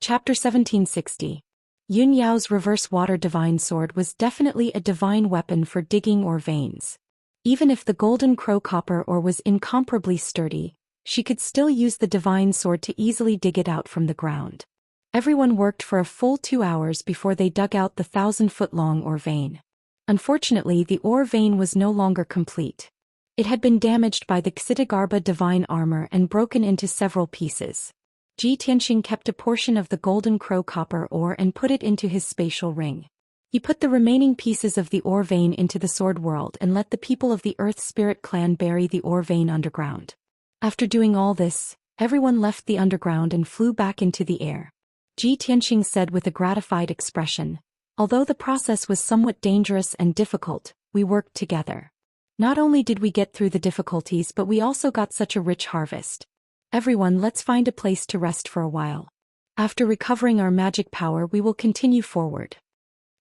Chapter 1760. Yun Yao's reverse water divine sword was definitely a divine weapon for digging ore veins. Even if the golden crow copper ore was incomparably sturdy, she could still use the divine sword to easily dig it out from the ground. Everyone worked for a full 2 hours before they dug out the 1,000-foot-long ore vein. Unfortunately, the ore vein was no longer complete. It had been damaged by the Xitigarbha divine armor and broken into several pieces. Tianxing kept a portion of the golden crow copper ore and put it into his spatial ring. He put the remaining pieces of the ore vein into the sword world and let the people of the Earth Spirit clan bury the ore vein underground. After doing all this, everyone left the underground and flew back into the air. Tianxing said with a gratified expression, "Although the process was somewhat dangerous and difficult, we worked together. Not only did we get through the difficulties, but we also got such a rich harvest. Everyone, let's find a place to rest for a while. After recovering our magic power, we will continue forward."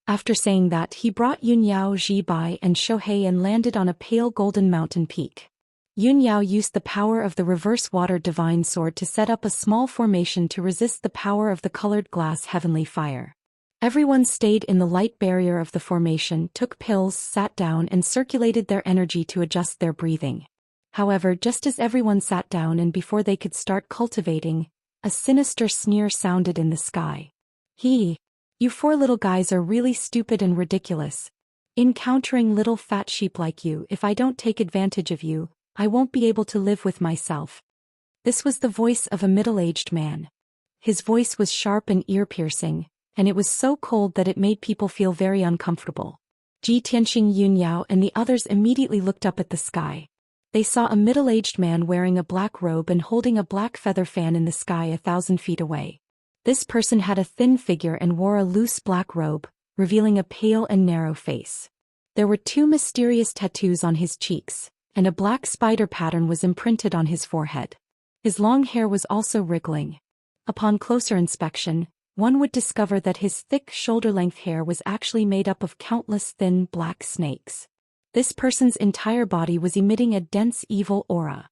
After saying that, he brought Yun Yao, Zibai, and Shohei and landed on a pale golden mountain peak. Yun Yao used the power of the reverse water divine sword to set up a small formation to resist the power of the colored glass heavenly fire. Everyone stayed in the light barrier of the formation, took pills, sat down, and circulated their energy to adjust their breathing. However, just as everyone sat down and before they could start cultivating, a sinister sneer sounded in the sky. You 4 little guys are really stupid and ridiculous. Encountering little fat sheep like you, if I don't take advantage of you, I won't be able to live with myself." This was the voice of a middle-aged man. His voice was sharp and ear-piercing, and it was so cold that it made people feel very uncomfortable. Tianxing, Yun Yao, and the others immediately looked up at the sky. They saw a middle-aged man wearing a black robe and holding a black feather fan in the sky 1,000 feet away. This person had a thin figure and wore a loose black robe, revealing a pale and narrow face. There were 2 mysterious tattoos on his cheeks, and a black spider pattern was imprinted on his forehead. His long hair was also wriggling. Upon closer inspection, one would discover that his thick shoulder-length hair was actually made up of countless thin black snakes. This person's entire body was emitting a dense evil aura.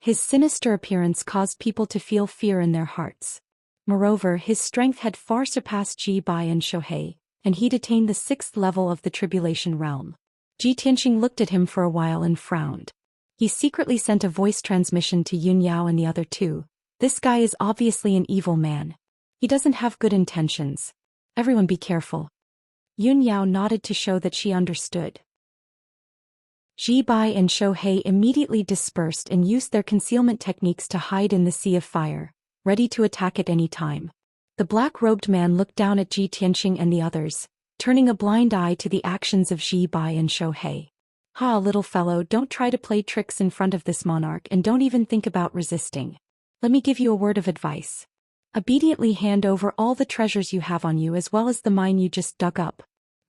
His sinister appearance caused people to feel fear in their hearts. Moreover, his strength had far surpassed Zibai and Shohei, and he'd attained the 6th level of the Tribulation realm. Tianxing looked at him for a while and frowned. He secretly sent a voice transmission to Yun Yao and the other 2. "This guy is obviously an evil man. He doesn't have good intentions. Everyone be careful." Yun Yao nodded to show that she understood. Zibai and Shohei immediately dispersed and used their concealment techniques to hide in the sea of fire, ready to attack at any time. The black-robed man looked down at Tianxing and the others, turning a blind eye to the actions of Zibai and Shohei. "Ha, little fellow, don't try to play tricks in front of this monarch and don't even think about resisting. Let me give you a word of advice. Obediently hand over all the treasures you have on you as well as the mine you just dug up."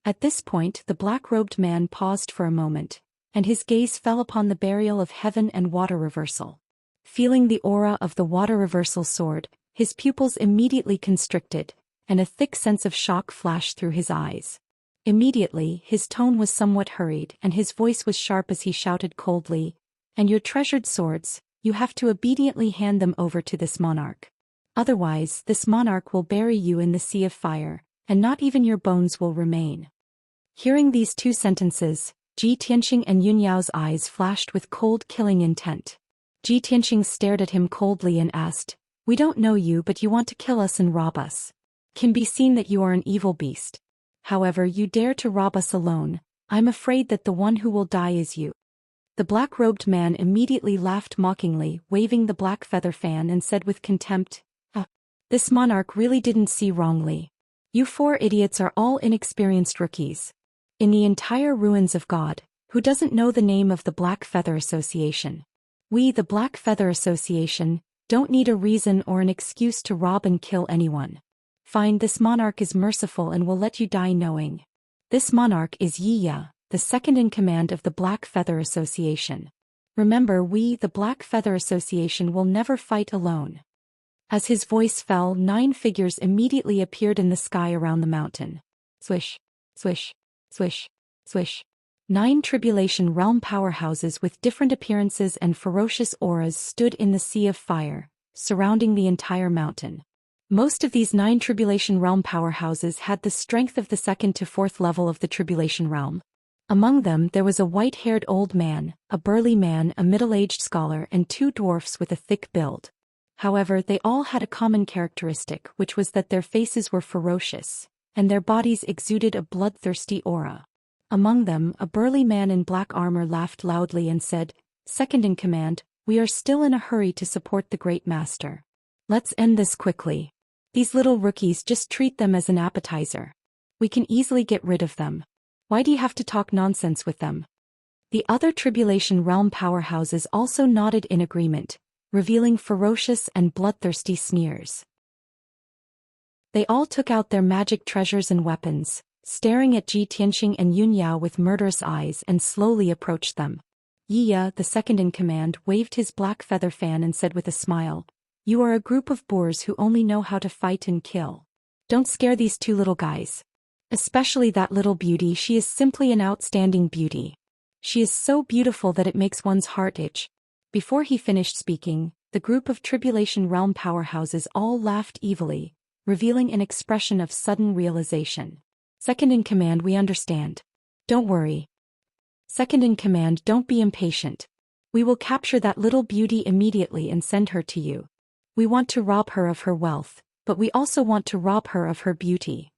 At this point, the black-robed man paused for a moment, and his gaze fell upon the burial of heaven and water reversal. Feeling the aura of the water reversal sword, his pupils immediately constricted, and a thick sense of shock flashed through his eyes. Immediately, his tone was somewhat hurried and his voice was sharp as he shouted coldly, "And your treasured swords, you have to obediently hand them over to this monarch. Otherwise, this monarch will bury you in the sea of fire, and not even your bones will remain." Hearing these 2 sentences, Tianxing and Yun Yao's eyes flashed with cold, killing intent. Tianxing stared at him coldly and asked, "We don't know you, but you want to kill us and rob us. Can be seen that you are an evil beast. However, you dare to rob us alone. I'm afraid that the one who will die is you." The black-robed man immediately laughed mockingly, waving the black feather fan, and said with contempt, "This monarch really didn't see wrongly. You 4 idiots are all inexperienced rookies. In the entire ruins of God, who doesn't know the name of the Black Feather Association? We, the Black Feather Association, don't need a reason or an excuse to rob and kill anyone. Fine, this monarch is merciful and will let you die knowing. This monarch is Yiya, the 2nd in command of the Black Feather Association. Remember, we, the Black Feather Association, will never fight alone." As his voice fell, 9 figures immediately appeared in the sky around the mountain. Swish, swish, swish, swish. 9 Tribulation realm powerhouses with different appearances and ferocious auras stood in the sea of fire, surrounding the entire mountain. Most of these 9 Tribulation Realm powerhouses had the strength of the 2nd to 4th level of the Tribulation Realm. Among them there was a white-haired old man, a burly man, a middle-aged scholar, and 2 dwarfs with a thick build. However, they all had a common characteristic, which was that their faces were ferocious, and their bodies exuded a bloodthirsty aura. Among them, a burly man in black armor laughed loudly and said, "Second in command, we are still in a hurry to support the Great Master. Let's end this quickly. These little rookies, just treat them as an appetizer. We can easily get rid of them. Why do you have to talk nonsense with them?" The other Tribulation Realm powerhouses also nodded in agreement, revealing ferocious and bloodthirsty sneers. They all took out their magic treasures and weapons, staring at Ji Tianxing and Yun Yao with murderous eyes, and slowly approached them. Yiya, the second in command, waved his black feather fan and said with a smile, "You are a group of boors who only know how to fight and kill. Don't scare these 2 little guys. Especially that little beauty. She is simply an outstanding beauty. She is so beautiful that it makes one's heart itch." Before he finished speaking, the group of Tribulation Realm powerhouses all laughed evilly, revealing an expression of sudden realization. "Second in command, we understand. Don't worry. Second in command, don't be impatient. We will capture that little beauty immediately and send her to you. We want to rob her of her wealth, but we also want to rob her of her beauty.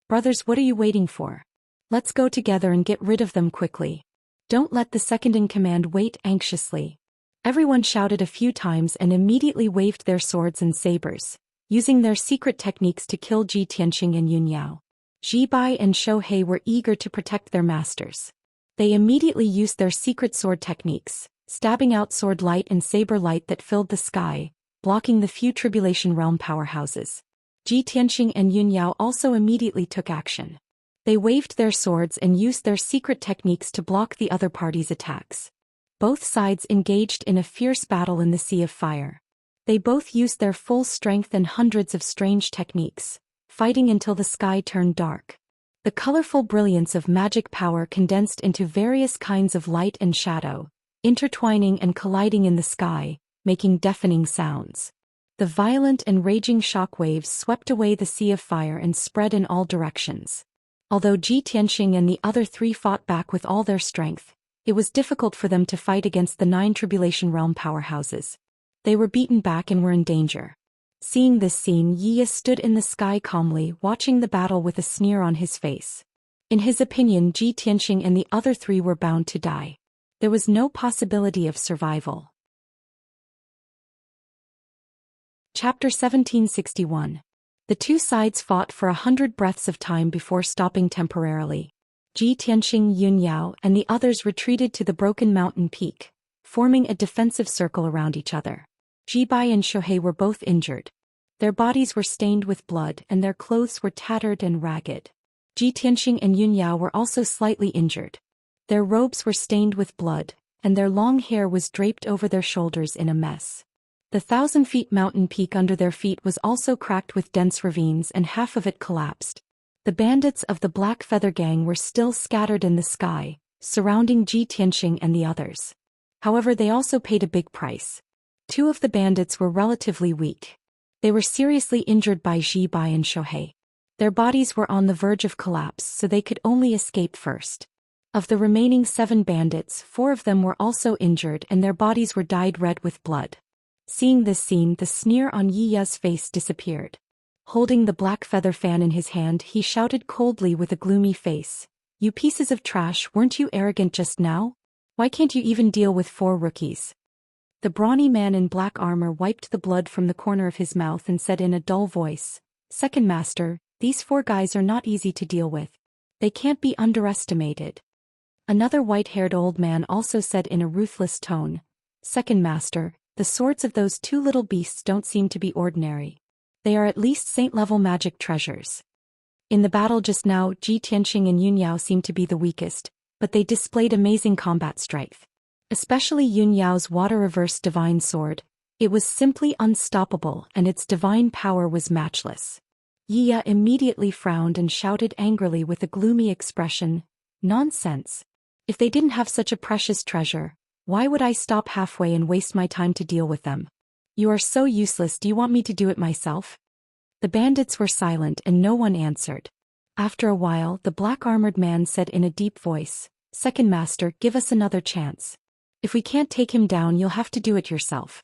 Brothers, what are you waiting for? Let's go together and get rid of them quickly. Don't let the second in command wait anxiously." Everyone shouted a few times and immediately waved their swords and sabers, using their secret techniques to kill Ji Tianxing and Yun Yao. Ji Bai and Shou He were eager to protect their masters. They immediately used their secret sword techniques, stabbing out sword light and saber light that filled the sky, blocking the few Tribulation Realm powerhouses. Ji Tianxing and Yun Yao also immediately took action. They waved their swords and used their secret techniques to block the other party's attacks. Both sides engaged in a fierce battle in the Sea of Fire. They both used their full strength and hundreds of strange techniques, fighting until the sky turned dark. The colorful brilliance of magic power condensed into various kinds of light and shadow, intertwining and colliding in the sky, making deafening sounds. The violent and raging shock waves swept away the Sea of Fire and spread in all directions. Although Ji Tianxing and the other 3 fought back with all their strength, it was difficult for them to fight against the 9 Tribulation Realm powerhouses. They were beaten back and were in danger. Seeing this scene, Yiya stood in the sky calmly, watching the battle with a sneer on his face. In his opinion, Ji Tianxing and the other 3 were bound to die. There was no possibility of survival. Chapter 1761. The 2 sides fought for 100 breaths of time before stopping temporarily. Ji Tianxing, Yun Yao, and the others retreated to the broken mountain peak, forming a defensive circle around each other. Ji Bai and Shou He were both injured. Their bodies were stained with blood and their clothes were tattered and ragged. Ji Tianxing and Yun Yao were also slightly injured. Their robes were stained with blood, and their long hair was draped over their shoulders in a mess. The 1,000-feet mountain peak under their feet was also cracked with dense ravines and half of it collapsed. The bandits of the Black Feather Gang were still scattered in the sky, surrounding Ji Tianxing and the others. However, they also paid a big price. 2 of the bandits were relatively weak. They were seriously injured by Ji Bai and Shou He. Their bodies were on the verge of collapse, so they could only escape first. Of the remaining 7 bandits, 4 of them were also injured and their bodies were dyed red with blood. Seeing this scene, the sneer on Yiya's face disappeared. Holding the black feather fan in his hand, he shouted coldly with a gloomy face, "You pieces of trash, weren't you arrogant just now? Why can't you even deal with 4 rookies?" The brawny man in black armor wiped the blood from the corner of his mouth and said in a dull voice, "Second Master, these 4 guys are not easy to deal with. They can't be underestimated." Another white-haired old man also said in a ruthless tone, "Second Master, the swords of those 2 little beasts don't seem to be ordinary. They are at least saint-level magic treasures." In the battle just now, Ji Tianxing and Yun Yao seemed to be the weakest, but they displayed amazing combat strength. Especially Yun Yao's water-reverse divine sword. It was simply unstoppable and its divine power was matchless. Yiya immediately frowned and shouted angrily with a gloomy expression, "Nonsense! If they didn't have such a precious treasure, why would I stop halfway and waste my time to deal with them? You are so useless, do you want me to do it myself?" The bandits were silent and no one answered. After a while, the black-armored man said in a deep voice, "Second master, give us another chance. If we can't take him down, you'll have to do it yourself."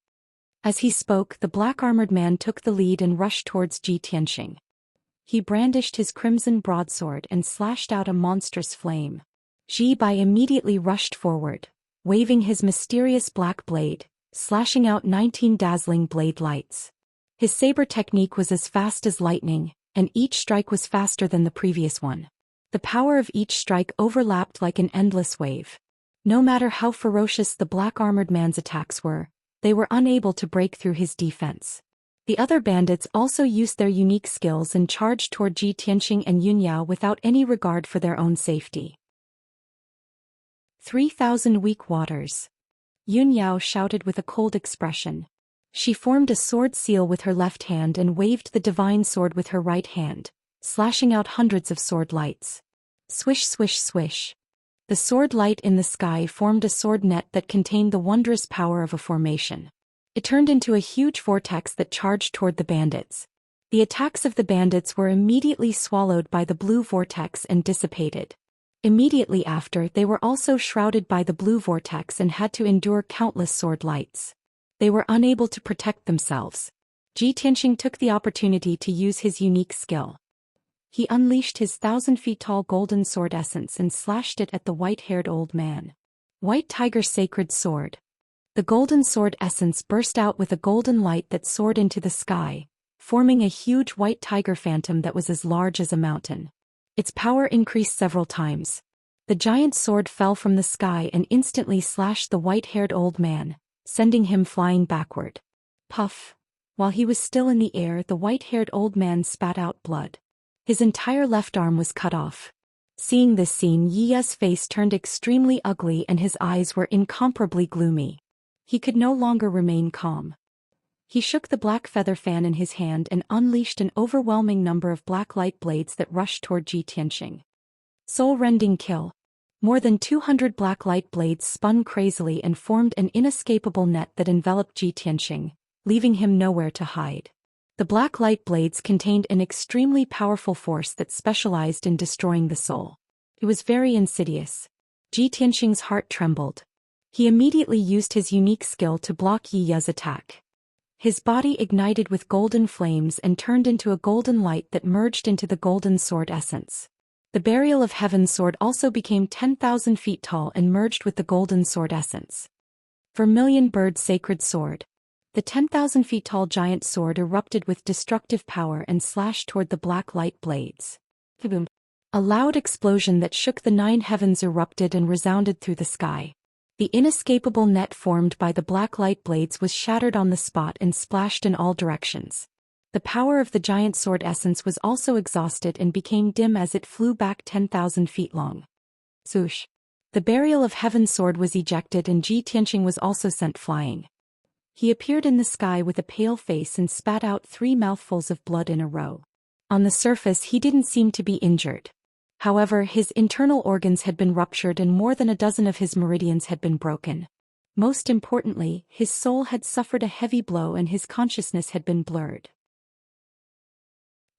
As he spoke, the black-armored man took the lead and rushed towards Ji Tianxing. He brandished his crimson broadsword and slashed out a monstrous flame. Ji Bai immediately rushed forward, waving his mysterious black blade, slashing out 19 dazzling blade lights. His saber technique was as fast as lightning, and each strike was faster than the previous one. The power of each strike overlapped like an endless wave. No matter how ferocious the black-armored man's attacks were, they were unable to break through his defense. The other bandits also used their unique skills and charged toward Ji Tianxing and Yunyao without any regard for their own safety. 3,000 weak waters. Yunyao shouted with a cold expression. She formed a sword seal with her left hand and waved the divine sword with her right hand, slashing out hundreds of sword lights. Swish, swish, swish. The sword light in the sky formed a sword net that contained the wondrous power of a formation. It turned into a huge vortex that charged toward the bandits. The attacks of the bandits were immediately swallowed by the blue vortex and dissipated. Immediately after, they were also shrouded by the blue vortex and had to endure countless sword lights. They were unable to protect themselves. Ji Tianxing took the opportunity to use his unique skill. He unleashed his 1,000-feet-tall golden sword essence and slashed it at the white-haired old man. White Tiger Sacred Sword. The golden sword essence burst out with a golden light that soared into the sky, forming a huge white tiger phantom that was as large as a mountain. Its power increased several times. The giant sword fell from the sky and instantly slashed the white-haired old man, sending him flying backward. Puff! While he was still in the air, the white-haired old man spat out blood. His entire left arm was cut off. Seeing this scene, Yiya's face turned extremely ugly and his eyes were incomparably gloomy. He could no longer remain calm. He shook the black feather fan in his hand and unleashed an overwhelming number of black light blades that rushed toward Ji Tianxing. Soul-rending kill. More than 200 black light blades spun crazily and formed an inescapable net that enveloped Ji Tianxing, leaving him nowhere to hide. The black light blades contained an extremely powerful force that specialized in destroying the soul. It was very insidious. Ji Tianxing's heart trembled. He immediately used his unique skill to block Yiya's attack. His body ignited with golden flames and turned into a golden light that merged into the golden sword essence. The Burial of Heaven sword also became 10,000 feet tall and merged with the golden sword essence. Vermilion Bird Sacred Sword. The 10,000 feet tall giant sword erupted with destructive power and slashed toward the black light blades. Boom! A loud explosion that shook the 9 heavens erupted and resounded through the sky. The inescapable net formed by the black light blades was shattered on the spot and splashed in all directions. The power of the giant sword essence was also exhausted and became dim as it flew back 10,000 feet long. Swoosh! The Burial of Heaven sword was ejected and Ji Tianxing was also sent flying. He appeared in the sky with a pale face and spat out 3 mouthfuls of blood in a row. On the surface, he didn't seem to be injured. However, his internal organs had been ruptured and more than a dozen of his meridians had been broken. Most importantly, his soul had suffered a heavy blow and his consciousness had been blurred.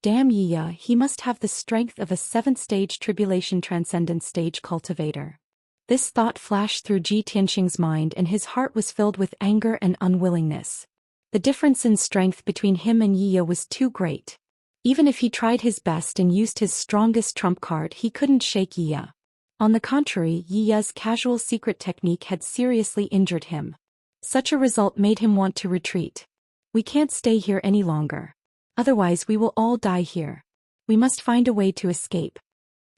Damn Yiya, he must have the strength of a 7th-stage tribulation transcendent stage cultivator. This thought flashed through Ji Tianxing's mind and his heart was filled with anger and unwillingness. The difference in strength between him and Yiya was too great. Even if he tried his best and used his strongest trump card, he couldn't shake Yiya. On the contrary, Yiya's casual secret technique had seriously injured him. Such a result made him want to retreat. We can't stay here any longer. Otherwise we will all die here. We must find a way to escape.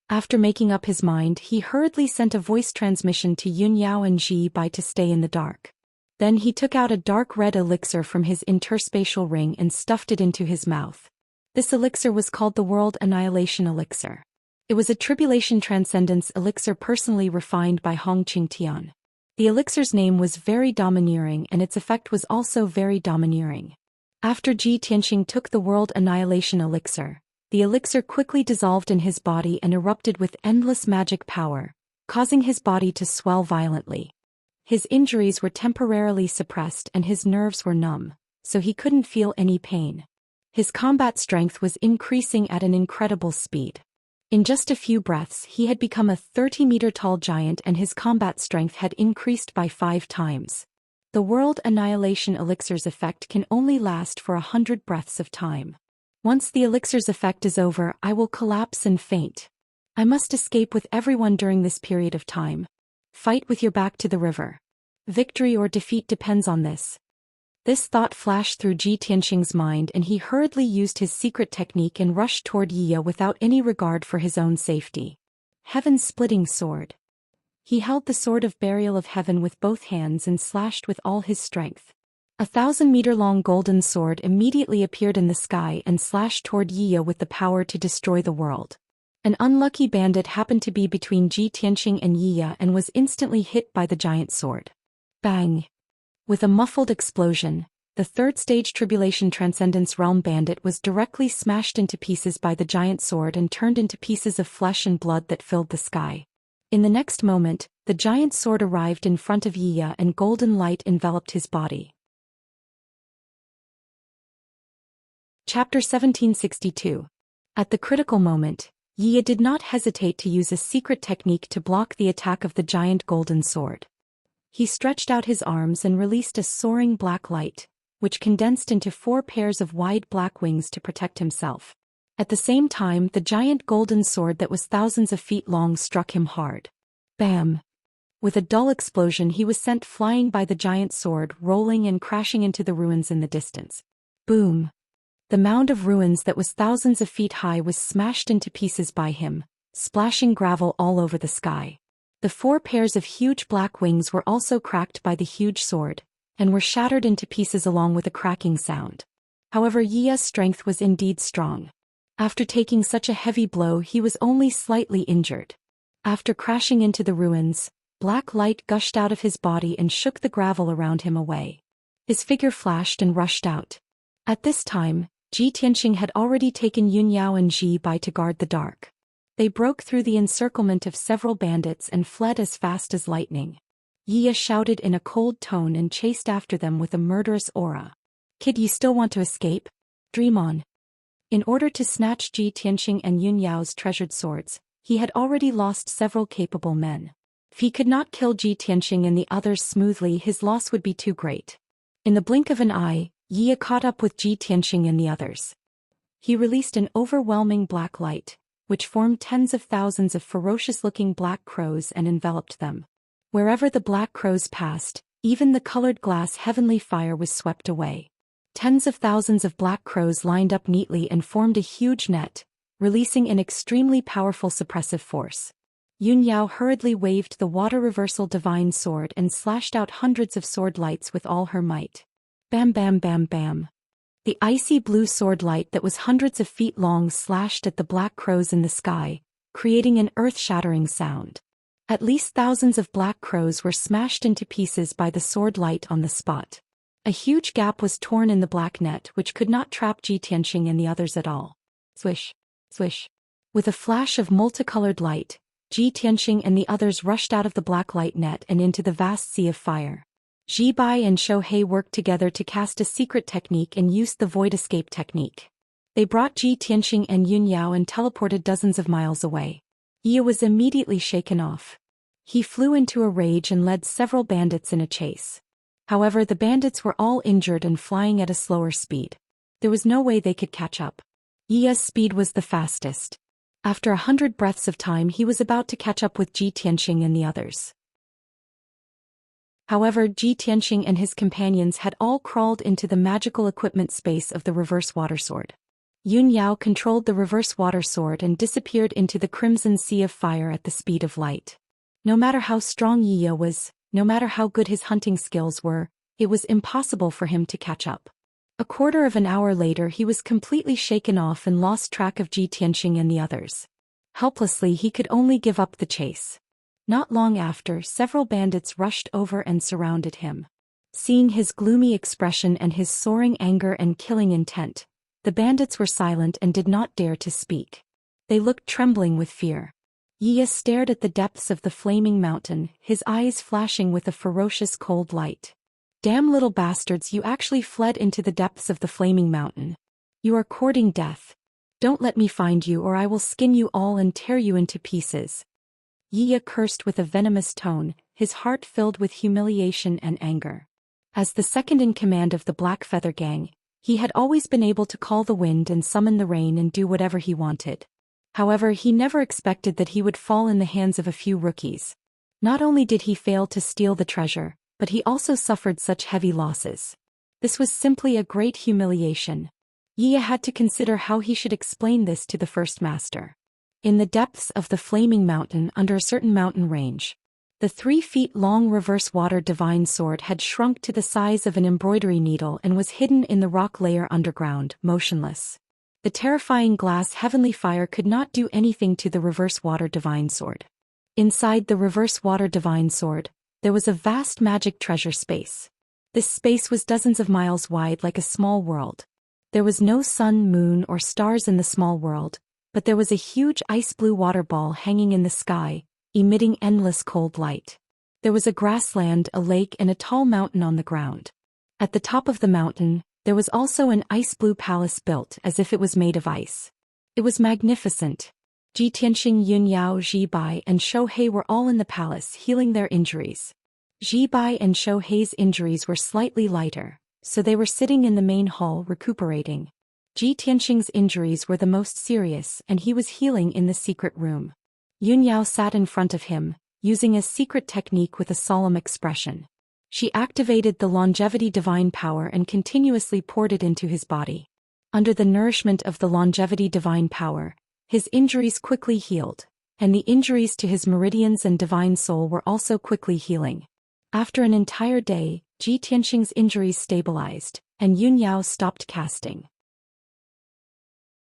After making up his mind, he hurriedly sent a voice transmission to Yunyao and Ji Bai to stay in the dark. Then he took out a dark red elixir from his interspatial ring and stuffed it into his mouth. This elixir was called the World Annihilation Elixir. It was a tribulation transcendence elixir personally refined by Hong Qingtian. The elixir's name was very domineering and its effect was also very domineering. After Ji Tianxing took the World Annihilation Elixir, the elixir quickly dissolved in his body and erupted with endless magic power, causing his body to swell violently. His injuries were temporarily suppressed and his nerves were numb, so he couldn't feel any pain. His combat strength was increasing at an incredible speed. In just a few breaths he had become a 30-meter-tall giant and his combat strength had increased by 5 times. The World Annihilation Elixir's effect can only last for 100 breaths of time. Once the elixir's effect is over, I will collapse and faint. I must escape with everyone during this period of time. Fight with your back to the river. Victory or defeat depends on this. This thought flashed through Ji Tianxing's mind and he hurriedly used his secret technique and rushed toward Yiya without any regard for his own safety. Heaven-splitting sword. He held the sword of burial of heaven with both hands and slashed with all his strength. A 1,000-meter-long golden sword immediately appeared in the sky and slashed toward Yiya with the power to destroy the world. An unlucky bandit happened to be between Ji Tianxing and Yiya and was instantly hit by the giant sword. Bang! With a muffled explosion, the third-stage Tribulation Transcendence Realm bandit was directly smashed into pieces by the giant sword and turned into pieces of flesh and blood that filled the sky. In the next moment, the giant sword arrived in front of Yiya and golden light enveloped his body. Chapter 1762. At the critical moment, Yiya did not hesitate to use a secret technique to block the attack of the giant golden sword. He stretched out his arms and released a soaring black light, which condensed into 4 pairs of wide black wings to protect himself. At the same time, the giant golden sword that was thousands of feet long struck him hard. Bam! With a dull explosion he was sent flying by the giant sword, rolling and crashing into the ruins in the distance. Boom! The mound of ruins that was thousands of feet high was smashed into pieces by him, splashing gravel all over the sky. The 4 pairs of huge black wings were also cracked by the huge sword, and were shattered into pieces along with a cracking sound. However, Yiya's strength was indeed strong. After taking such a heavy blow he was only slightly injured. After crashing into the ruins, black light gushed out of his body and shook the gravel around him away. His figure flashed and rushed out. At this time, Ji Tianxing had already taken Yunyao and Ji Bai to guard the dark. They broke through the encirclement of several bandits and fled as fast as lightning. Yiya shouted in a cold tone and chased after them with a murderous aura. "Kid, you still want to escape? Dream on." In order to snatch Ji Tianxing and Yunyao's treasured swords, he had already lost several capable men. If he could not kill Ji Tianxing and the others smoothly, his loss would be too great. In the blink of an eye, Yiya caught up with Ji Tianxing and the others. He released an overwhelming black light, which formed tens of thousands of ferocious-looking black crows and enveloped them. Wherever the black crows passed, even the colored glass heavenly fire was swept away. Tens of thousands of black crows lined up neatly and formed a huge net, releasing an extremely powerful suppressive force. Yunyao hurriedly waved the water reversal divine sword and slashed out hundreds of sword lights with all her might. Bam bam bam bam. The icy blue sword light that was hundreds of feet long slashed at the black crows in the sky, creating an earth-shattering sound. At least thousands of black crows were smashed into pieces by the sword light on the spot. A huge gap was torn in the black net which could not trap Ji Tianxing and the others at all. Swish, swish. With a flash of multicolored light, Ji Tianxing and the others rushed out of the black light net and into the vast sea of fire. Ji Bai and Shohei worked together to cast a secret technique and used the void escape technique. They brought Ji Tianxing and Yunyao and teleported dozens of miles away. Yiya was immediately shaken off. He flew into a rage and led several bandits in a chase. However, the bandits were all injured and flying at a slower speed. There was no way they could catch up. Yiya's speed was the fastest. After 100 breaths of time he was about to catch up with Ji Tianxing and the others. However, Ji Tianxing and his companions had all crawled into the magical equipment space of the reverse water sword. Yunyao controlled the reverse water sword and disappeared into the crimson sea of fire at the speed of light. No matter how strong Yiya was, no matter how good his hunting skills were, it was impossible for him to catch up. A quarter of an hour later he was completely shaken off and lost track of Ji Tianxing and the others. Helplessly he could only give up the chase. Not long after, several bandits rushed over and surrounded him. Seeing his gloomy expression and his soaring anger and killing intent, the bandits were silent and did not dare to speak. They looked trembling with fear. Yiya stared at the depths of the flaming mountain, his eyes flashing with a ferocious cold light. "Damn little bastards, you actually fled into the depths of the flaming mountain." You are courting death. Don't let me find you or I will skin you all and tear you into pieces. Yi cursed with a venomous tone, his heart filled with humiliation and anger. As the second in command of the Black Feather Gang, he had always been able to call the wind and summon the rain and do whatever he wanted. However, he never expected that he would fall in the hands of a few rookies. Not only did he fail to steal the treasure, but he also suffered such heavy losses. This was simply a great humiliation. Yi had to consider how he should explain this to the First Master. In the depths of the Flaming Mountain under a certain mountain range, the 3-feet-long reverse water divine sword had shrunk to the size of an embroidery needle and was hidden in the rock layer underground, motionless. The terrifying glass heavenly fire could not do anything to the reverse water divine sword. Inside the reverse water divine sword, there was a vast magic treasure space. This space was dozens of miles wide like a small world. There was no sun, moon, or stars in the small world, but there was a huge ice-blue water ball hanging in the sky, emitting endless cold light. There was a grassland, a lake, and a tall mountain on the ground. At the top of the mountain, there was also an ice-blue palace built as if it was made of ice. It was magnificent. Ji Tianxing, Yun Yao, Ji Bai, and Shou Hei were all in the palace healing their injuries. Ji Bai and Shou Hei's injuries were slightly lighter, so they were sitting in the main hall recuperating. Ji Tianxing's injuries were the most serious and he was healing in the secret room. Yun Yao sat in front of him, using a secret technique with a solemn expression. She activated the longevity divine power and continuously poured it into his body. Under the nourishment of the longevity divine power, his injuries quickly healed, and the injuries to his meridians and divine soul were also quickly healing. After an entire day, Ji Tianxing's injuries stabilized, and Yun Yao stopped casting.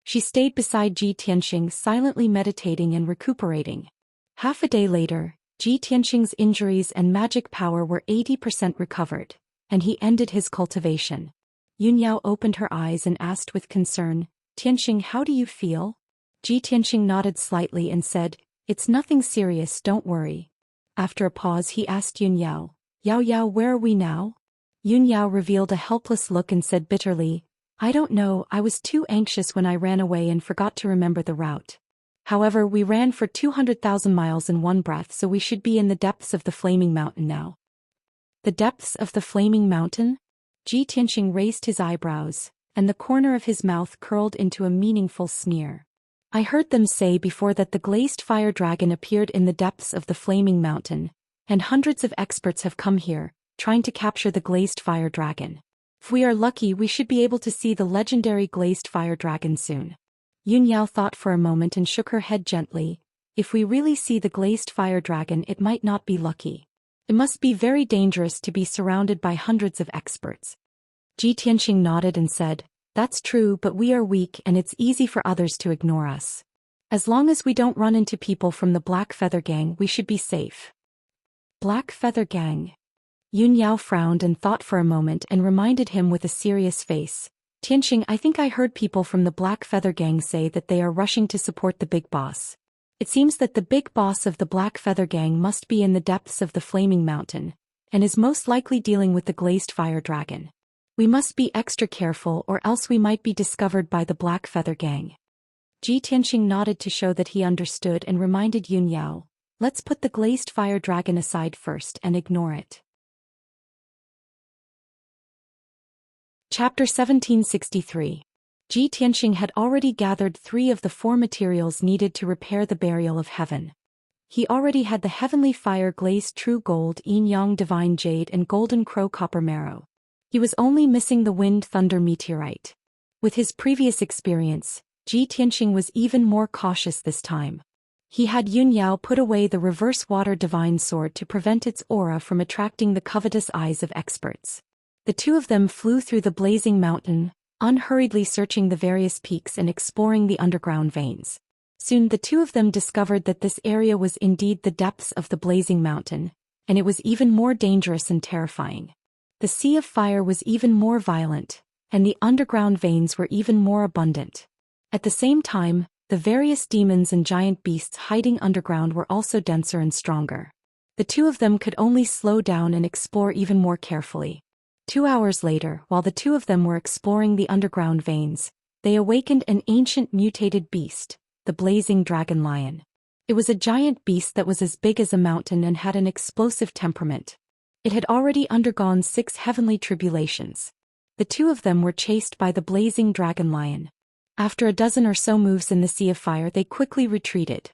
She stayed beside Ji Tianxing silently meditating and recuperating. Half a day later, Ji Tianxing's injuries and magic power were 80% recovered, and he ended his cultivation. Yun Yao opened her eyes and asked with concern, "Tianxing, how do you feel?" Ji Tianxing nodded slightly and said, "It's nothing serious, don't worry." After a pause he asked Yun Yao, "Yao Yao, where are we now?" Yun Yao revealed a helpless look and said bitterly, "I don't know, I was too anxious when I ran away and forgot to remember the route. However, we ran for 200,000 miles in one breath, so we should be in the depths of the Flaming Mountain now." The depths of the Flaming Mountain? Ji Tianxing raised his eyebrows, and the corner of his mouth curled into a meaningful sneer. "I heard them say before that the glazed fire dragon appeared in the depths of the Flaming Mountain, and hundreds of experts have come here, trying to capture the glazed fire dragon. If we are lucky, we should be able to see the legendary glazed fire dragon soon." Yun Yao thought for a moment and shook her head gently. "If we really see the glazed fire dragon, it might not be lucky. It must be very dangerous to be surrounded by hundreds of experts." Ji Tianxing nodded and said, "That's true, but we are weak and it's easy for others to ignore us. As long as we don't run into people from the Black Feather Gang, we should be safe." Black Feather Gang? Yun Yao frowned and thought for a moment and reminded him with a serious face, "Tianxing, I think I heard people from the Black Feather Gang say that they are rushing to support the big boss. It seems that the big boss of the Black Feather Gang must be in the depths of the Flaming Mountain, and is most likely dealing with the glazed fire dragon. We must be extra careful or else we might be discovered by the Black Feather Gang." Ji Tianxing nodded to show that he understood and reminded Yun Yao, "Let's put the glazed fire dragon aside first and ignore it." Chapter 1763. Ji Tianxing had already gathered 3 of the 4 materials needed to repair the burial of heaven. He already had the heavenly fire glazed true gold, yin yang divine jade, and golden crow copper marrow. He was only missing the wind thunder meteorite. With his previous experience, Ji Tianxing was even more cautious this time. He had Yun Yao put away the reverse water divine sword to prevent its aura from attracting the covetous eyes of experts. The 2 of them flew through the blazing mountain, unhurriedly searching the various peaks and exploring the underground veins. Soon the 2 of them discovered that this area was indeed the depths of the blazing mountain, and it was even more dangerous and terrifying. The sea of fire was even more violent, and the underground veins were even more abundant. At the same time, the various demons and giant beasts hiding underground were also denser and stronger. The 2 of them could only slow down and explore even more carefully. 2 hours later, while the 2 of them were exploring the underground veins, they awakened an ancient mutated beast, the blazing dragon lion. It was a giant beast that was as big as a mountain and had an explosive temperament. It had already undergone 6 heavenly tribulations. The two of them were chased by the blazing dragon lion. After a dozen or so moves in the sea of fire, they quickly retreated.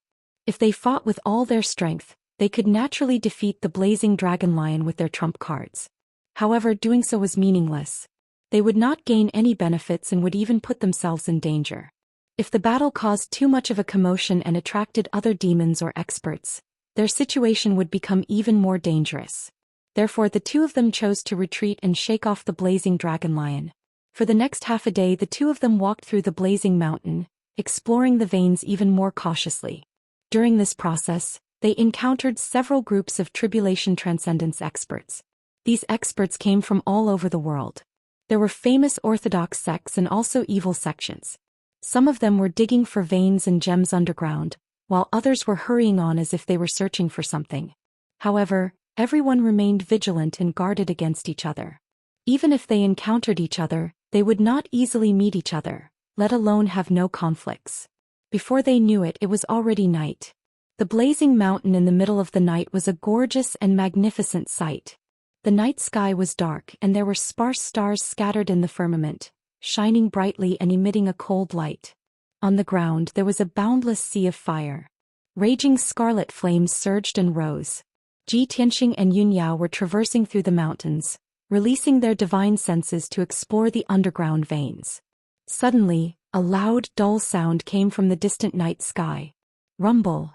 If they fought with all their strength, they could naturally defeat the blazing dragon lion with their trump cards. However, doing so was meaningless. They would not gain any benefits and would even put themselves in danger. If the battle caused too much of a commotion and attracted other demons or experts, their situation would become even more dangerous. Therefore, the two of them chose to retreat and shake off the blazing dragon lion. For the next half a day, the two of them walked through the blazing mountain, exploring the veins even more cautiously. During this process, they encountered several groups of tribulation transcendence experts. These experts came from all over the world. There were famous orthodox sects and also evil sections. Some of them were digging for veins and gems underground, while others were hurrying on as if they were searching for something. However, everyone remained vigilant and guarded against each other. Even if they encountered each other, they would not easily meet each other, let alone have no conflicts. Before they knew it, it was already night. The blazing mountain in the middle of the night was a gorgeous and magnificent sight. The night sky was dark and there were sparse stars scattered in the firmament, shining brightly and emitting a cold light. On the ground there was a boundless sea of fire. Raging scarlet flames surged and rose. Tianxia and Yunyao were traversing through the mountains, releasing their divine senses to explore the underground veins. Suddenly, a loud, dull sound came from the distant night sky. Rumble.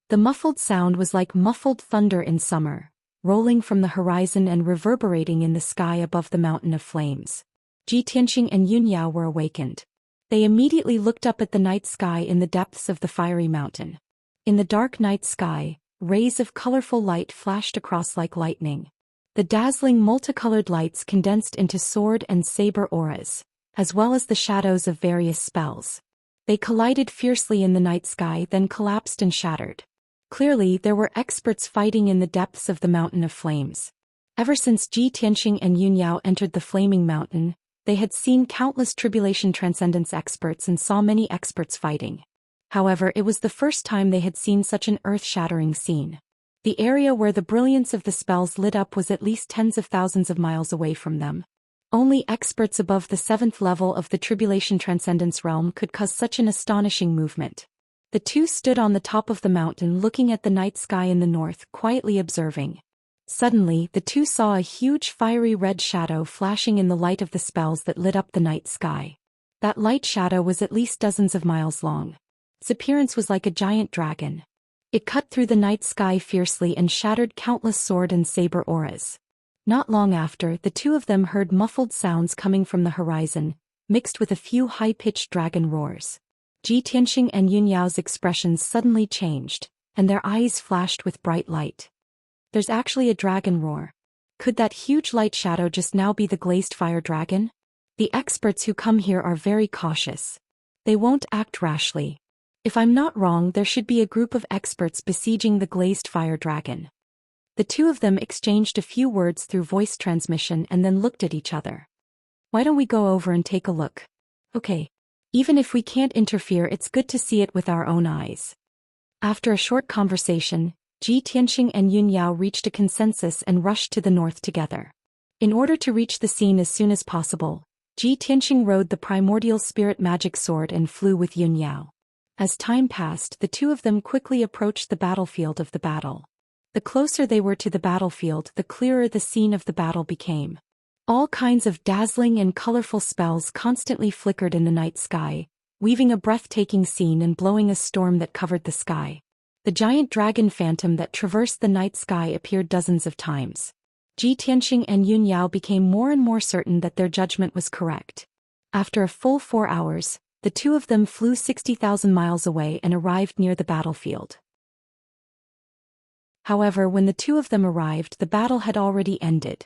The muffled sound was like muffled thunder in summer, rolling from the horizon and reverberating in the sky above the mountain of flames. Tianxia and Yunyao were awakened. They immediately looked up at the night sky in the depths of the fiery mountain. In the dark night sky, rays of colorful light flashed across like lightning. The dazzling multicolored lights condensed into sword and saber auras, as well as the shadows of various spells. They collided fiercely in the night sky, then collapsed and shattered. Clearly, there were experts fighting in the depths of the mountain of flames. Ever since Tianxia and Yunyao entered the flaming mountain, they had seen countless tribulation transcendence experts and saw many experts fighting. However, it was the first time they had seen such an earth-shattering scene. The area where the brilliance of the spells lit up was at least tens of thousands of miles away from them. Only experts above the 7th level of the tribulation transcendence realm could cause such an astonishing movement. The two stood on the top of the mountain looking at the night sky in the north, quietly observing. Suddenly, the two saw a huge fiery red shadow flashing in the light of the spells that lit up the night sky. That light shadow was at least dozens of miles long. Its appearance was like a giant dragon. It cut through the night sky fiercely and shattered countless sword and saber auras. Not long after, the two of them heard muffled sounds coming from the horizon, mixed with a few high-pitched dragon roars. Tianxia and Yunyao's expressions suddenly changed, and their eyes flashed with bright light. There's actually a dragon roar. Could that huge light shadow just now be the glazed fire dragon? The experts who come here are very cautious. They won't act rashly. If I'm not wrong, there should be a group of experts besieging the glazed fire dragon. The two of them exchanged a few words through voice transmission and then looked at each other. Why don't we go over and take a look? Okay. Even if we can't interfere, it's good to see it with our own eyes. After a short conversation, Tianxia and Yunyao reached a consensus and rushed to the north together. In order to reach the scene as soon as possible, Tianxia rode the primordial spirit magic sword and flew with Yunyao. As time passed, the two of them quickly approached the battlefield of the battle. The closer they were to the battlefield, the clearer the scene of the battle became. All kinds of dazzling and colorful spells constantly flickered in the night sky, weaving a breathtaking scene and blowing a storm that covered the sky. The giant dragon phantom that traversed the night sky appeared dozens of times. Tianxia and Yunyao became more and more certain that their judgment was correct. After a full 4 hours, the two of them flew 60,000 miles away and arrived near the battlefield. However, when the two of them arrived, the battle had already ended.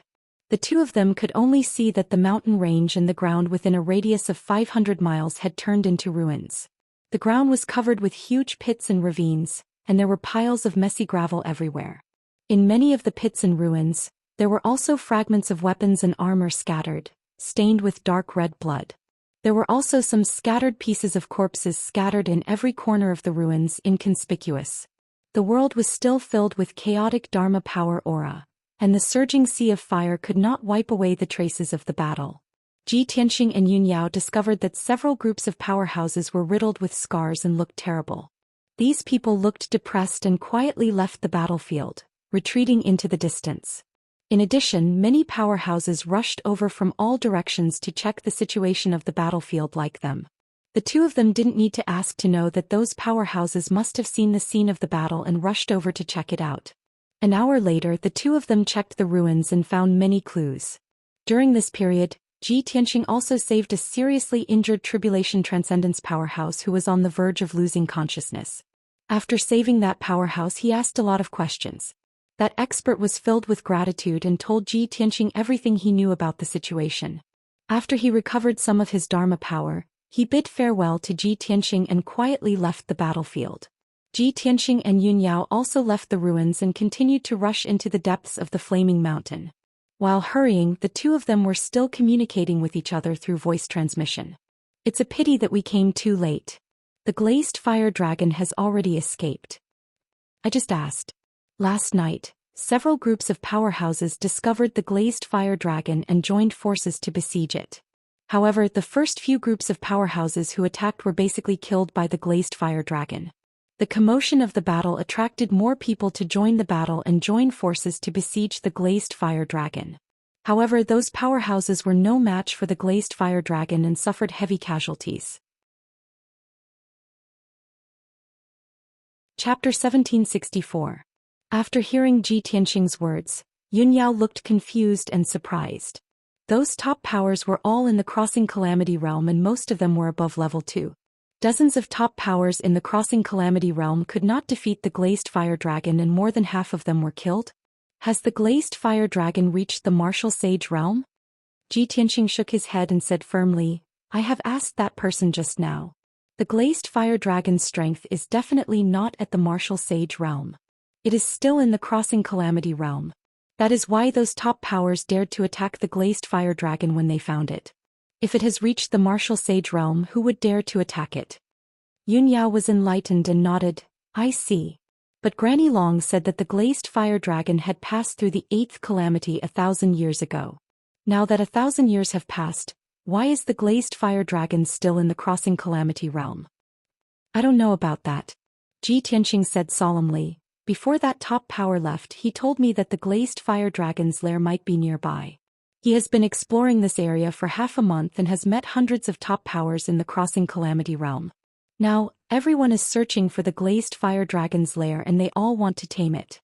The two of them could only see that the mountain range and the ground within a radius of 500 miles had turned into ruins. The ground was covered with huge pits and ravines, and there were piles of messy gravel everywhere. In many of the pits and ruins, there were also fragments of weapons and armor scattered, stained with dark red blood. There were also some scattered pieces of corpses scattered in every corner of the ruins, inconspicuous. The world was still filled with chaotic Dharma power aura, and the surging sea of fire could not wipe away the traces of the battle. Ji Tianxing and Yun Yao discovered that several groups of powerhouses were riddled with scars and looked terrible. These people looked depressed and quietly left the battlefield, retreating into the distance. In addition, many powerhouses rushed over from all directions to check the situation of the battlefield like them. The two of them didn't need to ask to know that those powerhouses must have seen the scene of the battle and rushed over to check it out. An hour later, the two of them checked the ruins and found many clues. During this period, Ji Tianxing also saved a seriously injured Tribulation Transcendence powerhouse who was on the verge of losing consciousness. After saving that powerhouse, he asked a lot of questions. That expert was filled with gratitude and told Ji Tianxing everything he knew about the situation. After he recovered some of his Dharma power, he bid farewell to Ji Tianxing and quietly left the battlefield. Ji Tianxing and Yun Yao also left the ruins and continued to rush into the depths of the flaming mountain. While hurrying, the two of them were still communicating with each other through voice transmission. It's a pity that we came too late. The glazed fire dragon has already escaped. I just asked. Last night, several groups of powerhouses discovered the glazed fire dragon and joined forces to besiege it. However, the first few groups of powerhouses who attacked were basically killed by the glazed fire dragon. The commotion of the battle attracted more people to join the battle and join forces to besiege the glazed fire dragon. However, those powerhouses were no match for the glazed fire dragon and suffered heavy casualties. Chapter 1764. After hearing Ji Tianxing's words, Yun Yao looked confused and surprised. Those top powers were all in the Crossing Calamity realm and most of them were above level 2. Dozens of top powers in the Crossing Calamity realm could not defeat the glazed fire dragon and more than half of them were killed? Has the glazed fire dragon reached the martial sage realm? Ji Tianxing shook his head and said firmly, I have asked that person just now. The glazed fire dragon's strength is definitely not at the martial sage realm. It is still in the Crossing Calamity realm. That is why those top powers dared to attack the glazed fire dragon when they found it. If it has reached the martial sage realm, who would dare to attack it? Yun Yao was enlightened and nodded, I see. But Granny Long said that the glazed fire dragon had passed through the 8th calamity 1,000 years ago. Now that 1,000 years have passed, why is the glazed fire dragon still in the Crossing Calamity realm? I don't know about that. Ji Tianxing said solemnly. Before that top power left, he told me that the glazed fire dragon's lair might be nearby. He has been exploring this area for half a month and has met hundreds of top powers in the Crossing Calamity realm. Now, everyone is searching for the glazed fire dragon's lair and they all want to tame it.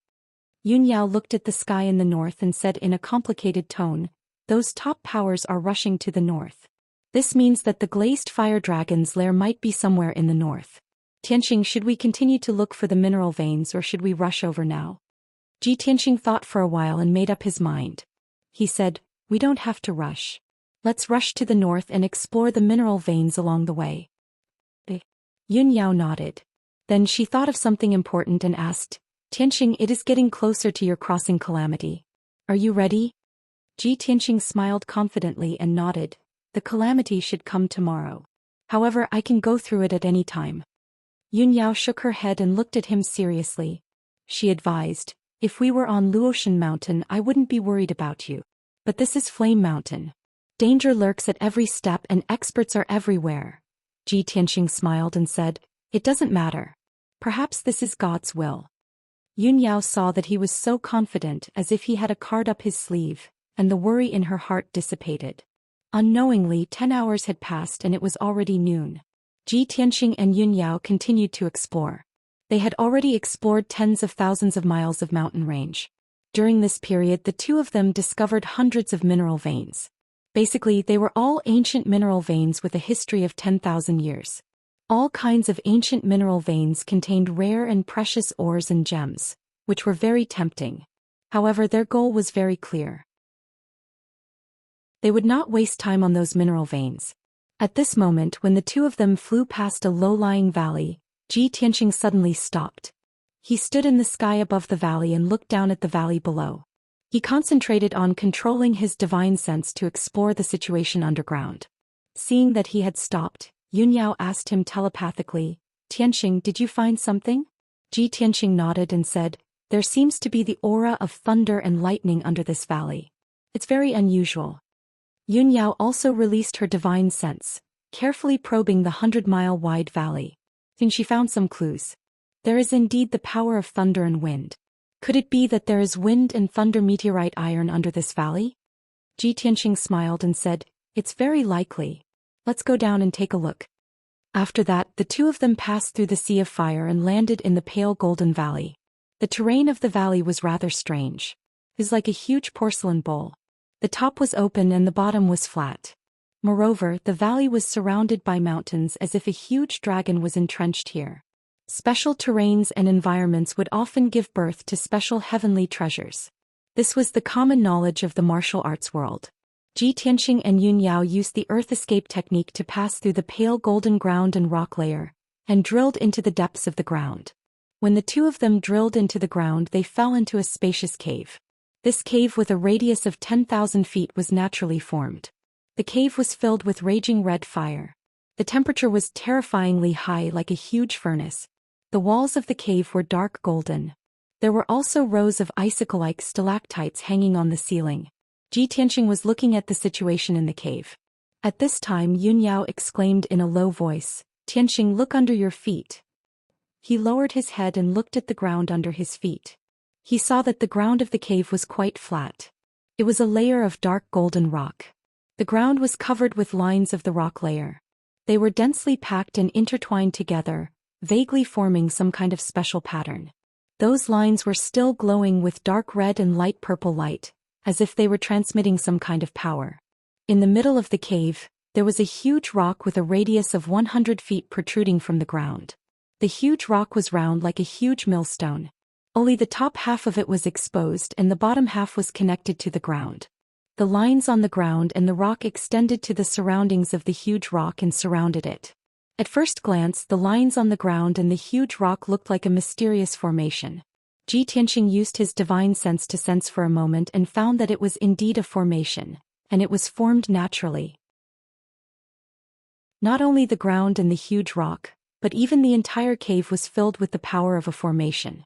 Yun Yao looked at the sky in the north and said in a complicated tone, those top powers are rushing to the north. This means that the glazed fire dragon's lair might be somewhere in the north. Tianxing, should we continue to look for the mineral veins or should we rush over now? Ji Tianxing thought for a while and made up his mind. He said, we don't have to rush. Let's rush to the north and explore the mineral veins along the way. Yun Yao nodded. Then she thought of something important and asked, Tianxing, it is getting closer to your crossing calamity. Are you ready? Ji Tianxing smiled confidently and nodded. The calamity should come tomorrow. However, I can go through it at any time. Yun Yao shook her head and looked at him seriously. She advised, if we were on Luotian Mountain I wouldn't be worried about you. But this is Flame Mountain. Danger lurks at every step and experts are everywhere. Ji Tianxing smiled and said, it doesn't matter. Perhaps this is God's will. Yun Yao saw that he was so confident as if he had a card up his sleeve, and the worry in her heart dissipated. Unknowingly 10 hours had passed and it was already noon. Ji Tianxing and Yun Yao continued to explore. They had already explored tens of thousands of miles of mountain range. During this period the two of them discovered hundreds of mineral veins. Basically, they were all ancient mineral veins with a history of 10,000 years. All kinds of ancient mineral veins contained rare and precious ores and gems, which were very tempting. However, their goal was very clear. They would not waste time on those mineral veins. At this moment, when the two of them flew past a low-lying valley, Ji Tianxing suddenly stopped. He stood in the sky above the valley and looked down at the valley below. He concentrated on controlling his divine sense to explore the situation underground. Seeing that he had stopped, Yunyao asked him telepathically, "Tianxing, did you find something?" Tianxing nodded and said, "There seems to be the aura of thunder and lightning under this valley. It's very unusual." Yunyao also released her divine sense, carefully probing the 100-mile-wide valley. Then she found some clues. There is indeed the power of thunder and wind. Could it be that there is wind and thunder meteorite iron under this valley? Tianxing smiled and said, "It's very likely. Let's go down and take a look." After that, the two of them passed through the Sea of Fire and landed in the pale golden valley. The terrain of the valley was rather strange. It was like a huge porcelain bowl. The top was open and the bottom was flat. Moreover, the valley was surrounded by mountains as if a huge dragon was entrenched here. Special terrains and environments would often give birth to special heavenly treasures. This was the common knowledge of the martial arts world. Tianxing and Yunyao used the earth escape technique to pass through the pale golden ground and rock layer, and drilled into the depths of the ground. When the two of them drilled into the ground, they fell into a spacious cave. This cave with a radius of 10,000 feet was naturally formed. The cave was filled with raging red fire. The temperature was terrifyingly high, like a huge furnace. The walls of the cave were dark golden. There were also rows of icicle-like stalactites hanging on the ceiling. Tianxing was looking at the situation in the cave. At this time, Yunyao exclaimed in a low voice, "Tianxing, look under your feet." He lowered his head and looked at the ground under his feet. He saw that the ground of the cave was quite flat. It was a layer of dark golden rock. The ground was covered with lines of the rock layer. They were densely packed and intertwined together, vaguely forming some kind of special pattern. Those lines were still glowing with dark red and light purple light, as if they were transmitting some kind of power. In the middle of the cave, there was a huge rock with a radius of 100 feet protruding from the ground. The huge rock was round like a huge millstone. Only the top half of it was exposed and the bottom half was connected to the ground. The lines on the ground and the rock extended to the surroundings of the huge rock and surrounded it. At first glance, the lines on the ground and the huge rock looked like a mysterious formation. Tianxing used his divine sense to sense for a moment and found that it was indeed a formation, and it was formed naturally. Not only the ground and the huge rock, but even the entire cave was filled with the power of a formation.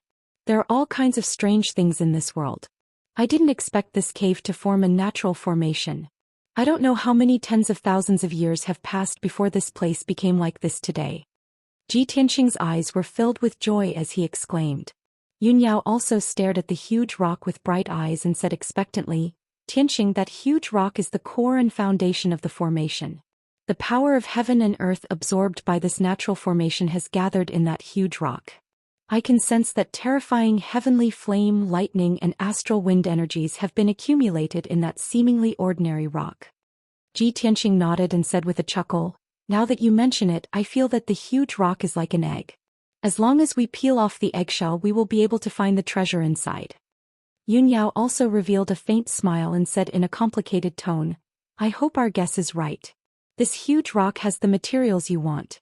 There are all kinds of strange things in this world. I didn't expect this cave to form a natural formation. I don't know how many tens of thousands of years have passed before this place became like this today. Tianxing's eyes were filled with joy as he exclaimed. Yunyao also stared at the huge rock with bright eyes and said expectantly, "Tianxing, that huge rock is the core and foundation of the formation. The power of heaven and earth absorbed by this natural formation has gathered in that huge rock. I can sense that terrifying heavenly flame, lightning, and astral wind energies have been accumulated in that seemingly ordinary rock." Tianxing nodded and said with a chuckle, "Now that you mention it, I feel that the huge rock is like an egg. As long as we peel off the eggshell, we will be able to find the treasure inside." Yunyao also revealed a faint smile and said in a complicated tone, "I hope our guess is right. This huge rock has the materials you want."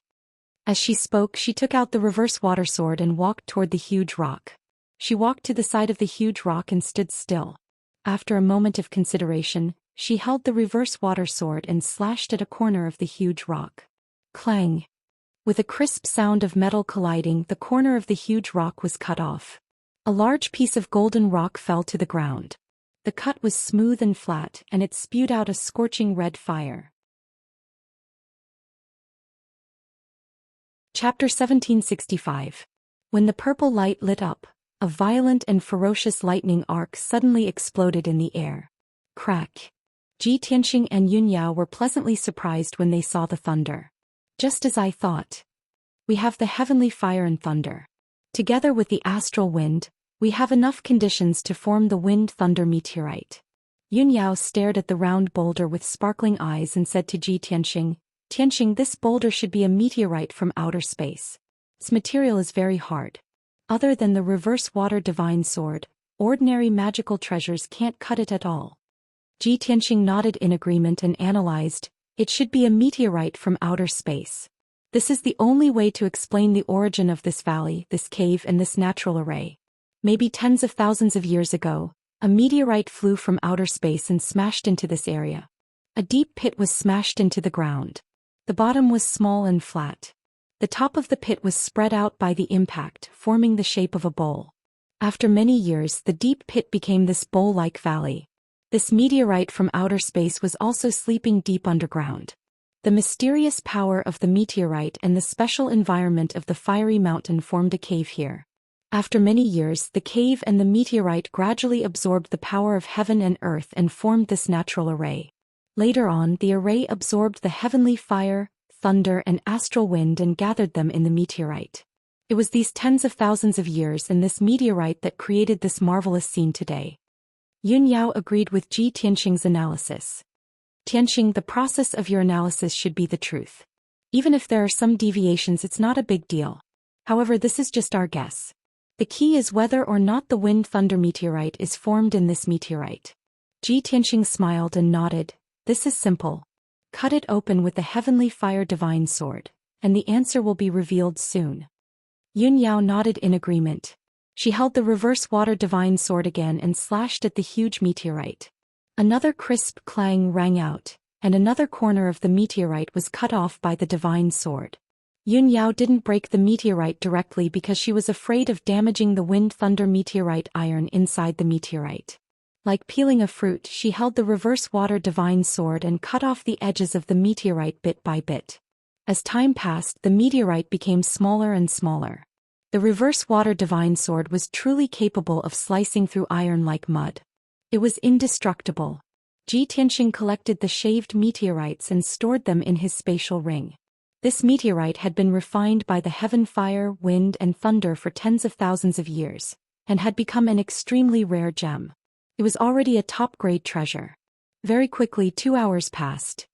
As she spoke, she took out the reverse water sword and walked toward the huge rock. She walked to the side of the huge rock and stood still. After a moment of consideration, she held the reverse water sword and slashed at a corner of the huge rock. Clang! With a crisp sound of metal colliding, the corner of the huge rock was cut off. A large piece of golden rock fell to the ground. The cut was smooth and flat, and it spewed out a scorching red fire. Chapter 1765. When the purple light lit up, a violent and ferocious lightning arc suddenly exploded in the air. Crack! Tianxing and Yunyao were pleasantly surprised when they saw the thunder. "Just as I thought. We have the heavenly fire and thunder. Together with the astral wind, we have enough conditions to form the wind-thunder meteorite." Yunyao stared at the round boulder with sparkling eyes and said to Tianxing, "Tianxing, this boulder should be a meteorite from outer space. Its material is very hard. Other than the reverse water divine sword, ordinary magical treasures can't cut it at all." Tianxing nodded in agreement and analyzed, "It should be a meteorite from outer space. This is the only way to explain the origin of this valley, this cave, and this natural array. Maybe tens of thousands of years ago, A meteorite flew from outer space and smashed into this area. A deep pit was smashed into the ground. The bottom was small and flat. The top of the pit was spread out by the impact, forming the shape of a bowl. After many years, the deep pit became this bowl-like valley. This meteorite from outer space was also sleeping deep underground. The mysterious power of the meteorite and the special environment of the fiery mountain formed a cave here. After many years, the cave and the meteorite gradually absorbed the power of heaven and earth and formed this natural array. Later on, the array absorbed the heavenly fire, thunder, and astral wind and gathered them in the meteorite. It was these tens of thousands of years in this meteorite that created this marvelous scene today. Yun Yao agreed with Ji Tianxing's analysis. Tianxing, the process of your analysis should be the truth. Even if there are some deviations, it's not a big deal. However, this is just our guess. The key is whether or not the wind-thunder meteorite is formed in this meteorite. Ji Tianxing smiled and nodded. This is simple. Cut it open with the heavenly fire divine sword, and the answer will be revealed soon. Yun Yao nodded in agreement. She held the reverse water divine sword again and slashed at the huge meteorite. Another crisp clang rang out, and another corner of the meteorite was cut off by the divine sword. Yun Yao didn't break the meteorite directly because she was afraid of damaging the wind-thunder meteorite iron inside the meteorite. Like peeling a fruit, she held the reverse water divine sword and cut off the edges of the meteorite bit by bit. As time passed, the meteorite became smaller and smaller. The reverse water divine sword was truly capable of slicing through iron like mud. It was indestructible. Ji Tianxing collected the shaved meteorites and stored them in his spatial ring. This meteorite had been refined by the heaven fire, wind, and thunder for tens of thousands of years, and had become an extremely rare gem. It was already a top-grade treasure. Very quickly 2 hours passed.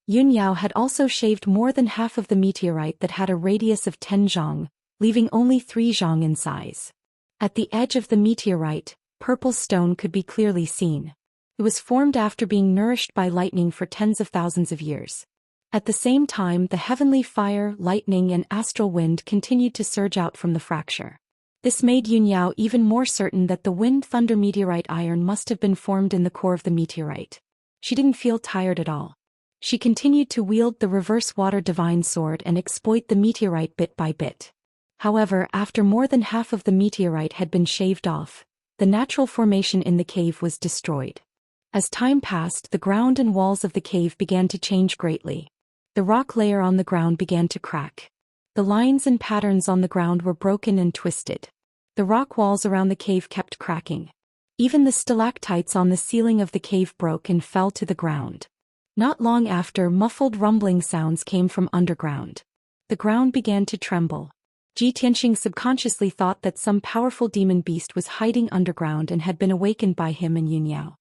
Yun Yao had also shaved more than half of the meteorite that had a radius of 10 zhang, leaving only 3 zhang in size. At the edge of the meteorite, purple stone could be clearly seen. It was formed after being nourished by lightning for tens of thousands of years. At the same time, the heavenly fire, lightning, and astral wind continued to surge out from the fracture. This made Yun Yao even more certain that the wind-thunder meteorite iron must have been formed in the core of the meteorite. She didn't feel tired at all. She continued to wield the reverse water divine sword and exploit the meteorite bit by bit. However, after more than half of the meteorite had been shaved off, the natural formation in the cave was destroyed. As time passed, the ground and walls of the cave began to change greatly. The rock layer on the ground began to crack. The lines and patterns on the ground were broken and twisted. The rock walls around the cave kept cracking. Even the stalactites on the ceiling of the cave broke and fell to the ground. Not long after, muffled rumbling sounds came from underground. The ground began to tremble. Ji Tianxing subconsciously thought that some powerful demon beast was hiding underground and had been awakened by him and Yun Yao.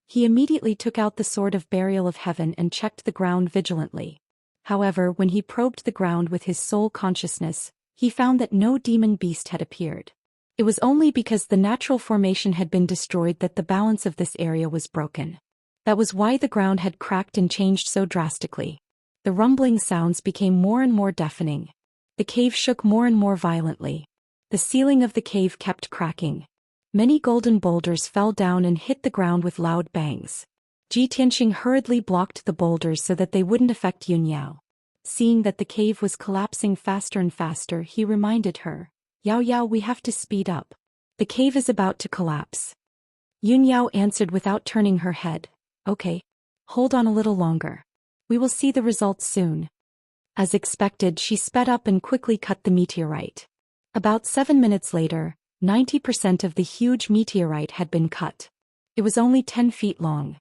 He immediately took out the sword of burial of heaven and checked the ground vigilantly. However, when he probed the ground with his soul consciousness, he found that no demon beast had appeared. It was only because the natural formation had been destroyed that the balance of this area was broken. That was why the ground had cracked and changed so drastically. The rumbling sounds became more and more deafening. The cave shook more and more violently. The ceiling of the cave kept cracking. Many golden boulders fell down and hit the ground with loud bangs. Ji Tianxing hurriedly blocked the boulders so that they wouldn't affect Yun Yao. Seeing that the cave was collapsing faster and faster, he reminded her, "Yao Yao, we have to speed up. The cave is about to collapse." Yun Yao answered without turning her head, "Okay. Hold on a little longer. We will see the results soon." As expected, she sped up and quickly cut the meteorite. About 7 minutes later, 90% of the huge meteorite had been cut. It was only 10 feet long.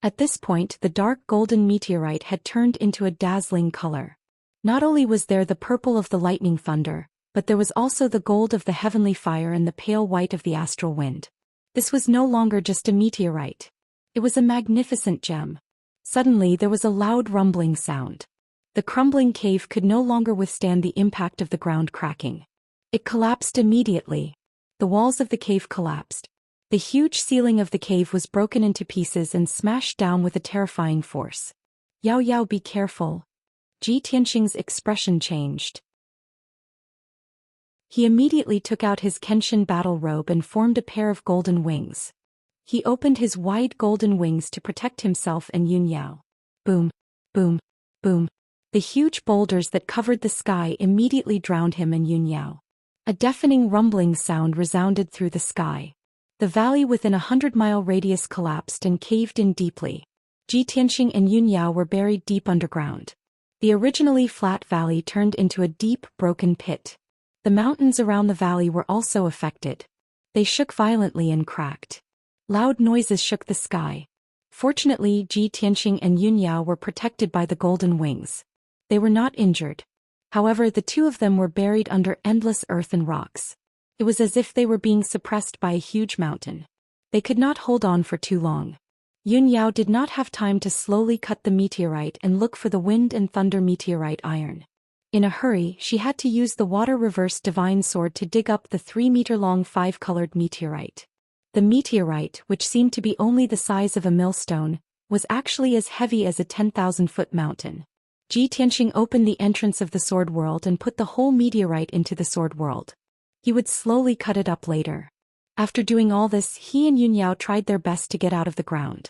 At this point, the dark golden meteorite had turned into a dazzling color. Not only was there the purple of the lightning thunder, but there was also the gold of the heavenly fire and the pale white of the astral wind. This was no longer just a meteorite. It was a magnificent gem. Suddenly, there was a loud rumbling sound. The crumbling cave could no longer withstand the impact of the ground cracking. It collapsed immediately. The walls of the cave collapsed. The huge ceiling of the cave was broken into pieces and smashed down with a terrifying force. "Yao Yao, be careful." Ji Tianxing's expression changed. He immediately took out his Kenshin battle robe and formed a pair of golden wings. He opened his wide golden wings to protect himself and Yunyao. Boom, boom, boom. The huge boulders that covered the sky immediately drowned him and Yunyao. A deafening rumbling sound resounded through the sky. The valley within 100-mile radius collapsed and caved in deeply. Tianxing and Yunyao were buried deep underground. The originally flat valley turned into a deep, broken pit. The mountains around the valley were also affected. They shook violently and cracked. Loud noises shook the sky. Fortunately, Tianxing and Yunyao were protected by the golden wings. They were not injured. However, the two of them were buried under endless earth and rocks. It was as if they were being suppressed by a huge mountain. They could not hold on for too long. Yunyao did not have time to slowly cut the meteorite and look for the wind and thunder meteorite iron. In a hurry, she had to use the water reverse divine sword to dig up the 3-meter-long 5-colored meteorite. The meteorite, which seemed to be only the size of a millstone, was actually as heavy as a 10,000-foot mountain. Tianxing opened the entrance of the sword world and put the whole meteorite into the sword world. He would slowly cut it up later. After doing all this, he and Yunyao tried their best to get out of the ground.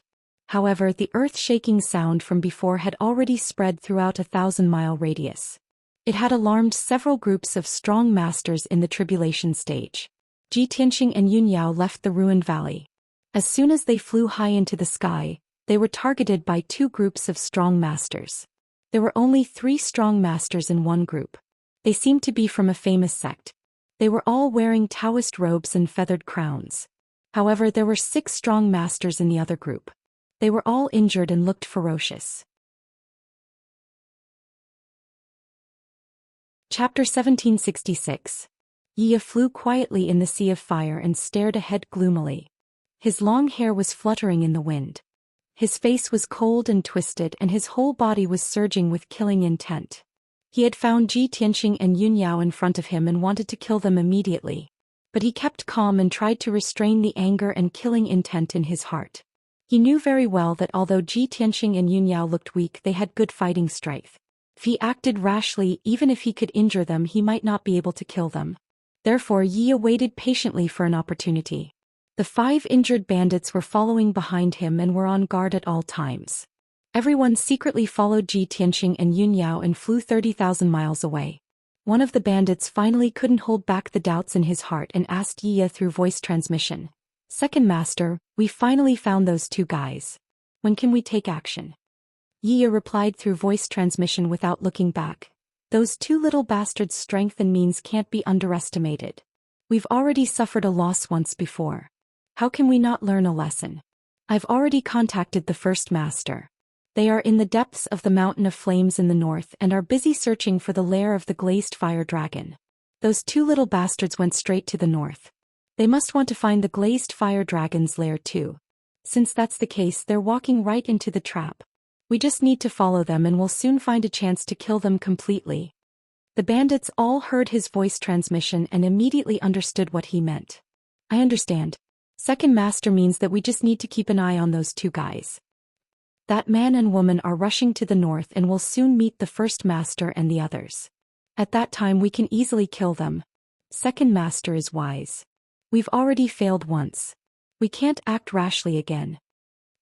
However, the earth-shaking sound from before had already spread throughout a 1,000-mile radius. It had alarmed several groups of strong masters in the tribulation stage. Tianxing and Yunyao left the ruined valley. As soon as they flew high into the sky, they were targeted by 2 groups of strong masters. There were only 3 strong masters in one group. They seemed to be from a famous sect. They were all wearing Daoist robes and feathered crowns. However, there were 6 strong masters in the other group. They were all injured and looked ferocious. Chapter 1766. Yi flew quietly in the sea of fire and stared ahead gloomily. His long hair was fluttering in the wind. His face was cold and twisted and his whole body was surging with killing intent. He had found Tianxing and Yunyao in front of him and wanted to kill them immediately. But he kept calm and tried to restrain the anger and killing intent in his heart. He knew very well that although Tianxing and Yunyao looked weak, they had good fighting strength. If he acted rashly, even if he could injure them, he might not be able to kill them. Therefore, Yi waited patiently for an opportunity. The 5 injured bandits were following behind him and were on guard at all times. Everyone secretly followed Tianxing and Yunyao and flew 30,000 miles away. One of the bandits finally couldn't hold back the doubts in his heart and asked Yi through voice transmission, "Second Master, we finally found those 2 guys. When can we take action?" Yi replied through voice transmission without looking back, "Those 2 little bastards' strength and means can't be underestimated. We've already suffered a loss once before. How can we not learn a lesson? I've already contacted the First Master. They are in the depths of the Mountain of Flames in the north and are busy searching for the lair of the glazed fire dragon. Those 2 little bastards went straight to the north. They must want to find the glazed fire dragon's lair too. Since that's the case, they're walking right into the trap. We just need to follow them and we'll soon find a chance to kill them completely." The bandits all heard his voice transmission and immediately understood what he meant. "I understand. Second Master means that we just need to keep an eye on those 2 guys. That man and woman are rushing to the north and will soon meet the First Master and the others. At that time we can easily kill them. Second Master is wise. We've already failed once. We can't act rashly again."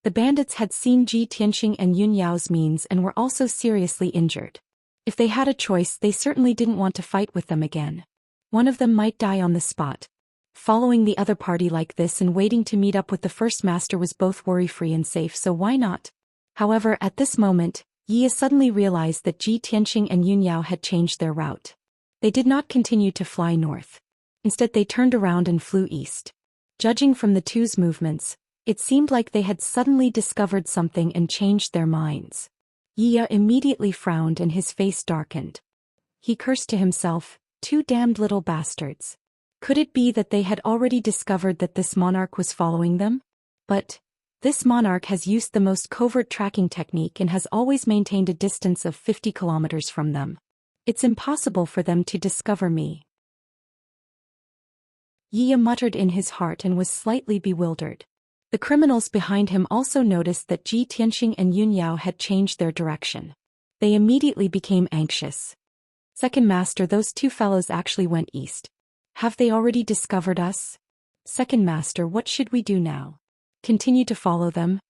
The bandits had seen Tianxing and Yunyao's means and were also seriously injured. If they had a choice, they certainly didn't want to fight with them again. One of them might die on the spot. Following the other party like this and waiting to meet up with the First Master was both worry-free and safe, so why not? However, at this moment, Yi suddenly realized that Tianxing and Yunyao had changed their route. They did not continue to fly north. Instead, they turned around and flew east. Judging from the 2's movements, it seemed like they had suddenly discovered something and changed their minds. Yi immediately frowned and his face darkened. He cursed to himself, 2 damned little bastards. Could it be that they had already discovered that this monarch was following them? But this monarch has used the most covert tracking technique and has always maintained a distance of 50 kilometers from them. It's impossible for them to discover me. Yi muttered in his heart and was slightly bewildered. The criminals behind him also noticed that Tianxing and Yunyao had changed their direction. They immediately became anxious. "Second Master, those 2 fellows actually went east. Have they already discovered us? Second Master, what should we do now? Continue to follow them?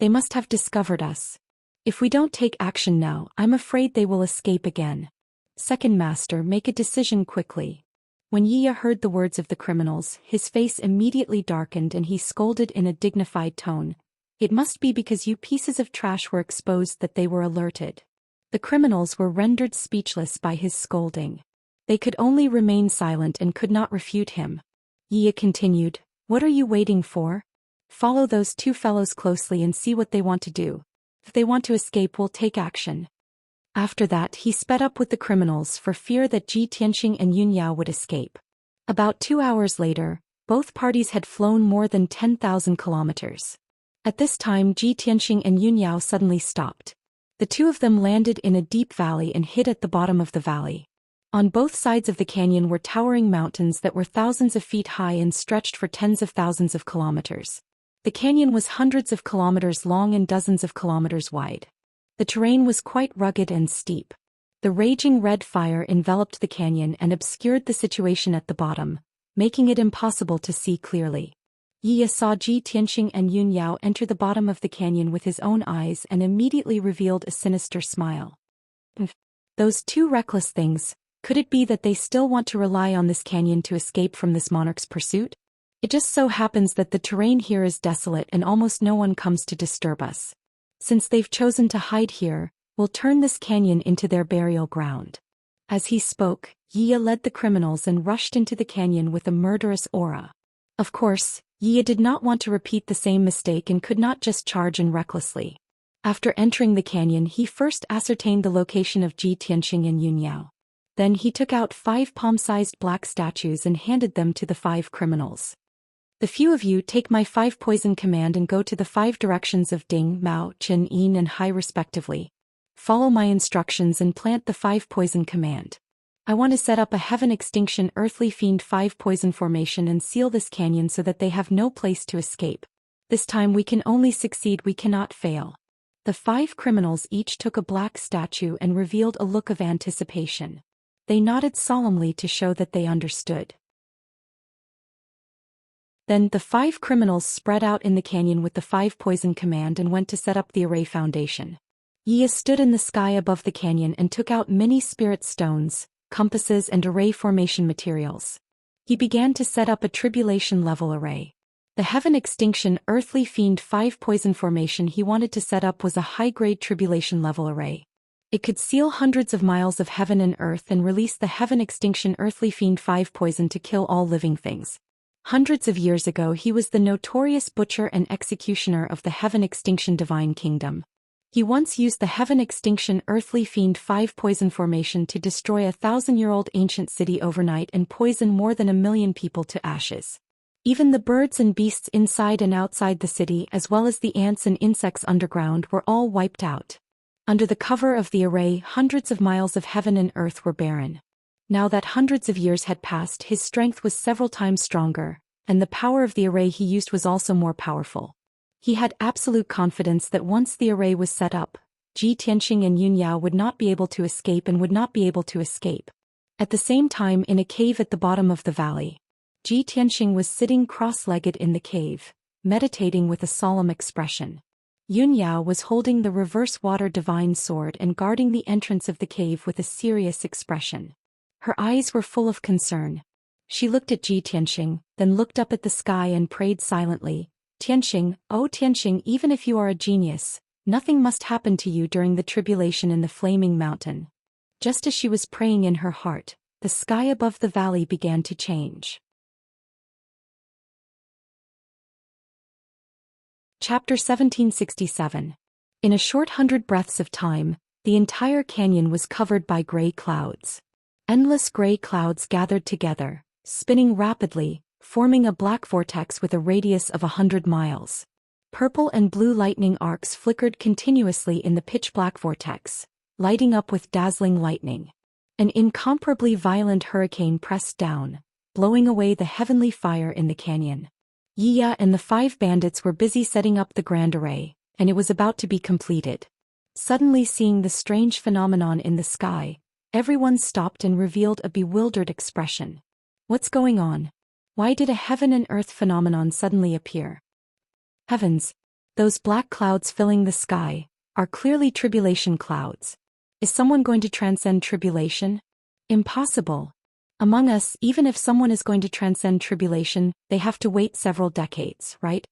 They must have discovered us. If we don't take action now, I'm afraid they will escape again. Second Master, make a decision quickly. When Yiya heard the words of the criminals, his face immediately darkened and he scolded in a dignified tone. It must be because you pieces of trash were exposed that they were alerted. The criminals were rendered speechless by his scolding. They could only remain silent and could not refute him. Yiya continued, "What are you waiting for? Follow those two fellows closely and see what they want to do. If they want to escape, we'll take action." After that, he sped up with the criminals for fear that Ji Tianxing and Yun Yao would escape. About 2 hours later, both parties had flown more than 10,000 kilometers. At this time, Ji Tianxing and Yun Yao suddenly stopped. The two of them landed in a deep valley and hid at the bottom of the valley. On both sides of the canyon were towering mountains that were thousands of feet high and stretched for tens of thousands of kilometers. The canyon was hundreds of kilometers long and dozens of kilometers wide. The terrain was quite rugged and steep. The raging red fire enveloped the canyon and obscured the situation at the bottom, making it impossible to see clearly. Yiya saw Ji Tianxing and Yun Yao enter the bottom of the canyon with his own eyes and immediately revealed a sinister smile. Those two reckless things, could it be that they still want to rely on this canyon to escape from this monarch's pursuit? It just so happens that the terrain here is desolate and almost no one comes to disturb us. Since they've chosen to hide here, we'll turn this canyon into their burial ground. As he spoke, Yiya led the criminals and rushed into the canyon with a murderous aura. Of course, Yiya did not want to repeat the same mistake and could not just charge in recklessly. After entering the canyon, he first ascertained the location of Ji Tianxing and Yun Yao. Then he took out 5 palm-sized black statues and handed them to the 5 criminals. "The few of you take my 5 poison command and go to the 5 directions of Ding, Mao, Chen, Yin and Hai respectively. Follow my instructions and plant the 5 poison command. I want to set up a heaven extinction earthly fiend 5 poison formation and seal this canyon so that they have no place to escape. This time we can only succeed, we cannot fail." The 5 criminals each took a black statue and revealed a look of anticipation. They nodded solemnly to show that they understood. Then the 5 criminals spread out in the canyon with the 5 poison command and went to set up the array foundation. Yiya stood in the sky above the canyon and took out many spirit stones, compasses and array formation materials. He began to set up a tribulation level array. The heaven extinction earthly fiend 5 poison formation he wanted to set up was a high-grade tribulation level array. It could seal hundreds of miles of heaven and earth and release the heaven extinction earthly fiend 5 poison to kill all living things. Hundreds of years ago he was the notorious butcher and executioner of the Heaven Extinction Divine Kingdom. He once used the Heaven Extinction Earthly Fiend 5 poison formation to destroy a 1,000-year-old ancient city overnight and poison more than 1 million people to ashes. Even the birds and beasts inside and outside the city as well as the ants and insects underground were all wiped out. Under the cover of the array, hundreds of miles of heaven and earth were barren. Now that hundreds of years had passed, his strength was several times stronger, and the power of the array he used was also more powerful. He had absolute confidence that once the array was set up, Ji Tianxing and Yun Yao would not be able to escape and would not be able to escape. At the same time, in a cave at the bottom of the valley, Ji Tianxing was sitting cross-legged in the cave, meditating with a solemn expression. Yun Yao was holding the reverse water divine sword and guarding the entrance of the cave with a serious expression. Her eyes were full of concern. She looked at Ji Tianxing, then looked up at the sky and prayed silently. "Tianxing, oh Tianxing, even if you are a genius, nothing must happen to you during the tribulation in the flaming mountain." Just as she was praying in her heart, the sky above the valley began to change. Chapter 1767. In a short 100 breaths of time, the entire canyon was covered by gray clouds. Endless gray clouds gathered together, spinning rapidly, forming a black vortex with a radius of 100 miles. Purple and blue lightning arcs flickered continuously in the pitch-black vortex, lighting up with dazzling lightning. An incomparably violent hurricane pressed down, blowing away the heavenly fire in the canyon. Yiya and the 5 bandits were busy setting up the grand array, and it was about to be completed. Suddenly seeing the strange phenomenon in the sky, everyone stopped and revealed a bewildered expression. What's going on? Why did a heaven and earth phenomenon suddenly appear? Heavens! Those black clouds filling the sky are clearly tribulation clouds. Is someone going to transcend tribulation? Impossible. Among us, even if someone is going to transcend tribulation, they have to wait several decades, right?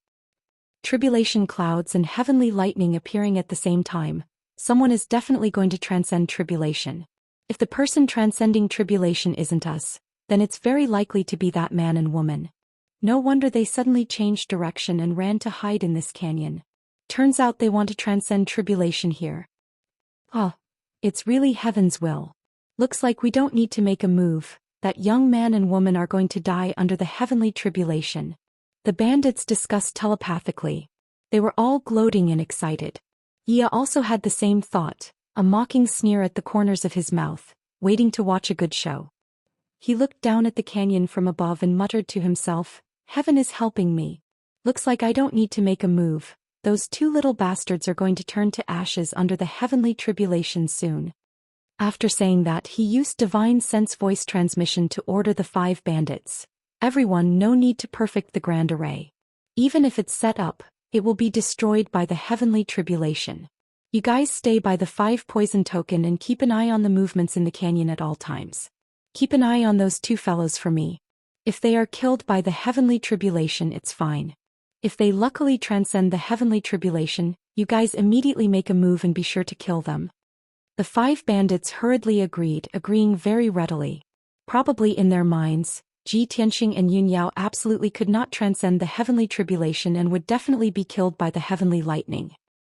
Tribulation clouds and heavenly lightning appearing at the same time. Someone is definitely going to transcend tribulation. If the person transcending tribulation isn't us, then it's very likely to be that man and woman. No wonder they suddenly changed direction and ran to hide in this canyon. Turns out they want to transcend tribulation here. It's really heaven's will. Looks like we don't need to make a move. That young man and woman are going to die under the heavenly tribulation. The bandits discussed telepathically. They were all gloating and excited. Yia also had the same thought, a mocking sneer at the corners of his mouth, waiting to watch a good show. He looked down at the canyon from above and muttered to himself, "Heaven is helping me. Looks like I don't need to make a move. Those two little bastards are going to turn to ashes under the heavenly tribulation soon." After saying that, he used divine sense voice transmission to order the 5 bandits. Everyone, no need to perfect the grand array. Even if it's set up, it will be destroyed by the heavenly tribulation. You guys stay by the 5 poison token and keep an eye on the movements in the canyon at all times. Keep an eye on those 2 fellows for me. If they are killed by the heavenly tribulation, it's fine. If they luckily transcend the heavenly tribulation, you guys immediately make a move and be sure to kill them. The 5 bandits hurriedly agreeing very readily. Probably in their minds, Xianxia and Yunyao absolutely could not transcend the heavenly tribulation and would definitely be killed by the heavenly lightning.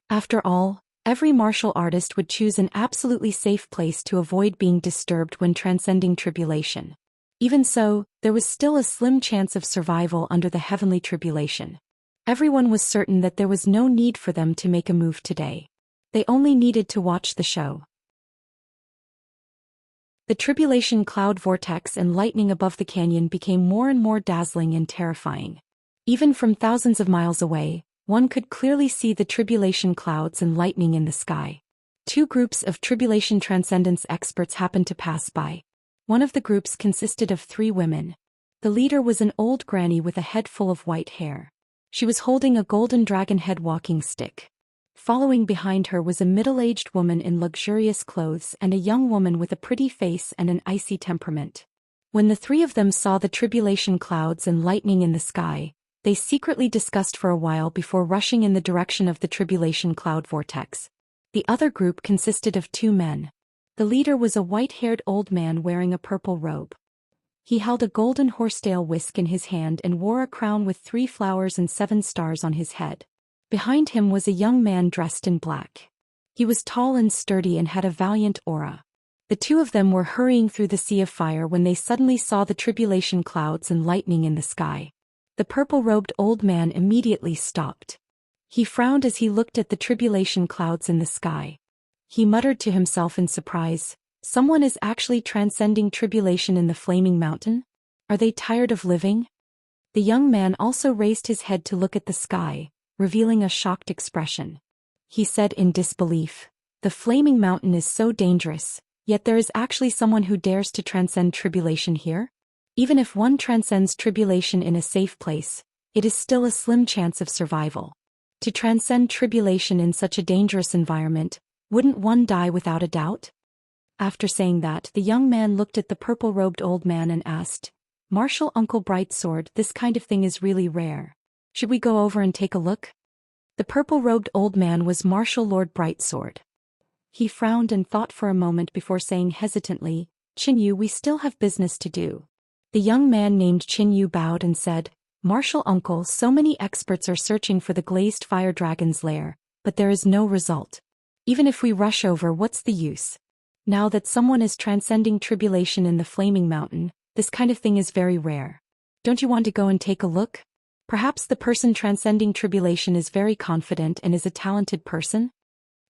After all, every martial artist would choose an absolutely safe place to avoid being disturbed when transcending tribulation. Even so, there was still a slim chance of survival under the heavenly tribulation. Everyone was certain that there was no need for them to make a move today. They only needed to watch the show. The tribulation cloud vortex and lightning above the canyon became more and more dazzling and terrifying. Even from thousands of miles away, one could clearly see the tribulation clouds and lightning in the sky. 2 groups of tribulation transcendence experts happened to pass by. One of the groups consisted of 3 women. The leader was an old granny with a head full of white hair. She was holding a golden dragon head walking stick. Following behind her was a middle-aged woman in luxurious clothes and a young woman with a pretty face and an icy temperament. When the 3 of them saw the tribulation clouds and lightning in the sky, they secretly discussed for a while before rushing in the direction of the tribulation cloud vortex. The other group consisted of 2 men. The leader was a white-haired old man wearing a purple robe. He held a golden horsetail whisk in his hand and wore a crown with 3 flowers and 7 stars on his head. Behind him was a young man dressed in black. He was tall and sturdy and had a valiant aura. The 2 of them were hurrying through the sea of fire when they suddenly saw the tribulation clouds and lightning in the sky. The purple-robed old man immediately stopped. He frowned as he looked at the tribulation clouds in the sky. He muttered to himself in surprise, "Someone is actually transcending tribulation in the flaming mountain? Are they tired of living?" The young man also raised his head to look at the sky, revealing a shocked expression. He said in disbelief, "The flaming mountain is so dangerous, yet there is actually someone who dares to transcend tribulation here? Even if one transcends tribulation in a safe place, it is still a slim chance of survival. To transcend tribulation in such a dangerous environment, wouldn't one die without a doubt?" After saying that, the young man looked at the purple-robed old man and asked, "Martial Uncle Brightsword, this kind of thing is really rare. Should we go over and take a look?" The purple-robed old man was Martial Lord Brightsword. He frowned and thought for a moment before saying hesitantly, "Qinyu, we still have business to do." The young man named Qinyu bowed and said, "Martial Uncle, so many experts are searching for the glazed fire dragon's lair, but there is no result. Even if we rush over, what's the use? Now that someone is transcending tribulation in the flaming mountain, this kind of thing is very rare. Don't you want to go and take a look? Perhaps the person transcending tribulation is very confident and is a talented person?"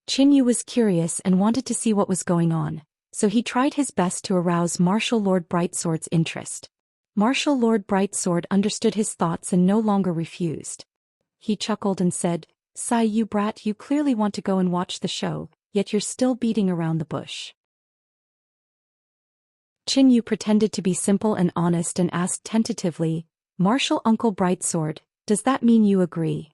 Qinyu was curious and wanted to see what was going on, so he tried his best to arouse Martial Lord Brightsword's interest. Martial Lord Brightsword understood his thoughts and no longer refused. He chuckled and said, "Sai, you brat, you clearly want to go and watch the show, yet you're still beating around the bush." Qin Yu pretended to be simple and honest and asked tentatively, Marshal Uncle Brightsword, does that mean you agree?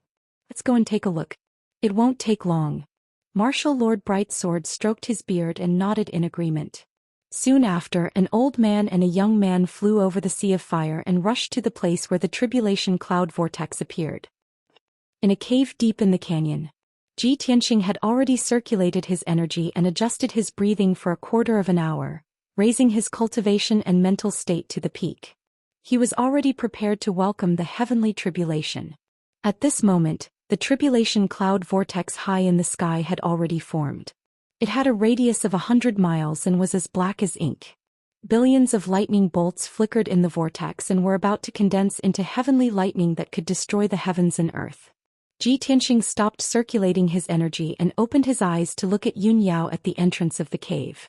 Let's go and take a look. It won't take long. Marshal Lord Brightsword stroked his beard and nodded in agreement. Soon after, an old man and a young man flew over the sea of fire and rushed to the place where the tribulation cloud vortex appeared. In a cave deep in the canyon, Ji Tianxing had already circulated his energy and adjusted his breathing for a quarter of an hour, raising his cultivation and mental state to the peak. He was already prepared to welcome the heavenly tribulation. At this moment, the tribulation cloud vortex high in the sky had already formed. It had a radius of 100 miles and was as black as ink. Billions of lightning bolts flickered in the vortex and were about to condense into heavenly lightning that could destroy the heavens and earth. Ji Tianxing stopped circulating his energy and opened his eyes to look at Yun Yao at the entrance of the cave.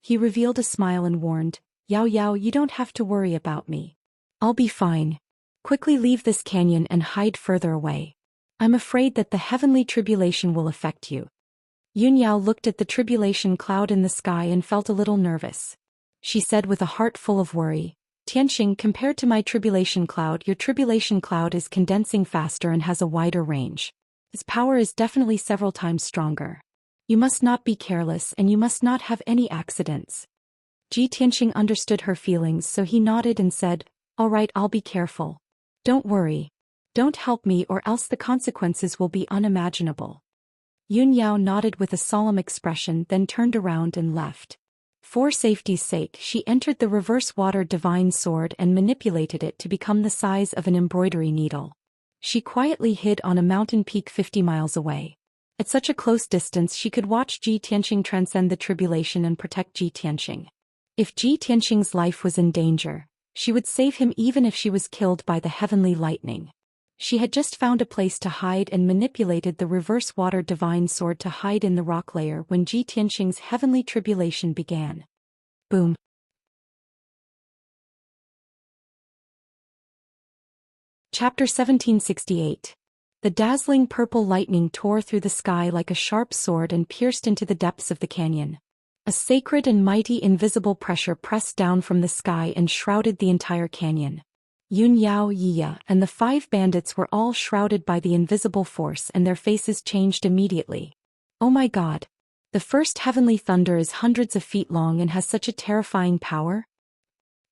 He revealed a smile and warned, Yao Yao, you don't have to worry about me. I'll be fine. Quickly leave this canyon and hide further away. I'm afraid that the heavenly tribulation will affect you. Yun Yao looked at the tribulation cloud in the sky and felt a little nervous. She said with a heart full of worry, Tianxing, compared to my tribulation cloud, your tribulation cloud is condensing faster and has a wider range. Its power is definitely several times stronger. You must not be careless and you must not have any accidents. Ji Tianxing understood her feelings, so he nodded and said, all right, I'll be careful. Don't worry. Don't help me or else the consequences will be unimaginable. Yun Yao nodded with a solemn expression, then turned around and left. For safety's sake, she entered the reverse water divine sword and manipulated it to become the size of an embroidery needle. She quietly hid on a mountain peak 50 miles away. At such a close distance she could watch Ji Tianxing transcend the tribulation and protect Ji Tianxing. If Ji Tianxing's life was in danger, she would save him even if she was killed by the heavenly lightning. She had just found a place to hide and manipulated the reverse water divine sword to hide in the rock layer when Ji Tianxing's heavenly tribulation began. Boom. Chapter 1768. The dazzling purple lightning tore through the sky like a sharp sword and pierced into the depths of the canyon. A sacred and mighty invisible pressure pressed down from the sky and shrouded the entire canyon. Yun Yao, Yiya, and the 5 bandits were all shrouded by the invisible force and their faces changed immediately. Oh my god! The first heavenly thunder is hundreds of feet long and has such a terrifying power?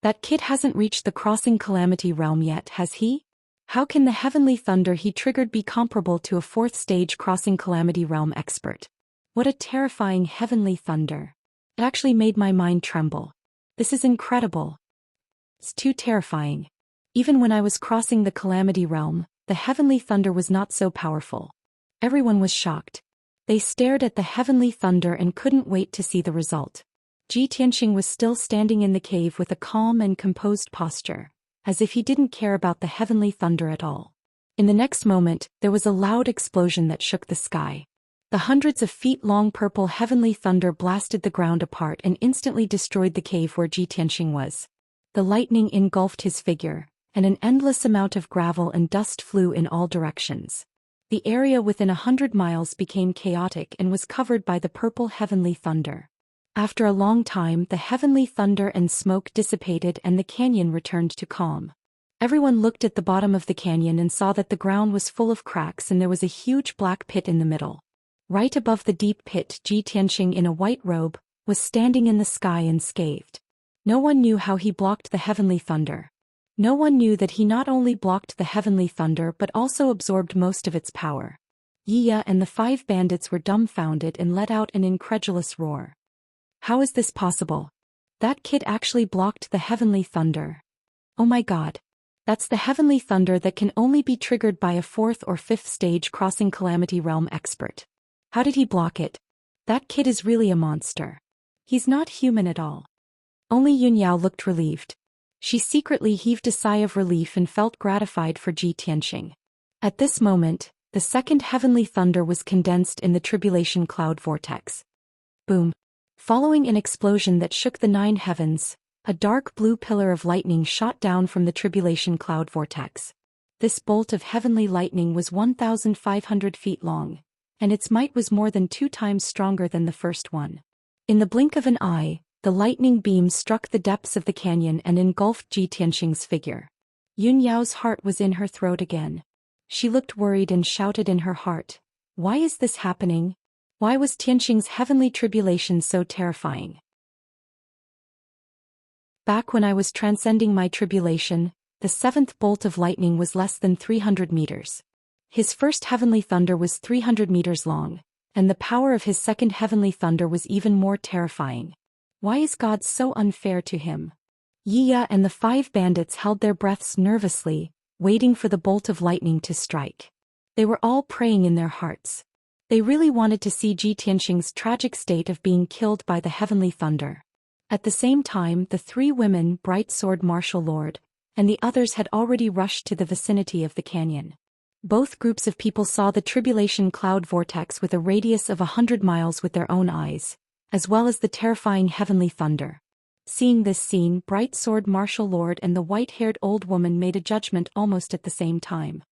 That kid hasn't reached the crossing calamity realm yet, has he? How can the heavenly thunder he triggered be comparable to a 4th stage crossing calamity realm expert? What a terrifying heavenly thunder. It actually made my mind tremble. This is incredible. It's too terrifying. Even when I was crossing the calamity realm, the heavenly thunder was not so powerful. Everyone was shocked. They stared at the heavenly thunder and couldn't wait to see the result. Ji Tianxing was still standing in the cave with a calm and composed posture, as if he didn't care about the heavenly thunder at all. In the next moment, there was a loud explosion that shook the sky. The hundreds of feet-long purple heavenly thunder blasted the ground apart and instantly destroyed the cave where Ji Tianxing was. The lightning engulfed his figure, and an endless amount of gravel and dust flew in all directions. The area within 100 miles became chaotic and was covered by the purple heavenly thunder. After a long time, the heavenly thunder and smoke dissipated and the canyon returned to calm. Everyone looked at the bottom of the canyon and saw that the ground was full of cracks and there was a huge black pit in the middle. Right above the deep pit, Ji Tianxing in a white robe was standing in the sky unscathed. No one knew how he blocked the heavenly thunder. No one knew that he not only blocked the heavenly thunder but also absorbed most of its power. Yiya and the 5 bandits were dumbfounded and let out an incredulous roar. How is this possible? That kid actually blocked the heavenly thunder. Oh my god. That's the heavenly thunder that can only be triggered by a 4th or 5th stage crossing calamity realm expert. How did he block it? That kid is really a monster. He's not human at all. Only Yun Yao looked relieved. She secretly heaved a sigh of relief and felt gratified for Ji Tianxing. At this moment, the second heavenly thunder was condensed in the tribulation cloud vortex. Boom. Following an explosion that shook the 9 heavens, a dark blue pillar of lightning shot down from the tribulation cloud vortex. This bolt of heavenly lightning was 1,500 feet long, and its might was more than 2 times stronger than the first one. In the blink of an eye, The lightning beam struck the depths of the canyon and engulfed Ji Tianxing's figure. Yun Yao's heart was in her throat again. She looked worried and shouted in her heart, "Why is this happening? Why was Tianxing's heavenly tribulation so terrifying? Back when I was transcending my tribulation, the seventh bolt of lightning was less than 300 meters. His first heavenly thunder was 300 meters long, and the power of his second heavenly thunder was even more terrifying. Why is God so unfair to him?" Yiya and the 5 bandits held their breaths nervously, waiting for the bolt of lightning to strike. They were all praying in their hearts. They really wanted to see Ji Tianxing's tragic state of being killed by the heavenly thunder. At the same time, the 3 women, Bright Sword Martial Lord, and the others had already rushed to the vicinity of the canyon. Both groups of people saw the tribulation cloud vortex with a radius of 100 miles with their own eyes, as well as the terrifying heavenly thunder. Seeing this scene, Bright Sword Martial Lord and the white-haired old woman made a judgment almost at the same time.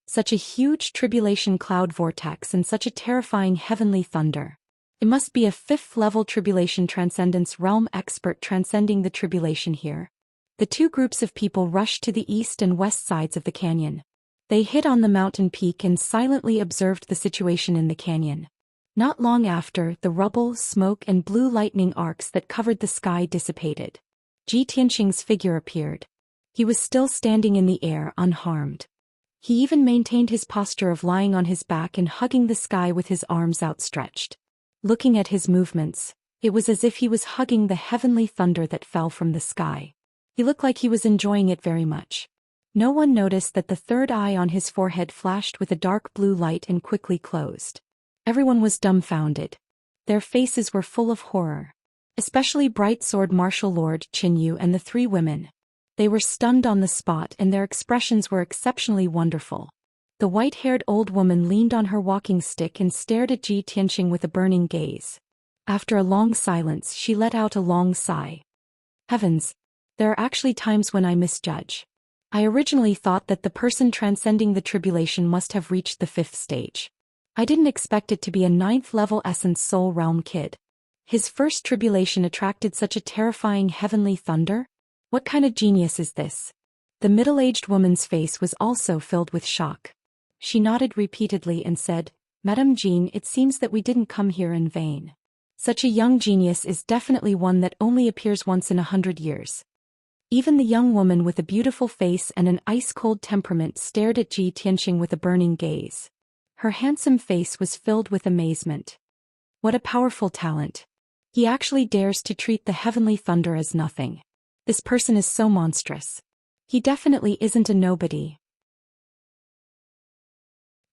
Such a huge tribulation cloud vortex and such a terrifying heavenly thunder. It must be a 5th-level tribulation transcendence realm expert transcending the tribulation here. The 2 groups of people rushed to the east and west sides of the canyon. They hid on the mountain peak and silently observed the situation in the canyon. Not long after, the rubble, smoke and blue lightning arcs that covered the sky dissipated. Ji Tianxing's figure appeared. He was still standing in the air, unharmed. He even maintained his posture of lying on his back and hugging the sky with his arms outstretched. Looking at his movements, it was as if he was hugging the heavenly thunder that fell from the sky. He looked like he was enjoying it very much. No one noticed that the third eye on his forehead flashed with a dark blue light and quickly closed. Everyone was dumbfounded. Their faces were full of horror. Especially Bright Sword Martial Lord Qinyu and the 3 women. They were stunned on the spot and their expressions were exceptionally wonderful. The white-haired old woman leaned on her walking stick and stared at Ji Tianxing with a burning gaze. After a long silence, she let out a long sigh. Heavens! There are actually times when I misjudge. I originally thought that the person transcending the tribulation must have reached the 5th stage. I didn't expect it to be a 9th-level essence soul realm kid. His first tribulation attracted such a terrifying heavenly thunder? What kind of genius is this? The middle-aged woman's face was also filled with shock. She nodded repeatedly and said, "Madame Jean, it seems that we didn't come here in vain. Such a young genius is definitely one that only appears once in 100 years. Even the young woman with a beautiful face and an ice-cold temperament stared at Ji Tianxing with a burning gaze. Her handsome face was filled with amazement. What a powerful talent. He actually dares to treat the heavenly thunder as nothing. This person is so monstrous. He definitely isn't a nobody."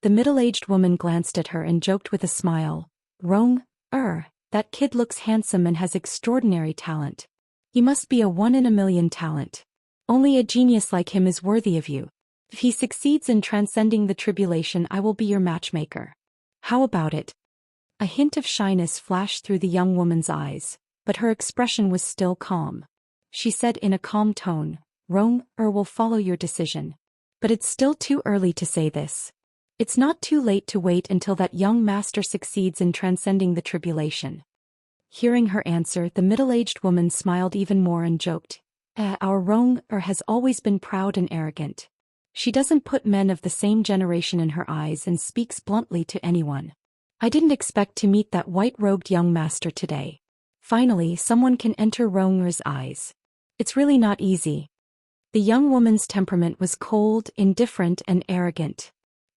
The middle-aged woman glanced at her and joked with a smile. "Rong, that kid looks handsome and has extraordinary talent. He must be a 1 in a million talent. Only a genius like him is worthy of you. If he succeeds in transcending the tribulation, I will be your matchmaker. How about it?" A hint of shyness flashed through the young woman's eyes, but her expression was still calm. She said in a calm tone, "Rong will follow your decision. But it's still too early to say this. It's not too late to wait until that young master succeeds in transcending the tribulation." Hearing her answer, the middle-aged woman smiled even more and joked, Our Rong has always been proud and arrogant. She doesn't put men of the same generation in her eyes and speaks bluntly to anyone. I didn't expect to meet that white-robed young master today. Finally, someone can enter Rong's eyes. It's really not easy." The young woman's temperament was cold, indifferent and arrogant.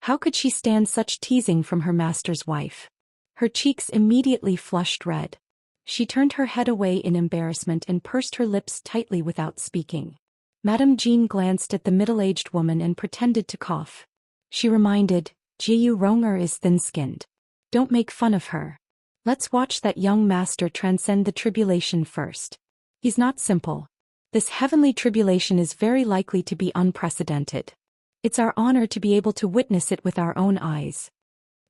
How could she stand such teasing from her master's wife? Her cheeks immediately flushed red. She turned her head away in embarrassment and pursed her lips tightly without speaking. Madame Jean glanced at the middle-aged woman and pretended to cough. She reminded, "Jiyu Ronger is thin-skinned. Don't make fun of her. Let's watch that young master transcend the tribulation first. He's not simple. This heavenly tribulation is very likely to be unprecedented. It's our honor to be able to witness it with our own eyes."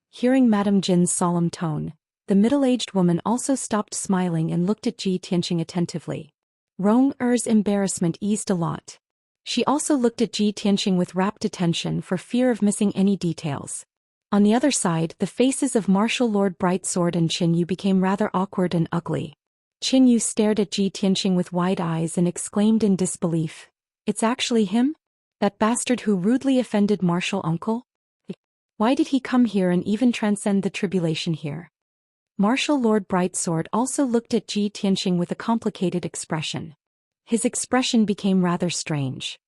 Hearing Madame Jin's solemn tone, the middle-aged woman also stopped smiling and looked at Ji Tianxing attentively. Rong-er's embarrassment eased a lot. She also looked at Ji Tianxing with rapt attention for fear of missing any details. On the other side, the faces of Martial Lord Brightsword and Qinyu became rather awkward and ugly. Qin Yu stared at Ji Tianqing with wide eyes and exclaimed in disbelief. It's actually him? That bastard who rudely offended martial uncle? Why did he come here and even transcend the tribulation here? Martial Lord Brightsword also looked at Ji Tianqing with a complicated expression. His expression became rather strange.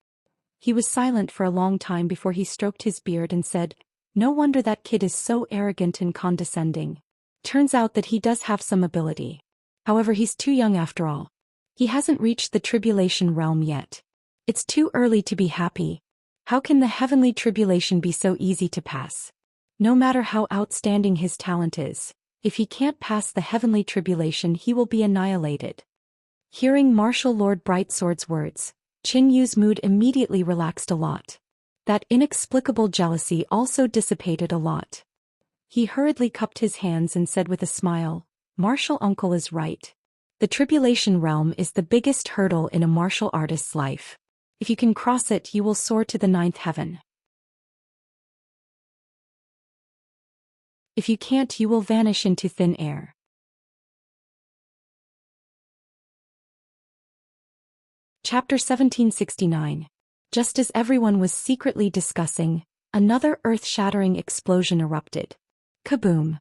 He was silent for a long time before he stroked his beard and said, "No wonder that kid is so arrogant and condescending. Turns out that he does have some ability. However, he's too young after all. He hasn't reached the tribulation realm yet. It's too early to be happy. How can the heavenly tribulation be so easy to pass? No matter how outstanding his talent is, if he can't pass the heavenly tribulation, he will be annihilated." Hearing Martial Lord Brightsword's words, Qin Yu's mood immediately relaxed a lot. That inexplicable jealousy also dissipated a lot. He hurriedly cupped his hands and said with a smile, "Martial uncle is right. The tribulation realm is the biggest hurdle in a martial artist's life. If you can cross it, you will soar to the 9th heaven. If you can't, you will vanish into thin air." Chapter 1769. Just as everyone was secretly discussing, another earth-shattering explosion erupted. Kaboom!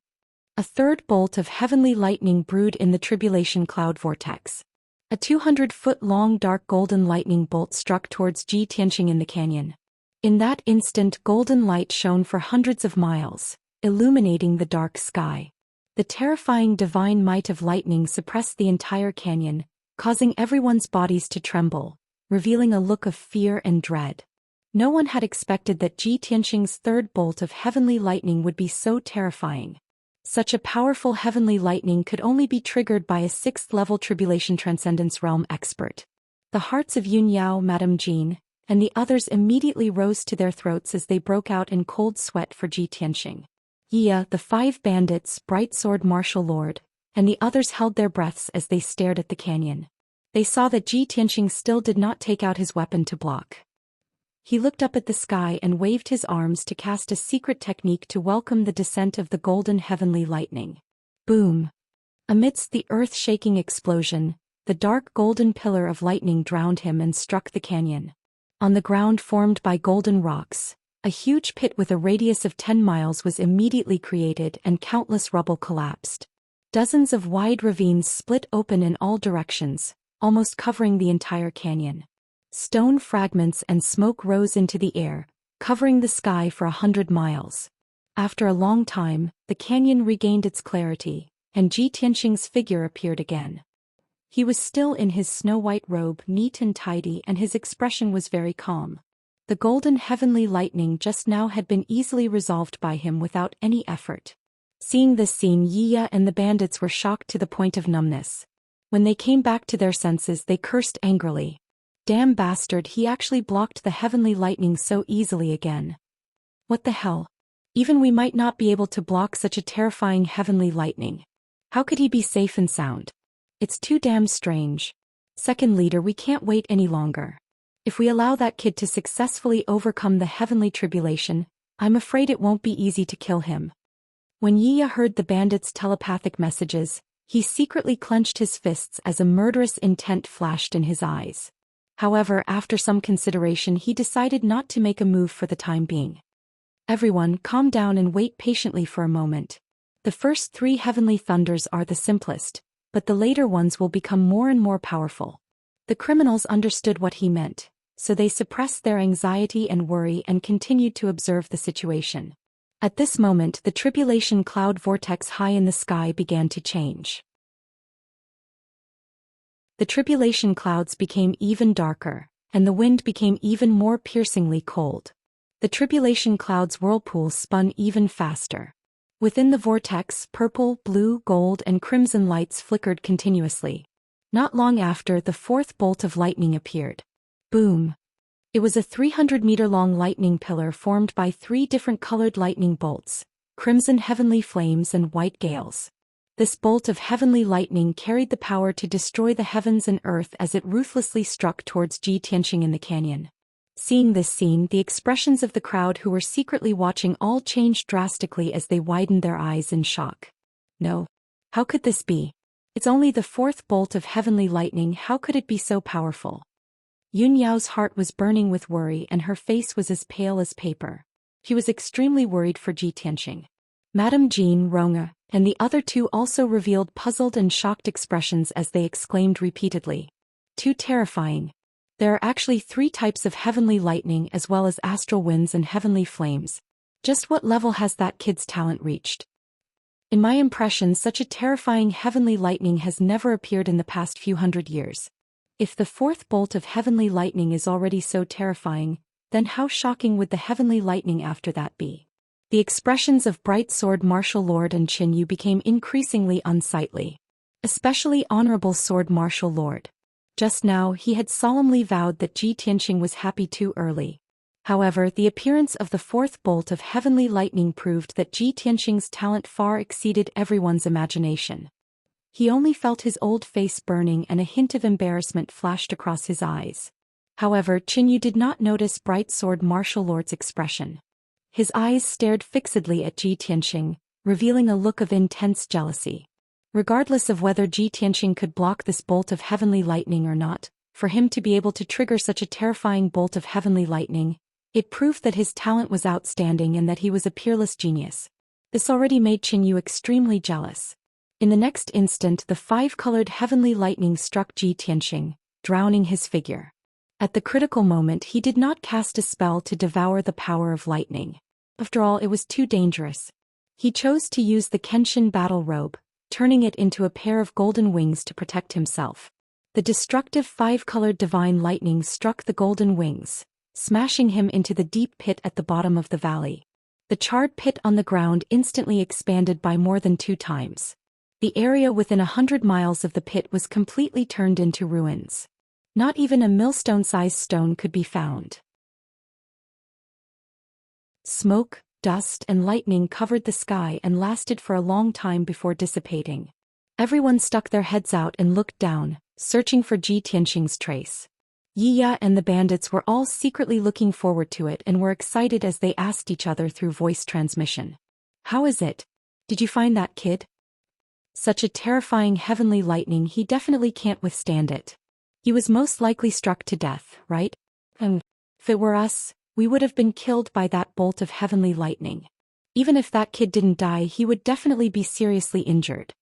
A third bolt of heavenly lightning brewed in the tribulation cloud vortex. A 200-foot-long dark golden lightning bolt struck towards Ji Tianqing in the canyon. In that instant, golden light shone for hundreds of miles, illuminating the dark sky. The terrifying divine might of lightning suppressed the entire canyon, causing everyone's bodies to tremble, revealing a look of fear and dread. No one had expected that Ji Tianqing's third bolt of heavenly lightning would be so terrifying. Such a powerful heavenly lightning could only be triggered by a 6th-level tribulation transcendence realm expert. The hearts of Yun Yao, Madame Jean, and the others immediately rose to their throats as they broke out in cold sweat for Ji Tianqing. Yia, the 5 bandits, Brightsword Martial Lord, and the others held their breaths as they stared at the canyon. They saw that Ji Tianqing still did not take out his weapon to block. He looked up at the sky and waved his arms to cast a secret technique to welcome the descent of the golden heavenly lightning. Boom! Amidst the earth-shaking explosion, the dark golden pillar of lightning drowned him and struck the canyon. On the ground formed by golden rocks, a huge pit with a radius of 10 miles was immediately created and countless rubble collapsed. Dozens of wide ravines split open in all directions, almost covering the entire canyon. Stone fragments and smoke rose into the air, covering the sky for 100 miles. After a long time, the canyon regained its clarity, and Ji Tianqing's figure appeared again. He was still in his snow-white robe, neat and tidy, and his expression was very calm. The golden heavenly lightning just now had been easily resolved by him without any effort. Seeing this scene, Yiya and the bandits were shocked to the point of numbness. When they came back to their senses, they cursed angrily. Damn bastard, he actually blocked the heavenly lightning so easily again. What the hell? Even we might not be able to block such a terrifying heavenly lightning. How could he be safe and sound? It's too damn strange. Second leader, we can't wait any longer. If we allow that kid to successfully overcome the heavenly tribulation, I'm afraid it won't be easy to kill him. When Yiya heard the bandits' telepathic messages, he secretly clenched his fists as a murderous intent flashed in his eyes. However, after some consideration, he decided not to make a move for the time being. Everyone, calm down and wait patiently for a moment. The first 3 heavenly thunders are the simplest, but the later ones will become more and more powerful. The criminals understood what he meant, so they suppressed their anxiety and worry and continued to observe the situation. At this moment, the tribulation cloud vortex high in the sky began to change. The tribulation clouds became even darker, and the wind became even more piercingly cold. The tribulation clouds' whirlpools spun even faster. Within the vortex, purple, blue, gold, and crimson lights flickered continuously. Not long after, the 4th bolt of lightning appeared. Boom! It was a 300-meter-long lightning pillar formed by 3 different colored lightning bolts, crimson heavenly flames and white gales. This bolt of heavenly lightning carried the power to destroy the heavens and earth as it ruthlessly struck towards Ji Tianqing in the canyon. Seeing this scene, the expressions of the crowd who were secretly watching all changed drastically as they widened their eyes in shock. No. How could this be? It's only the fourth bolt of heavenly lightning, how could it be so powerful? Yun Yao's heart was burning with worry and her face was as pale as paper. She was extremely worried for Ji Tianqing. Madame Jean, Ronga, and the other two also revealed puzzled and shocked expressions as they exclaimed repeatedly. Too terrifying. There are actually 3 types of heavenly lightning as well as astral winds and heavenly flames. Just what level has that kid's talent reached? In my impression, such a terrifying heavenly lightning has never appeared in the past few hundred years. If the fourth bolt of heavenly lightning is already so terrifying, then how shocking would the heavenly lightning after that be? The expressions of Bright Sword Martial Lord and Qin Yu became increasingly unsightly. Especially Honorable Sword Martial Lord. Just now he had solemnly vowed that Ji Tianqing was happy too early. However, the appearance of the fourth bolt of heavenly lightning proved that Ji Tianqing's talent far exceeded everyone's imagination. He only felt his old face burning and a hint of embarrassment flashed across his eyes. However, Qin Yu did not notice Bright Sword Martial Lord's expression. His eyes stared fixedly at Ji Tianqing, revealing a look of intense jealousy. Regardless of whether Ji Tianqing could block this bolt of heavenly lightning or not, for him to be able to trigger such a terrifying bolt of heavenly lightning, it proved that his talent was outstanding and that he was a peerless genius. This already made Qin Yu extremely jealous. In the next instant, the 5-colored heavenly lightning struck Ji Tianqing, drowning his figure. At the critical moment, he did not cast a spell to devour the power of lightning. After all, it was too dangerous. He chose to use the Kenshin battle robe, turning it into a pair of golden wings to protect himself. The destructive 5-colored divine lightning struck the golden wings, smashing him into the deep pit at the bottom of the valley. The charred pit on the ground instantly expanded by more than 2 times. The area within 100 miles of the pit was completely turned into ruins. Not even a millstone-sized stone could be found. Smoke, dust, and lightning covered the sky and lasted for a long time before dissipating. Everyone stuck their heads out and looked down, searching for Ji Tianqing's trace. Yiya and the bandits were all secretly looking forward to it and were excited as they asked each other through voice transmission. "How is it? Did you find that kid? Such a terrifying heavenly lightning, he definitely can't withstand it. He was most likely struck to death, right? And if it were us, we would have been killed by that bolt of heavenly lightning. Even if that kid didn't die, he would definitely be seriously injured.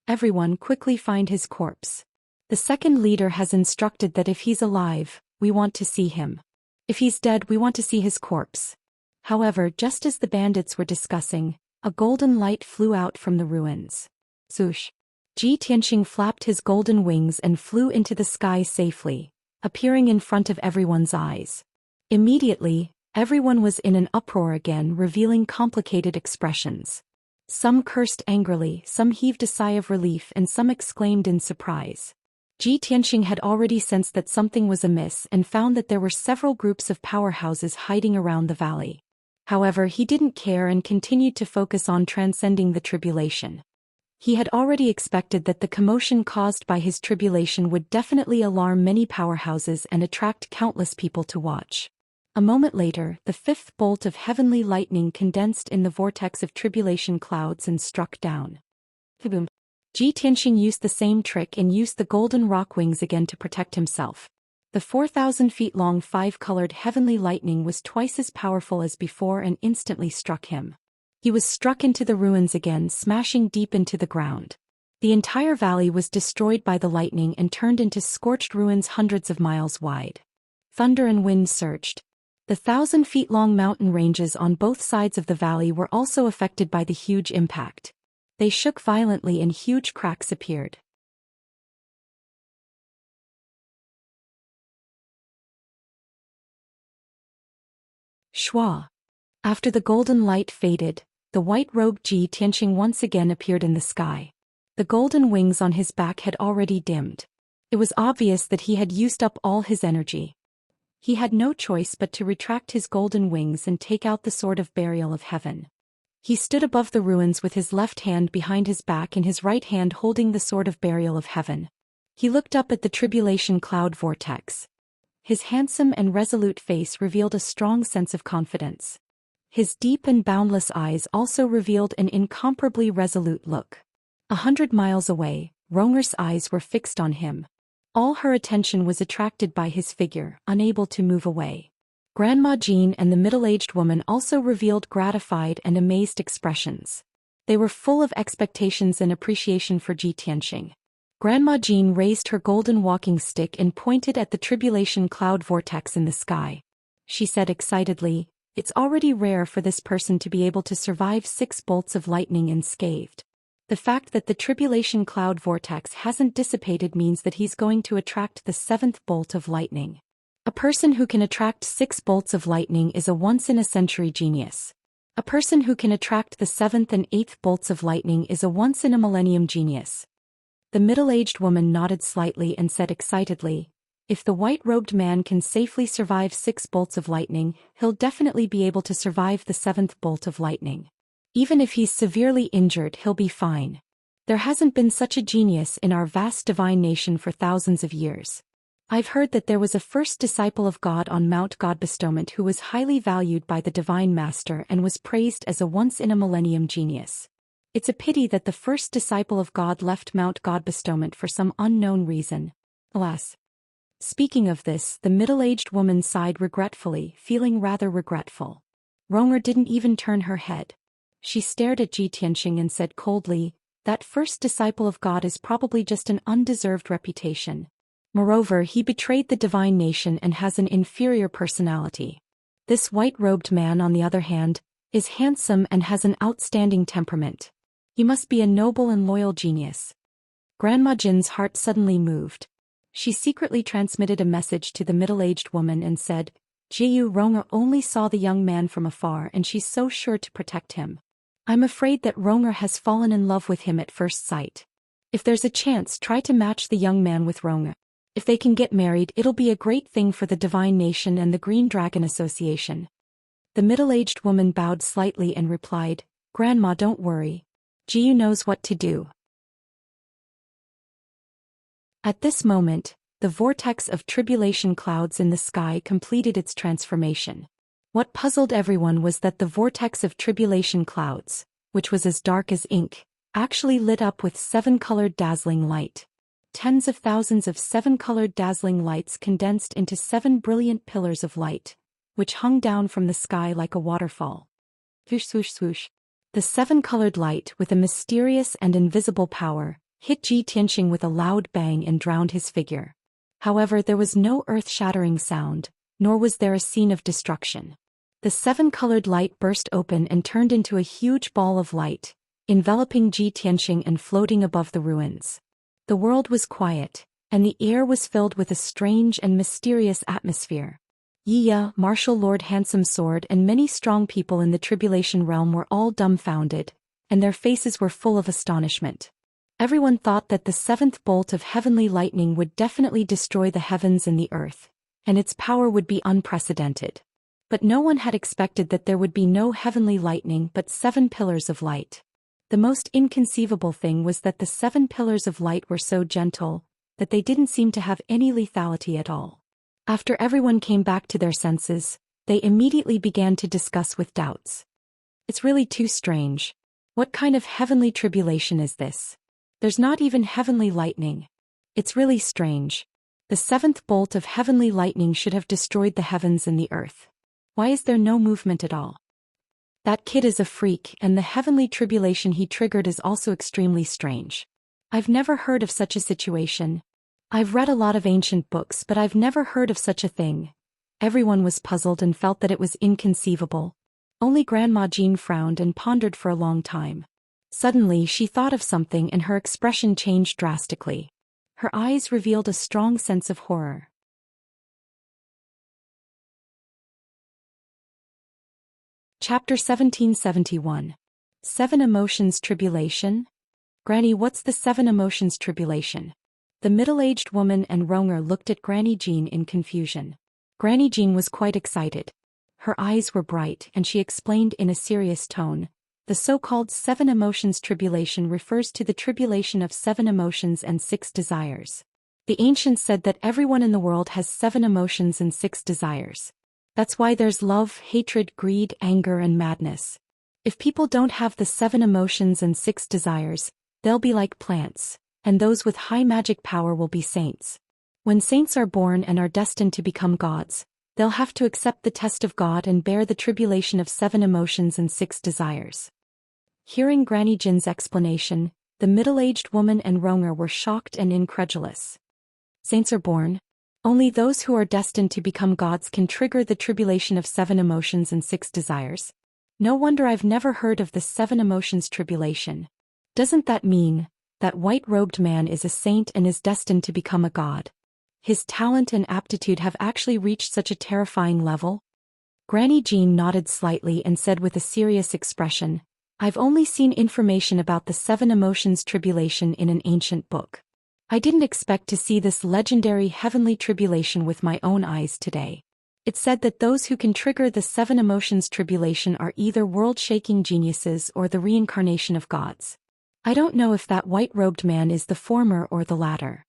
Everyone quickly find his corpse. The second leader has instructed that if he's alive, we want to see him. If he's dead, we want to see his corpse." However, just as the bandits were discussing, a golden light flew out from the ruins. Swoosh! Ji Tianqing flapped his golden wings and flew into the sky safely, appearing in front of everyone's eyes. Immediately, everyone was in an uproar again, revealing complicated expressions. Some cursed angrily, some heaved a sigh of relief, and some exclaimed in surprise. Ji Tianqing had already sensed that something was amiss and found that there were several groups of powerhouses hiding around the valley. However, he didn't care and continued to focus on transcending the tribulation. He had already expected that the commotion caused by his tribulation would definitely alarm many powerhouses and attract countless people to watch. A moment later, the 5th bolt of heavenly lightning condensed in the vortex of tribulation clouds and struck down. Boom! Ji Tianqing used the same trick and used the golden rock wings again to protect himself. The 4,000 feet long 5-colored heavenly lightning was twice as powerful as before and instantly struck him. He was struck into the ruins again, smashing deep into the ground. The entire valley was destroyed by the lightning and turned into scorched ruins hundreds of miles wide. Thunder and wind surged. The 1,000-feet-long mountain ranges on both sides of the valley were also affected by the huge impact. They shook violently and huge cracks appeared. Shwa! After the golden light faded, the white-robed Ji Tianqing once again appeared in the sky. The golden wings on his back had already dimmed. It was obvious that he had used up all his energy. He had no choice but to retract his golden wings and take out the sword of burial of heaven. He stood above the ruins with his left hand behind his back and his right hand holding the sword of burial of heaven. He looked up at the tribulation cloud vortex. His handsome and resolute face revealed a strong sense of confidence. His deep and boundless eyes also revealed an incomparably resolute look. 100 miles away, Ronger's eyes were fixed on him. All her attention was attracted by his figure, unable to move away. Grandma Jean and the middle-aged woman also revealed gratified and amazed expressions. They were full of expectations and appreciation for Xianxia. Grandma Jean raised her golden walking stick and pointed at the tribulation cloud vortex in the sky. She said excitedly, "It's already rare for this person to be able to survive 6 bolts of lightning unscathed. The fact that the tribulation cloud vortex hasn't dissipated means that he's going to attract the 7th bolt of lightning. A person who can attract 6 bolts of lightning is a once-in-a-century genius. A person who can attract the 7th and 8th bolts of lightning is a once-in-a-millennium genius." The middle-aged woman nodded slightly and said excitedly, "If the white-robed man can safely survive 6 bolts of lightning, he'll definitely be able to survive the 7th bolt of lightning. Even if he's severely injured, he'll be fine. There hasn't been such a genius in our vast divine nation for thousands of years. I've heard that there was a first disciple of God on Mount God Bestowment who was highly valued by the Divine Master and was praised as a once-in-a-millennium genius. It's a pity that the first disciple of God left Mount God Bestowment for some unknown reason. Alas." Speaking of this, the middle-aged woman sighed regretfully, feeling rather regretful. Ronger didn't even turn her head. She stared at Xianxia and said coldly, "That first disciple of God is probably just an undeserved reputation. Moreover, he betrayed the divine nation and has an inferior personality. This white-robed man, on the other hand, is handsome and has an outstanding temperament. He must be a noble and loyal genius." Grandma Jin's heart suddenly moved. She secretly transmitted a message to the middle-aged woman and said, "Jiu Ronger only saw the young man from afar and she's so sure to protect him. I'm afraid that Ronger has fallen in love with him at first sight. If there's a chance, try to match the young man with Ronger. If they can get married, it'll be a great thing for the Divine Nation and the Green Dragon Association." The middle-aged woman bowed slightly and replied, "Grandma, don't worry. Jiu knows what to do." At this moment, the vortex of tribulation clouds in the sky completed its transformation. What puzzled everyone was that the vortex of tribulation clouds, which was as dark as ink, actually lit up with 7-colored dazzling light. Tens of thousands of 7-colored dazzling lights condensed into 7 brilliant pillars of light, which hung down from the sky like a waterfall. Swoosh, swoosh, swoosh. The 7-colored light, with a mysterious and invisible power, hit Xianxia with a loud bang and drowned his figure. However, there was no earth-shattering sound, nor was there a scene of destruction. The 7-colored light burst open and turned into a huge ball of light, enveloping Xianxia and floating above the ruins. The world was quiet, and the air was filled with a strange and mysterious atmosphere. Yiya, Martial Lord Handsome Sword, and many strong people in the Tribulation Realm were all dumbfounded, and their faces were full of astonishment. Everyone thought that the 7th bolt of heavenly lightning would definitely destroy the heavens and the earth, and its power would be unprecedented. But no one had expected that there would be no heavenly lightning but 7 pillars of light. The most inconceivable thing was that the 7 pillars of light were so gentle that they didn't seem to have any lethality at all. After everyone came back to their senses, they immediately began to discuss with doubts. "It's really too strange. What kind of heavenly tribulation is this? There's not even heavenly lightning. It's really strange. The 7th bolt of heavenly lightning should have destroyed the heavens and the earth. Why is there no movement at all? That kid is a freak, and the heavenly tribulation he triggered is also extremely strange. I've never heard of such a situation. I've read a lot of ancient books, but I've never heard of such a thing." Everyone was puzzled and felt that it was inconceivable. Only Grandma Jean frowned and pondered for a long time. Suddenly she thought of something and her expression changed drastically. Her eyes revealed a strong sense of horror. Chapter 1771. 7 Emotions Tribulation? Granny, what's the 7 Emotions Tribulation? The middle-aged woman and Ronger looked at Granny Jean in confusion. Granny Jean was quite excited. Her eyes were bright and she explained in a serious tone, "The so-called 7 Emotions Tribulation refers to the tribulation of 7 emotions and 6 desires. The ancients said that everyone in the world has 7 emotions and 6 desires. That's why there's love, hatred, greed, anger, and madness. If people don't have the 7 emotions and 6 desires, they'll be like plants, and those with high magic power will be saints. When saints are born and are destined to become gods, they'll have to accept the test of God and bear the tribulation of 7 emotions and 6 desires. Hearing Granny Jin's explanation, the middle-aged woman and Ronger were shocked and incredulous. Saints are born? Only those who are destined to become gods can trigger the tribulation of 7 emotions and 6 desires. No wonder I've never heard of the 7 emotions tribulation. Doesn't that mean that white-robed man is a saint and is destined to become a god? His talent and aptitude have actually reached such a terrifying level? Granny Jean nodded slightly and said with a serious expression, I've only seen information about the 7 emotions tribulation in an ancient book. I didn't expect to see this legendary heavenly tribulation with my own eyes today. It said that those who can trigger the 7 emotions tribulation are either world-shaking geniuses or the reincarnation of gods. I don't know if that white-robed man is the former or the latter.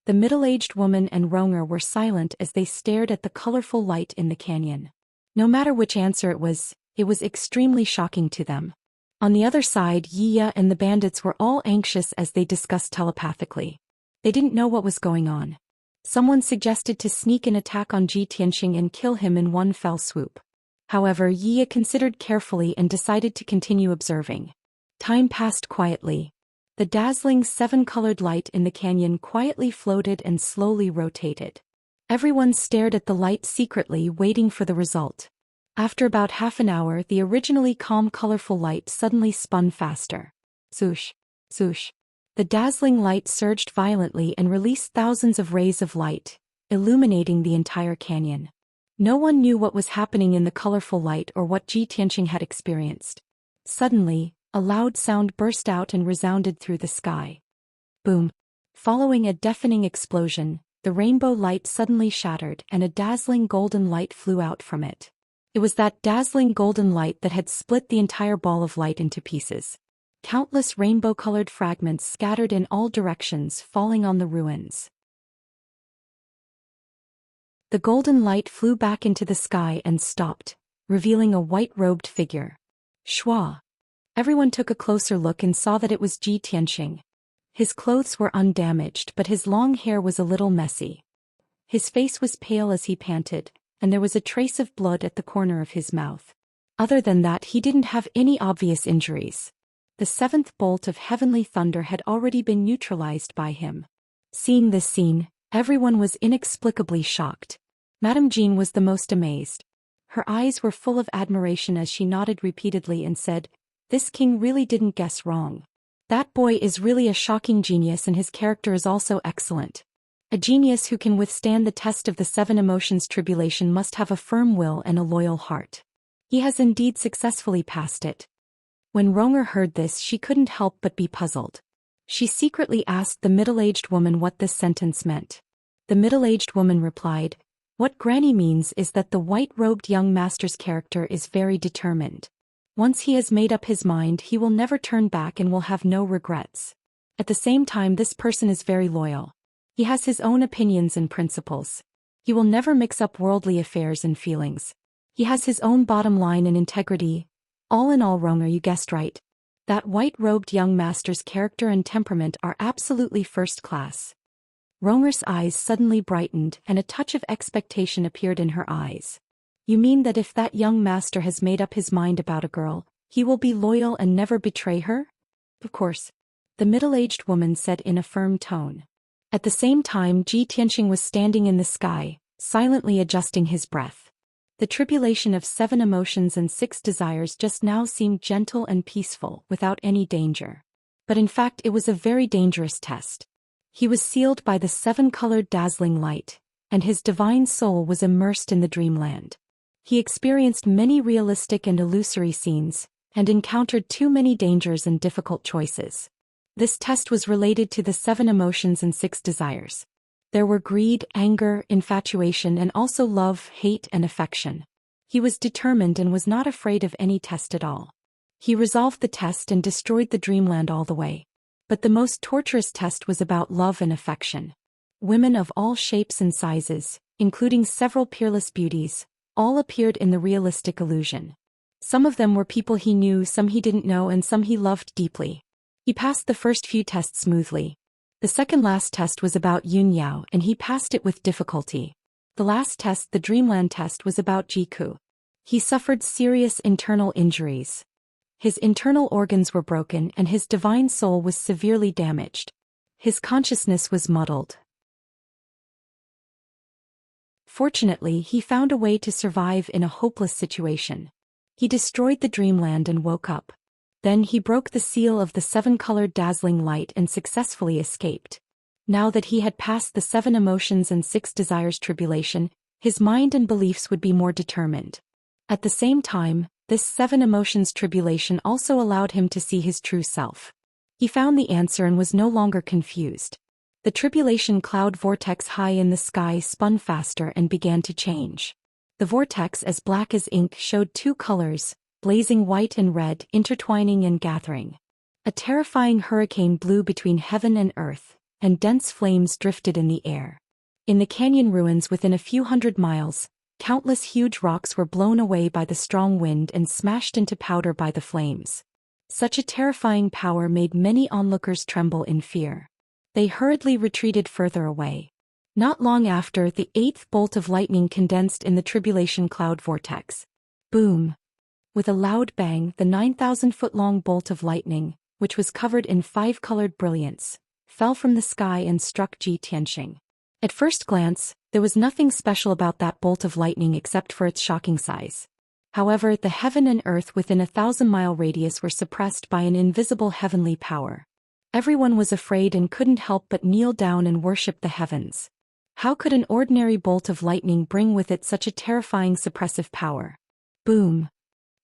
The middle-aged woman and Ronger were silent as they stared at the colorful light in the canyon. No matter which answer it was extremely shocking to them. On the other side, Yiya and the bandits were all anxious as they discussed telepathically. They didn't know what was going on. Someone suggested to sneak an attack on Ji Tianxing and kill him in one fell swoop. However, Yiya considered carefully and decided to continue observing. Time passed quietly. The dazzling 7-colored light in the canyon quietly floated and slowly rotated. Everyone stared at the light secretly, waiting for the result. After about half an hour, the originally calm colorful light suddenly spun faster. Swoosh, swoosh. The dazzling light surged violently and released thousands of rays of light, illuminating the entire canyon. No one knew what was happening in the colorful light or what Ji Tianxing had experienced. Suddenly, a loud sound burst out and resounded through the sky. Boom! Following a deafening explosion, the rainbow light suddenly shattered and a dazzling golden light flew out from it. It was that dazzling golden light that had split the entire ball of light into pieces. Countless rainbow-colored fragments scattered in all directions, falling on the ruins. The golden light flew back into the sky and stopped, revealing a white-robed figure. Shua! Everyone took a closer look and saw that it was Ji Tianxing. His clothes were undamaged, but his long hair was a little messy. His face was pale as he panted, and there was a trace of blood at the corner of his mouth. Other than that, he didn't have any obvious injuries. The 7th bolt of heavenly thunder had already been neutralized by him. Seeing this scene, everyone was inexplicably shocked. Madame Jean was the most amazed. Her eyes were full of admiration as she nodded repeatedly and said, "This king really didn't guess wrong. That boy is really a shocking genius and his character is also excellent. A genius who can withstand the test of the 7 emotions tribulation must have a firm will and a loyal heart. He has indeed successfully passed it." When Ronger heard this, she couldn't help but be puzzled. She secretly asked the middle-aged woman what this sentence meant. The middle-aged woman replied, "What Granny means is that the white-robed young master's character is very determined. Once he has made up his mind, he will never turn back and will have no regrets. At the same time, this person is very loyal. He has his own opinions and principles. He will never mix up worldly affairs and feelings. He has his own bottom line and integrity. All in all, Ronger, you guessed right. That white-robed young master's character and temperament are absolutely first class." Ronger's eyes suddenly brightened and a touch of expectation appeared in her eyes. "You mean that if that young master has made up his mind about a girl, he will be loyal and never betray her?" "Of course," the middle-aged woman said in a firm tone. At the same time, Ji Tianxing was standing in the sky, silently adjusting his breath. The tribulation of 7 emotions and 6 desires just now seemed gentle and peaceful, without any danger. But in fact, it was a very dangerous test. He was sealed by the 7-colored dazzling light, and his divine soul was immersed in the dreamland. He experienced many realistic and illusory scenes, and encountered too many dangers and difficult choices. This test was related to the 7 emotions and 6 desires. There were greed, anger, infatuation, and also love, hate, and affection. He was determined and was not afraid of any test at all. He resolved the test and destroyed the dreamland all the way. But the most torturous test was about love and affection. Women of all shapes and sizes, including several peerless beauties, all appeared in the realistic illusion. Some of them were people he knew, some he didn't know, and some he loved deeply. He passed the first few tests smoothly. The second last test was about Yun Yao and he passed it with difficulty. The last test, the Dreamland test, was about Jiku. He suffered serious internal injuries. His internal organs were broken and his divine soul was severely damaged. His consciousness was muddled. Fortunately, he found a way to survive in a hopeless situation. He destroyed the Dreamland and woke up. Then he broke the seal of the seven-colored dazzling light and successfully escaped. Now that he had passed the 7 emotions and 6 desires tribulation, his mind and beliefs would be more determined. At the same time, this 7 emotions tribulation also allowed him to see his true self. He found the answer and was no longer confused. The tribulation cloud vortex high in the sky spun faster and began to change. The vortex, as black as ink, showed 2 colors, blazing white and red, intertwining and gathering. A terrifying hurricane blew between heaven and earth, and dense flames drifted in the air. In the canyon ruins within a few hundred miles, countless huge rocks were blown away by the strong wind and smashed into powder by the flames. Such a terrifying power made many onlookers tremble in fear. They hurriedly retreated further away. Not long after, the 8th bolt of lightning condensed in the tribulation cloud vortex. Boom! With a loud bang, the 9,000-foot-long bolt of lightning, which was covered in 5-colored brilliance, fell from the sky and struck Xianxia. At first glance, there was nothing special about that bolt of lightning except for its shocking size. However, the heaven and earth within a 1,000-mile radius were suppressed by an invisible heavenly power. Everyone was afraid and couldn't help but kneel down and worship the heavens. How could an ordinary bolt of lightning bring with it such a terrifying suppressive power? Boom!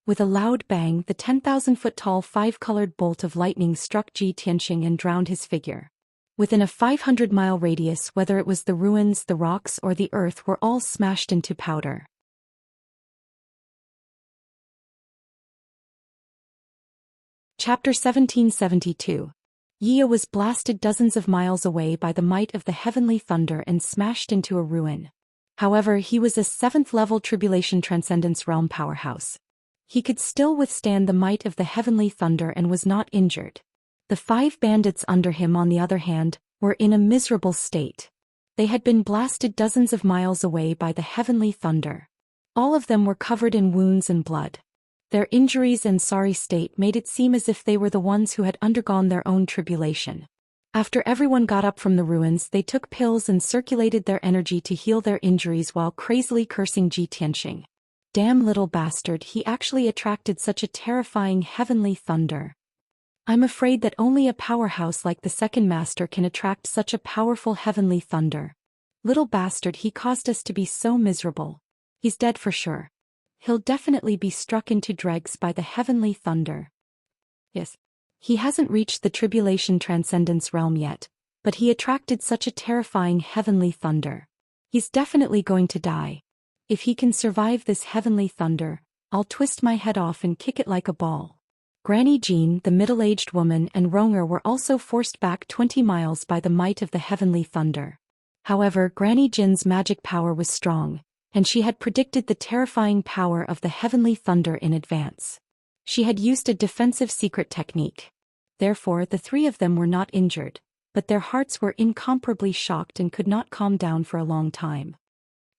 With a loud bang, the 10,000-foot-tall 5-colored bolt of lightning struck Xianxia and drowned his figure. Within a 500-mile radius, whether it was the ruins, the rocks, or the earth, were all smashed into powder. Chapter 1772. Yia was blasted dozens of miles away by the might of the heavenly thunder and smashed into a ruin. However, he was a 7th-level tribulation transcendence realm powerhouse. He could still withstand the might of the heavenly thunder and was not injured. The 5 bandits under him, on the other hand, were in a miserable state. They had been blasted dozens of miles away by the heavenly thunder. All of them were covered in wounds and blood. Their injuries and sorry state made it seem as if they were the ones who had undergone their own tribulation. After everyone got up from the ruins, they took pills and circulated their energy to heal their injuries while crazily cursing Xianxia. Damn little bastard, he actually attracted such a terrifying heavenly thunder. I'm afraid that only a powerhouse like the second master can attract such a powerful heavenly thunder. Little bastard, he caused us to be so miserable. He's dead for sure. He'll definitely be struck into dregs by the heavenly thunder. Yes. He hasn't reached the tribulation transcendence realm yet, but he attracted such a terrifying heavenly thunder. He's definitely going to die. If he can survive this heavenly thunder, I'll twist my head off and kick it like a ball. Granny Jean, the middle-aged woman, and Ronger were also forced back 20 miles by the might of the heavenly thunder. However, Granny Jean's magic power was strong, and she had predicted the terrifying power of the heavenly thunder in advance. She had used a defensive secret technique. Therefore, the 3 of them were not injured, but their hearts were incomparably shocked and could not calm down for a long time.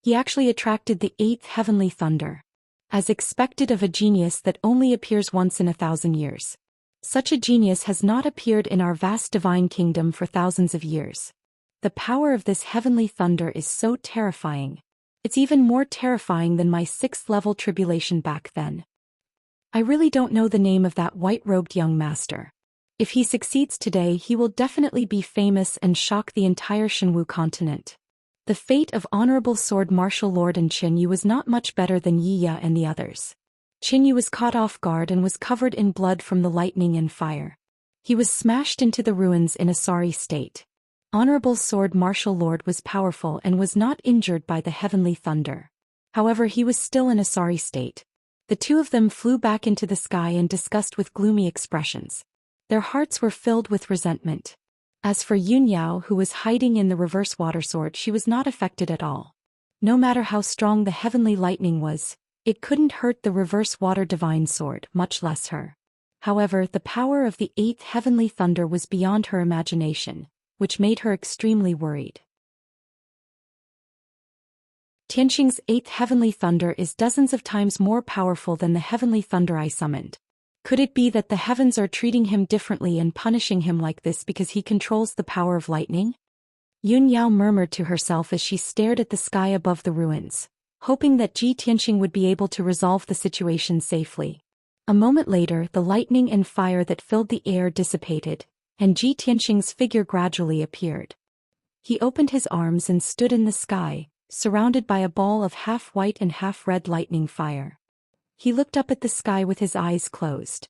He actually attracted the 8th heavenly thunder. As expected of a genius that only appears once in 1,000 years. Such a genius has not appeared in our vast divine kingdom for thousands of years. The power of this heavenly thunder is so terrifying. It's even more terrifying than my 6th-level tribulation back then. I really don't know the name of that white-robed young master. If he succeeds today, he will definitely be famous and shock the entire Shenwu continent. The fate of Honorable Sword Martial Lord and Qinyu was not much better than Yiya and the others. Qinyu was caught off guard and was covered in blood from the lightning and fire. He was smashed into the ruins in a sorry state. Honorable Sword Martial Lord was powerful and was not injured by the heavenly thunder. However, he was still in a sorry state. The 2 of them flew back into the sky and discussed with gloomy expressions. Their hearts were filled with resentment. As for Yun Yao, who was hiding in the reverse water sword, she was not affected at all. No matter how strong the heavenly lightning was, it couldn't hurt the reverse water divine sword, much less her. However, the power of the 8th heavenly thunder was beyond her imagination. which made her extremely worried. Tianqing's 8th heavenly thunder is dozens of times more powerful than the heavenly thunder I summoned. Could it be that the heavens are treating him differently and punishing him like this because he controls the power of lightning? Yun Yao murmured to herself as she stared at the sky above the ruins, hoping that Ji Tianqing would be able to resolve the situation safely. A moment later, the lightning and fire that filled the air dissipated, and Ji Tianqing's figure gradually appeared. He opened his arms and stood in the sky, surrounded by a ball of half-white and half-red lightning fire. He looked up at the sky with his eyes closed.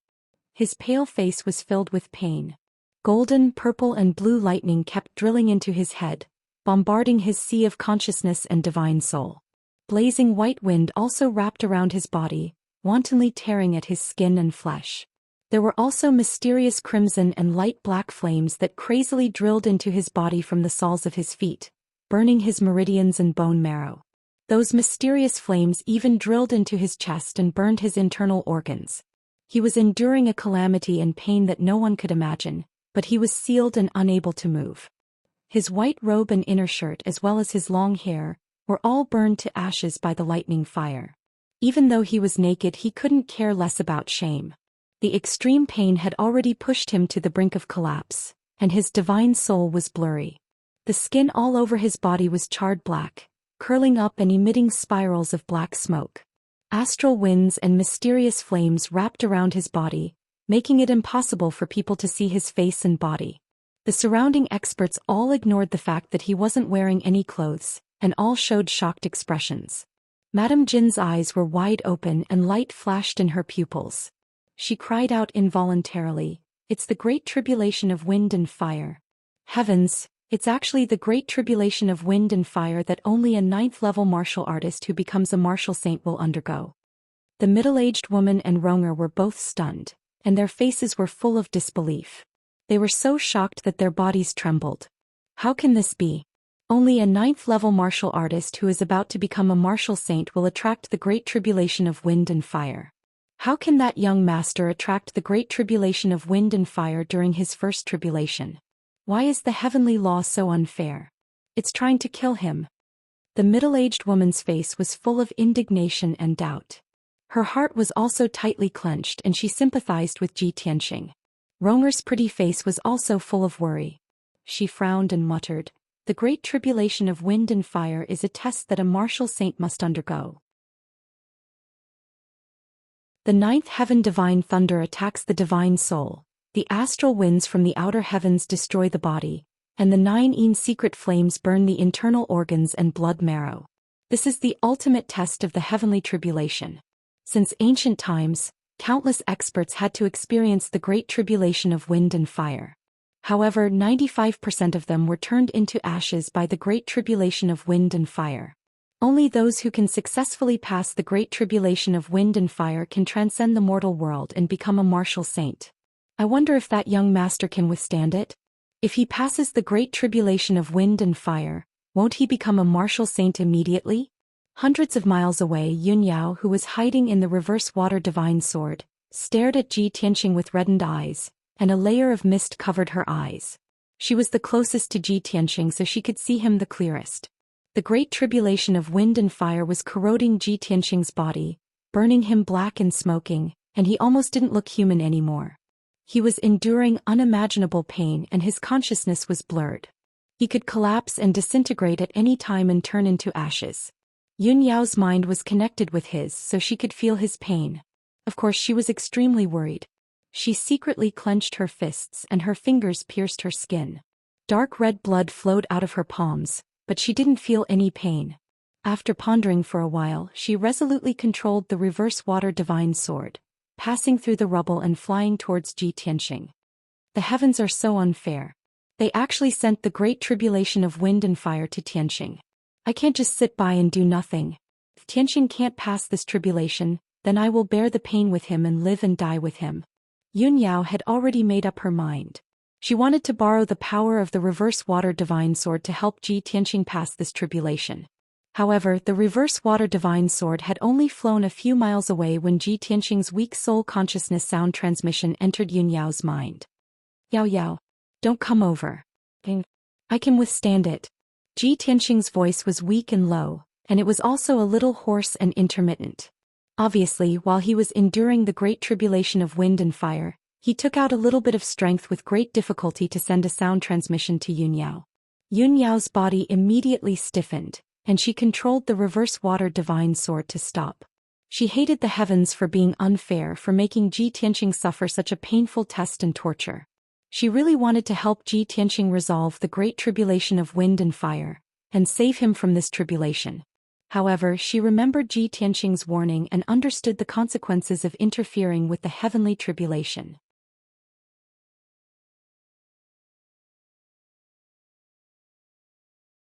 His pale face was filled with pain. Golden, purple and blue lightning kept drilling into his head, bombarding his sea of consciousness and divine soul. Blazing white wind also wrapped around his body, wantonly tearing at his skin and flesh. There were also mysterious crimson and light black flames that crazily drilled into his body from the soles of his feet, burning his meridians and bone marrow. Those mysterious flames even drilled into his chest and burned his internal organs. He was enduring a calamity and pain that no one could imagine, but he was sealed and unable to move. His white robe and inner shirt as well as his long hair were all burned to ashes by the lightning fire. Even though he was naked, he couldn't care less about shame. The extreme pain had already pushed him to the brink of collapse, and his divine soul was blurry. The skin all over his body was charred black, curling up and emitting spirals of black smoke. Astral winds and mysterious flames wrapped around his body, making it impossible for people to see his face and body. The surrounding experts all ignored the fact that he wasn't wearing any clothes, and all showed shocked expressions. Madame Jin's eyes were wide open and light flashed in her pupils. She cried out involuntarily, "It's the great tribulation of wind and fire." Heavens! It's actually the great tribulation of wind and fire that only a 9th-level martial artist who becomes a martial saint will undergo. The middle-aged woman and Ronger were both stunned, and their faces were full of disbelief. They were so shocked that their bodies trembled. How can this be? Only a 9th-level martial artist who is about to become a martial saint will attract the great tribulation of wind and fire. How can that young master attract the great tribulation of wind and fire during his first tribulation? Why is the heavenly law so unfair? It's trying to kill him. The middle-aged woman's face was full of indignation and doubt. Her heart was also tightly clenched and she sympathized with Ji Tianqing. Ronger's pretty face was also full of worry. She frowned and muttered, "The great tribulation of wind and fire is a test that a martial saint must undergo." The 9th heaven divine thunder attacks the divine soul. The astral winds from the outer heavens destroy the body, and the 9 secret flames burn the internal organs and blood marrow. This is the ultimate test of the heavenly tribulation. Since ancient times, countless experts had to experience the great tribulation of wind and fire. However, 95% of them were turned into ashes by the great tribulation of wind and fire. Only those who can successfully pass the great tribulation of wind and fire can transcend the mortal world and become a martial saint. I wonder if that young master can withstand it? If he passes the great tribulation of wind and fire, won't he become a martial saint immediately? Hundreds of miles away, Yun Yao, who was hiding in the reverse water divine sword, stared at Ji Tianqing with reddened eyes, and a layer of mist covered her eyes. She was the closest to Ji Tianqing so she could see him the clearest. The great tribulation of wind and fire was corroding Ji Tianqing's body, burning him black and smoking, and he almost didn't look human anymore. He was enduring unimaginable pain and his consciousness was blurred. He could collapse and disintegrate at any time and turn into ashes. Yun Yao's mind was connected with his so she could feel his pain. Of course she was extremely worried. She secretly clenched her fists and her fingers pierced her skin. Dark red blood flowed out of her palms, but she didn't feel any pain. After pondering for a while, she resolutely controlled the reverse water divine sword, passing through the rubble and flying towards Ji Tianqing. The heavens are so unfair. They actually sent the great tribulation of wind and fire to Tianqing. I can't just sit by and do nothing. If Tianqing can't pass this tribulation, then I will bear the pain with him and live and die with him. Yun Yao had already made up her mind. She wanted to borrow the power of the reverse water divine sword to help Ji Tianqing pass this tribulation. However, the reverse water divine sword had only flown a few miles away when Ji Tianqing's weak soul consciousness sound transmission entered Yun Yao's mind. "Yao Yao, don't come over." I can withstand it. Ji Tianxing's voice was weak and low, and it was also a little hoarse and intermittent. Obviously, while he was enduring the great tribulation of wind and fire, he took out a little bit of strength with great difficulty to send a sound transmission to Yunyao. Yunyao's body immediately stiffened, and she controlled the reverse water divine sword to stop. She hated the heavens for being unfair, for making Ji Tianxing suffer such a painful test and torture. She really wanted to help Ji Tianxing resolve the great tribulation of wind and fire, and save him from this tribulation. However, she remembered Ji Tianxing's warning and understood the consequences of interfering with the heavenly tribulation.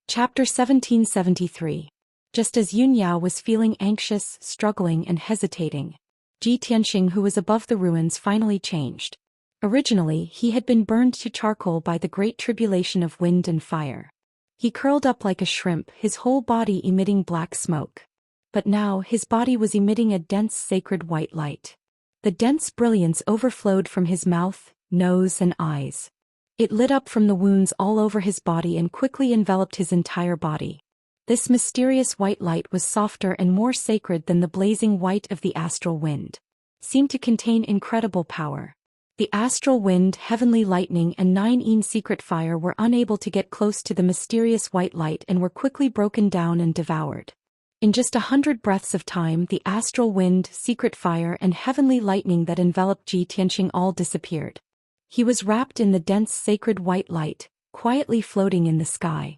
Chapter 1773. Just as Yunyao was feeling anxious, struggling and hesitating, Ji Tianxing, who was above the ruins, finally changed. Originally, he had been burned to charcoal by the great tribulation of wind and fire. He curled up like a shrimp, his whole body emitting black smoke. But now his body was emitting a dense sacred white light. The dense brilliance overflowed from his mouth, nose and eyes. It lit up from the wounds all over his body and quickly enveloped his entire body. This mysterious white light was softer and more sacred than the blazing white of the astral wind. Seemed to contain incredible power. The astral wind, heavenly lightning and 9 secret fire were unable to get close to the mysterious white light and were quickly broken down and devoured. In just 100 breaths of time, the astral wind, secret fire and heavenly lightning that enveloped Ji Tianxing all disappeared. He was wrapped in the dense sacred white light, quietly floating in the sky.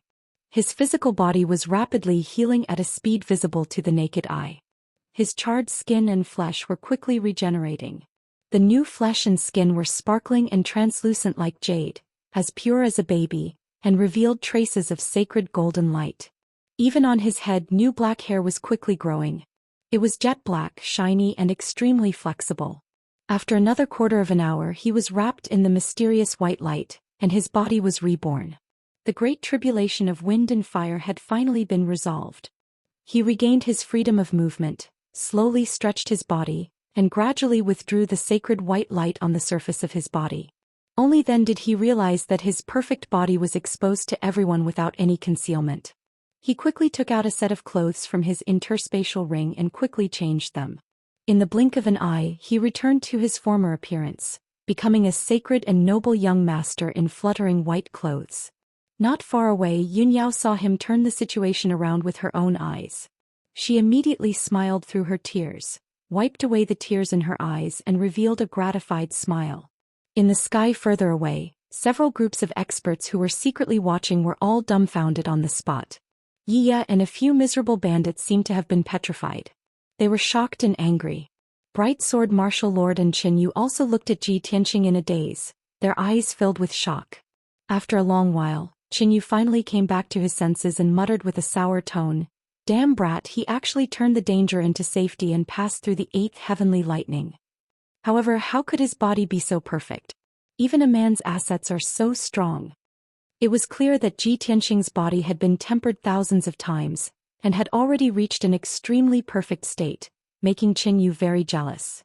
His physical body was rapidly healing at a speed visible to the naked eye. His charred skin and flesh were quickly regenerating. The new flesh and skin were sparkling and translucent like jade, as pure as a baby, and revealed traces of sacred golden light. Even on his head, new black hair was quickly growing. It was jet black, shiny and extremely flexible. After another quarter of an hour, he was wrapped in the mysterious white light, and his body was reborn. The great tribulation of wind and fire had finally been resolved. He regained his freedom of movement, slowly stretched his body, and gradually withdrew the sacred white light on the surface of his body. Only then did he realize that his perfect body was exposed to everyone without any concealment. He quickly took out a set of clothes from his interspatial ring and quickly changed them. In the blink of an eye, he returned to his former appearance, becoming a sacred and noble young master in fluttering white clothes. Not far away, Yunyao saw him turn the situation around with her own eyes. She immediately smiled through her tears, wiped away the tears in her eyes and revealed a gratified smile. In the sky further away, several groups of experts who were secretly watching were all dumbfounded on the spot. Yiya and a few miserable bandits seemed to have been petrified. They were shocked and angry. Bright Sword Martial Lord and Qinyu also looked at Ji Tianxing in a daze, their eyes filled with shock. After a long while, Qinyu finally came back to his senses and muttered with a sour tone, "Damn brat, he actually turned the danger into safety and passed through the 8th heavenly lightning." However, how could his body be so perfect? Even a man's assets are so strong. It was clear that Ji Tianxing's body had been tempered thousands of times, and had already reached an extremely perfect state, making Qinyu very jealous.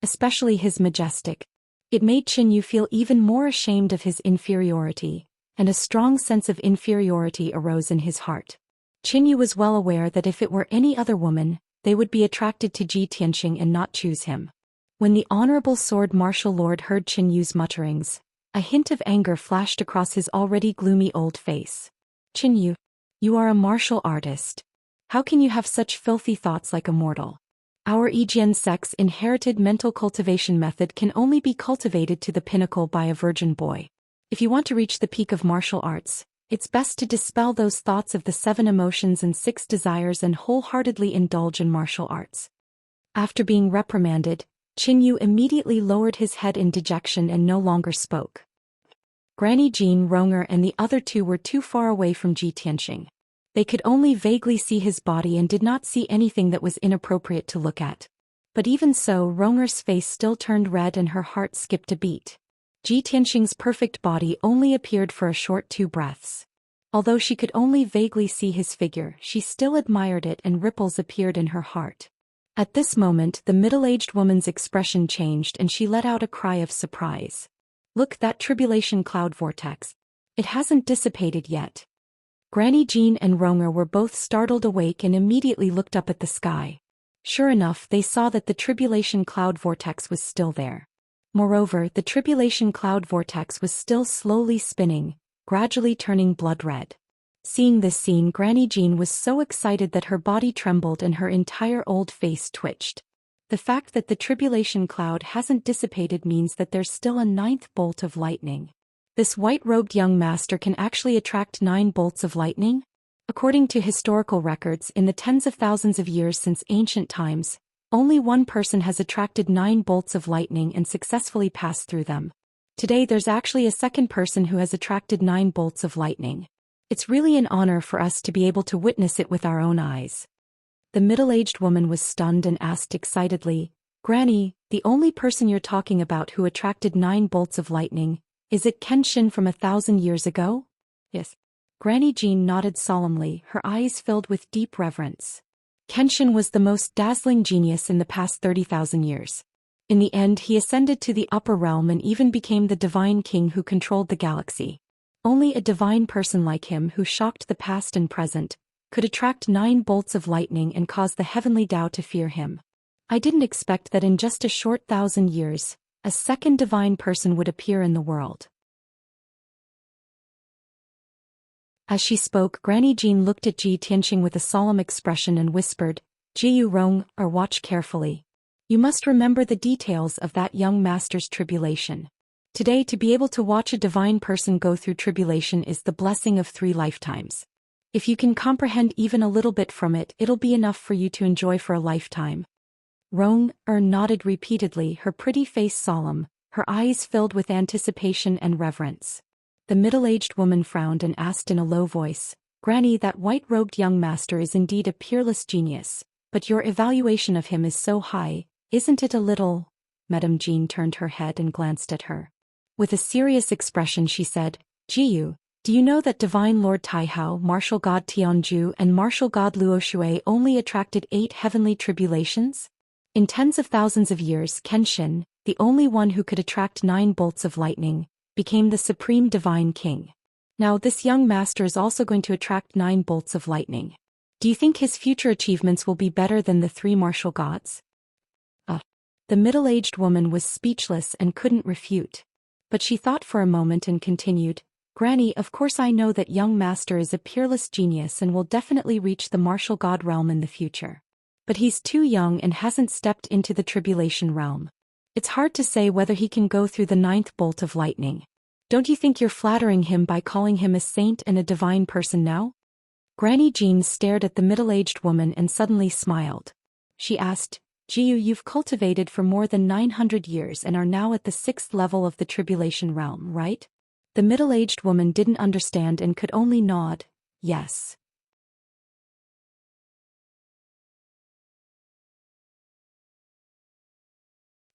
Especially his majestic. It made Qinyu feel even more ashamed of his inferiority, and a strong sense of inferiority arose in his heart. Qinyu was well aware that if it were any other woman, they would be attracted to Ji Tianxing and not choose him. When the Honorable Sword Martial Lord heard Qinyu's mutterings, a hint of anger flashed across his already gloomy old face. "Qinyu, you are a martial artist. How can you have such filthy thoughts like a mortal? Our Yijian sect's inherited mental cultivation method can only be cultivated to the pinnacle by a virgin boy. If you want to reach the peak of martial arts, it's best to dispel those thoughts of the 7 emotions and 6 desires and wholeheartedly indulge in martial arts." After being reprimanded, Qinyu immediately lowered his head in dejection and no longer spoke. Granny Jean, Ronger and the other 2 were too far away from Ji Tianxing. They could only vaguely see his body and did not see anything that was inappropriate to look at. But even so, Ronger's face still turned red and her heart skipped a beat. Ji Tianxing's perfect body only appeared for a short 2 breaths. Although she could only vaguely see his figure, she still admired it and ripples appeared in her heart. At this moment, the middle-aged woman's expression changed and she let out a cry of surprise. Look, that tribulation cloud vortex. It hasn't dissipated yet. Granny Jean and Ronger were both startled awake and immediately looked up at the sky. Sure enough, they saw that the tribulation cloud vortex was still there. Moreover, the tribulation cloud vortex was still slowly spinning, gradually turning blood red. Seeing this scene, Granny Jean was so excited that her body trembled and her entire old face twitched. The fact that the tribulation cloud hasn't dissipated means that there's still a ninth bolt of lightning. This white-robed young master can actually attract 9 bolts of lightning? According to historical records, in the tens of thousands of years since ancient times, only one person has attracted 9 bolts of lightning and successfully passed through them. Today there's actually a second person who has attracted 9 bolts of lightning. It's really an honor for us to be able to witness it with our own eyes. The middle-aged woman was stunned and asked excitedly, "Granny, the only person you're talking about who attracted 9 bolts of lightning, is it Kenshin from 1,000 years ago?" "Yes." Granny Jean nodded solemnly, her eyes filled with deep reverence. Kenshin was the most dazzling genius in the past 30,000 years. In the end, he ascended to the upper realm and even became the divine king who controlled the galaxy. Only a divine person like him, who shocked the past and present, could attract 9 bolts of lightning and cause the heavenly Tao to fear him. I didn't expect that in just a short 1,000 years, a second divine person would appear in the world. As she spoke, Granny Jean looked at Ji Tianxing with a solemn expression and whispered, "Jiyu Rong, or watch carefully. You must remember the details of that young master's tribulation. Today, to be able to watch a divine person go through tribulation is the blessing of 3 lifetimes. If you can comprehend even a little bit from it, it'll be enough for you to enjoy for a lifetime." Rong nodded repeatedly, her pretty face solemn, her eyes filled with anticipation and reverence. The middle-aged woman frowned and asked in a low voice, "Granny, that white-robed young master is indeed a peerless genius, but your evaluation of him is so high, isn't it a little?" Madame Jean turned her head and glanced at her. With a serious expression she said, "Jiyu, do you know that Divine Lord Taihao, Martial God Tianju and Martial God Luoshui only attracted 8 heavenly tribulations? In tens of thousands of years, Kenshin, the only one who could attract 9 bolts of lightning, became the supreme divine king. Now this young master is also going to attract 9 bolts of lightning. Do you think his future achievements will be better than the 3 martial gods?" The middle-aged woman was speechless and couldn't refute. But she thought for a moment and continued, "Granny, of course I know that young master is a peerless genius and will definitely reach the martial god realm in the future. But he's too young and hasn't stepped into the tribulation realm. It's hard to say whether he can go through the 9th bolt of lightning. Don't you think you're flattering him by calling him a saint and a divine person now?" Granny Jean stared at the middle-aged woman and suddenly smiled. She asked, "Jiyu, you've cultivated for more than 900 years and are now at the 6th level of the tribulation realm, right?" The middle-aged woman didn't understand and could only nod, "Yes."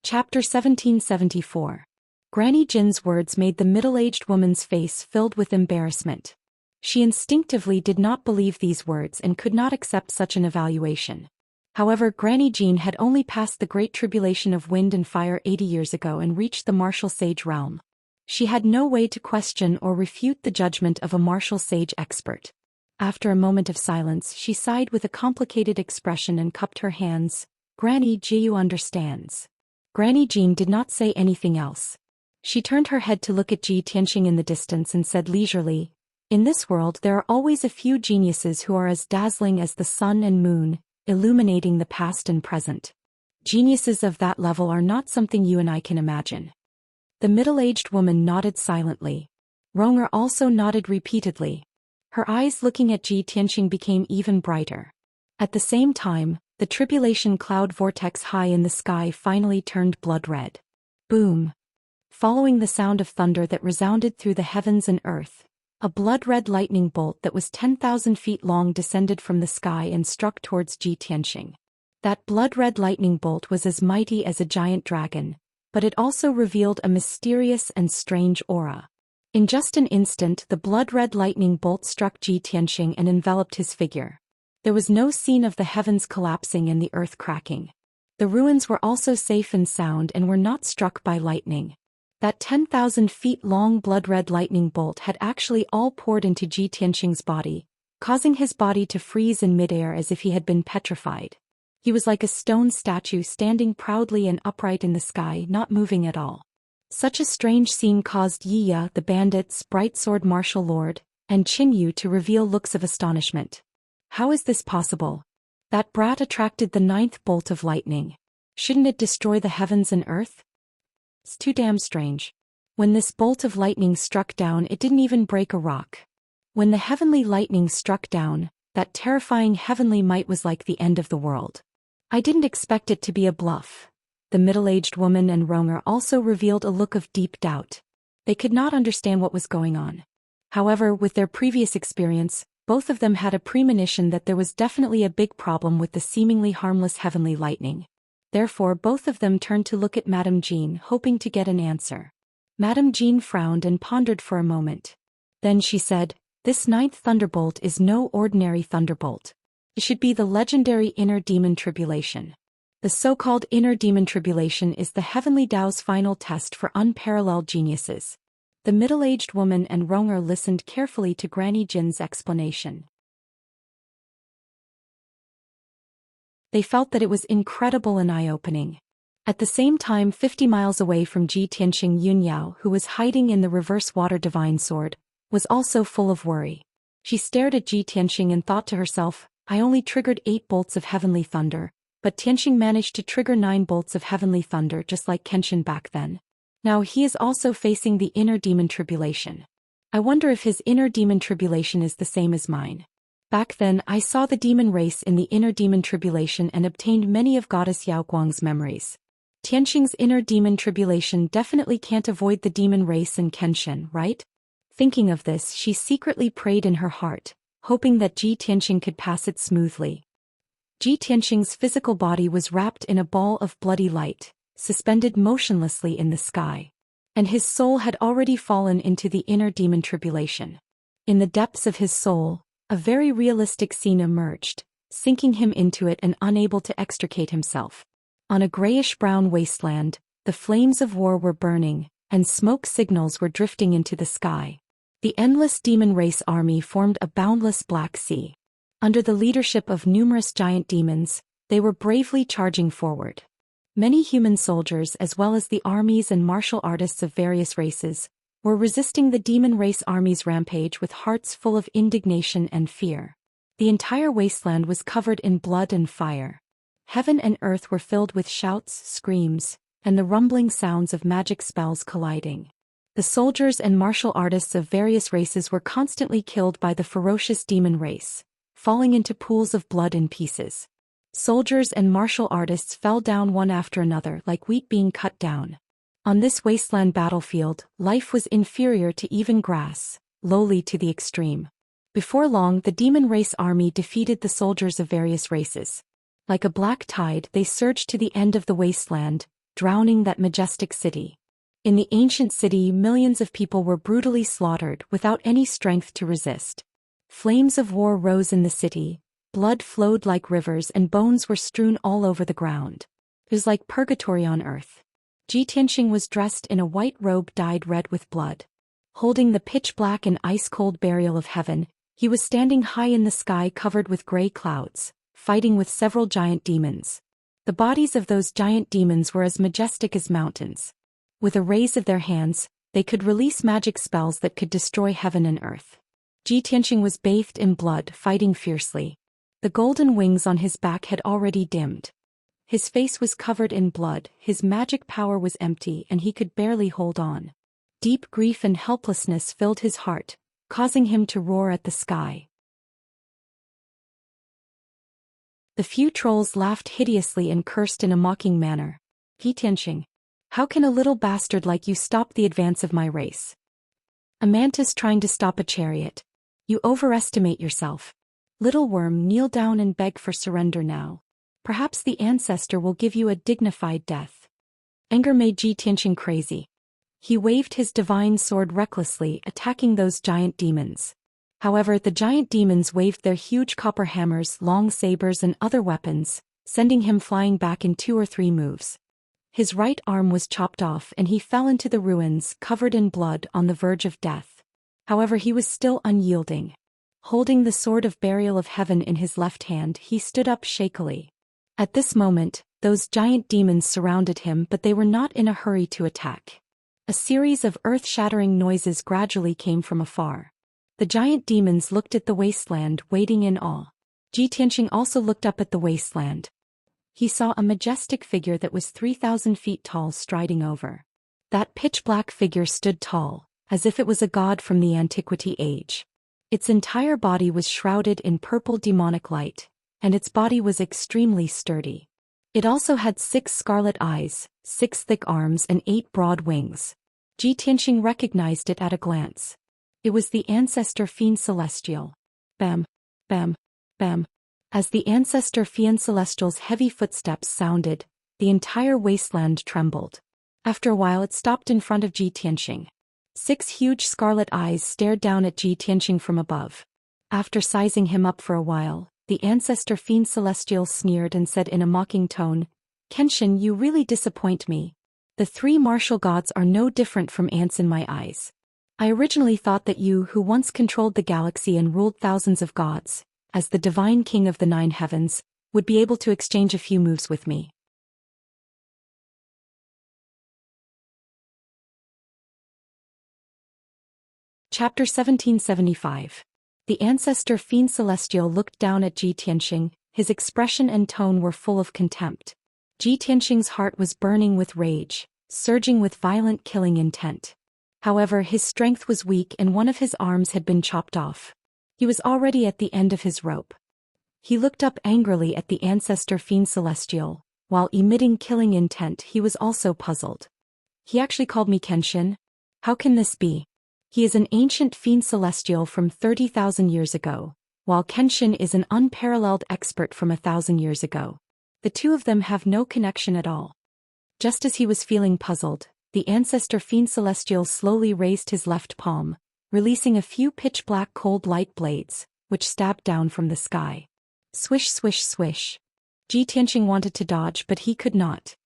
Chapter 1774. Granny Jin's words made the middle-aged woman's face filled with embarrassment. She instinctively did not believe these words and could not accept such an evaluation. However, Granny Jean had only passed the Great Tribulation of Wind and Fire 80 years ago and reached the martial sage realm. She had no way to question or refute the judgment of a martial sage expert. After a moment of silence, she sighed with a complicated expression and cupped her hands. "Granny Jiyu understands." Granny Jean did not say anything else. She turned her head to look at Ji Tianxing in the distance and said leisurely, "In this world there are always a few geniuses who are as dazzling as the sun and moon, illuminating the past and present. Geniuses of that level are not something you and I can imagine." The middle-aged woman nodded silently. Ronger also nodded repeatedly. Her eyes looking at Ji Tianxing became even brighter. At the same time, the tribulation cloud vortex high in the sky finally turned blood red. Boom! Following the sound of thunder that resounded through the heavens and earth, a blood-red lightning bolt that was 10,000 feet long descended from the sky and struck towards Ji Tianxing. That blood-red lightning bolt was as mighty as a giant dragon, but it also revealed a mysterious and strange aura. In just an instant, the blood-red lightning bolt struck Ji Tianxing and enveloped his figure. There was no scene of the heavens collapsing and the earth cracking. The ruins were also safe and sound and were not struck by lightning. That 10,000 feet long blood-red lightning bolt had actually all poured into Ji Tianqing's body, causing his body to freeze in midair as if he had been petrified. He was like a stone statue standing proudly and upright in the sky, not moving at all. Such a strange scene caused Yi, the bandit's bright sword martial lord, and Qin Yu to reveal looks of astonishment. How is this possible? That brat attracted the 9th bolt of lightning. Shouldn't it destroy the heavens and earth? It's too damn strange. When this bolt of lightning struck down, it didn't even break a rock. When the heavenly lightning struck down, that terrifying heavenly might was like the end of the world. I didn't expect it to be a bluff. The middle-aged woman and Ronger also revealed a look of deep doubt. They could not understand what was going on. However, with their previous experience, both of them had a premonition that there was definitely a big problem with the seemingly harmless heavenly lightning. Therefore, both of them turned to look at Madame Jean, hoping to get an answer. Madame Jean frowned and pondered for a moment. Then she said, "This 9th thunderbolt is no ordinary thunderbolt. It should be the legendary Inner Demon Tribulation. The so-called Inner Demon Tribulation is the heavenly Tao's final test for unparalleled geniuses." The middle-aged woman and Ronger listened carefully to Granny Jin's explanation. They felt that it was incredible and eye-opening. At the same time, 50 miles away from Ji Tianqing, Yunyao, who was hiding in the reverse water divine sword, was also full of worry. She stared at Ji Tianqing and thought to herself, "I only triggered 8 bolts of heavenly thunder, but Tianqing managed to trigger 9 bolts of heavenly thunder just like Kenshin back then. Now he is also facing the Inner Demon Tribulation. I wonder if his Inner Demon Tribulation is the same as mine. Back then I saw the demon race in the Inner Demon Tribulation and obtained many of Goddess Yao Guang's memories. Tianqing's Inner Demon Tribulation definitely can't avoid the demon race in Kenshin, right?" Thinking of this, she secretly prayed in her heart, hoping that Ji Tianqing could pass it smoothly. Ji Tianqing's physical body was wrapped in a ball of bloody light, suspended motionlessly in the sky. And his soul had already fallen into the Inner Demon Tribulation. In the depths of his soul, a very realistic scene emerged, sinking him into it and unable to extricate himself. On a grayish-brown wasteland, the flames of war were burning, and smoke signals were drifting into the sky. The endless demon race army formed a boundless black sea. Under the leadership of numerous giant demons, they were bravely charging forward. Many human soldiers, as well as the armies and martial artists of various races, were resisting the demon race army's rampage with hearts full of indignation and fear. The entire wasteland was covered in blood and fire. Heaven and earth were filled with shouts, screams, and the rumbling sounds of magic spells colliding. The soldiers and martial artists of various races were constantly killed by the ferocious demon race, falling into pools of blood in pieces. Soldiers and martial artists fell down one after another like wheat being cut down. On this wasteland battlefield, life was inferior to even grass, lowly to the extreme. Before long, the demon race army defeated the soldiers of various races. Like a black tide, they surged to the end of the wasteland, drowning that majestic city. In the ancient city, millions of people were brutally slaughtered without any strength to resist. Flames of war rose in the city, blood flowed like rivers and bones were strewn all over the ground. It was like purgatory on earth. Ji Tianqing was dressed in a white robe dyed red with blood. Holding the pitch-black and ice-cold burial of heaven, he was standing high in the sky covered with gray clouds, fighting with several giant demons. The bodies of those giant demons were as majestic as mountains. With a raise of their hands, they could release magic spells that could destroy heaven and earth. Ji Tianqing was bathed in blood, fighting fiercely. The golden wings on his back had already dimmed. His face was covered in blood, his magic power was empty and he could barely hold on. Deep grief and helplessness filled his heart, causing him to roar at the sky. The few trolls laughed hideously and cursed in a mocking manner. "Ji Tianqing, how can a little bastard like you stop the advance of my race? A mantis trying to stop a chariot. You overestimate yourself. Little worm, kneel down and beg for surrender now. Perhaps the ancestor will give you a dignified death." Anger made Ji Tianqing crazy. He waved his divine sword recklessly, attacking those giant demons. However, the giant demons waved their huge copper hammers, long sabers and other weapons, sending him flying back in 2 or 3 moves. His right arm was chopped off and he fell into the ruins covered in blood on the verge of death. However, he was still unyielding. Holding the sword of burial of heaven in his left hand, he stood up shakily. At this moment, those giant demons surrounded him, but they were not in a hurry to attack. A series of earth-shattering noises gradually came from afar. The giant demons looked at the wasteland, waiting in awe. Tianxia also looked up at the wasteland. He saw a majestic figure that was 3,000 feet tall striding over. That pitch-black figure stood tall, as if it was a god from the antiquity age. Its entire body was shrouded in purple demonic light, and its body was extremely sturdy. It also had 6 scarlet eyes, 6 thick arms and 8 broad wings. Tianxia recognized it at a glance. It was the ancestor fiend celestial. Bam, bam, bam. As the ancestor fiend celestial's heavy footsteps sounded, the entire wasteland trembled. After a while it stopped in front of Tianxia. 6 huge scarlet eyes stared down at Tianxia from above. After sizing him up for a while, the ancestor fiend celestial sneered and said in a mocking tone, "Kenshin, you really disappoint me. The 3 martial gods are no different from ants in my eyes. I originally thought that you, who once controlled the galaxy and ruled thousands of gods, as the divine king of the 9 heavens, would be able to exchange a few moves with me." Chapter 1775. The ancestor fiend celestial looked down at Tianxia. His expression and tone were full of contempt. Tianxia's heart was burning with rage, surging with violent killing intent. However, his strength was weak and one of his arms had been chopped off. He was already at the end of his rope. He looked up angrily at the ancestor fiend celestial. While emitting killing intent, he was also puzzled. "He actually called me Kenshin? How can this be? He is an ancient fiend celestial from 30,000 years ago, while Kenshin is an unparalleled expert from 1,000 years ago. The two of them have no connection at all." Just as he was feeling puzzled, the ancestor fiend celestial slowly raised his left palm, releasing a few pitch-black cold light blades, which stabbed down from the sky. Swish swish swish. Tianxia wanted to dodge but he could not.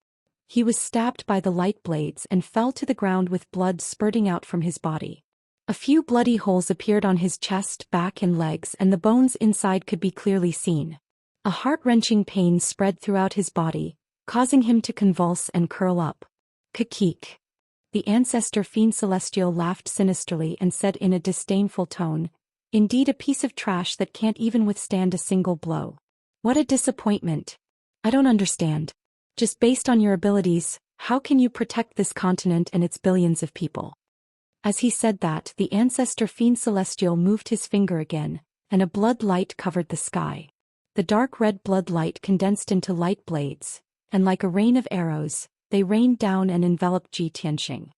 He was stabbed by the light blades and fell to the ground with blood spurting out from his body. A few bloody holes appeared on his chest, back and legs, and the bones inside could be clearly seen. A heart-wrenching pain spread throughout his body, causing him to convulse and curl up. "Kakik." The ancestor fiend celestial laughed sinisterly and said in a disdainful tone, "Indeed, a piece of trash that can't even withstand a single blow. What a disappointment. I don't understand. Just based on your abilities, how can you protect this continent and its billions of people?" As he said that, the ancestor fiend celestial moved his finger again, and a blood light covered the sky. The dark red blood light condensed into light blades, and like a rain of arrows, they rained down and enveloped Tianxia.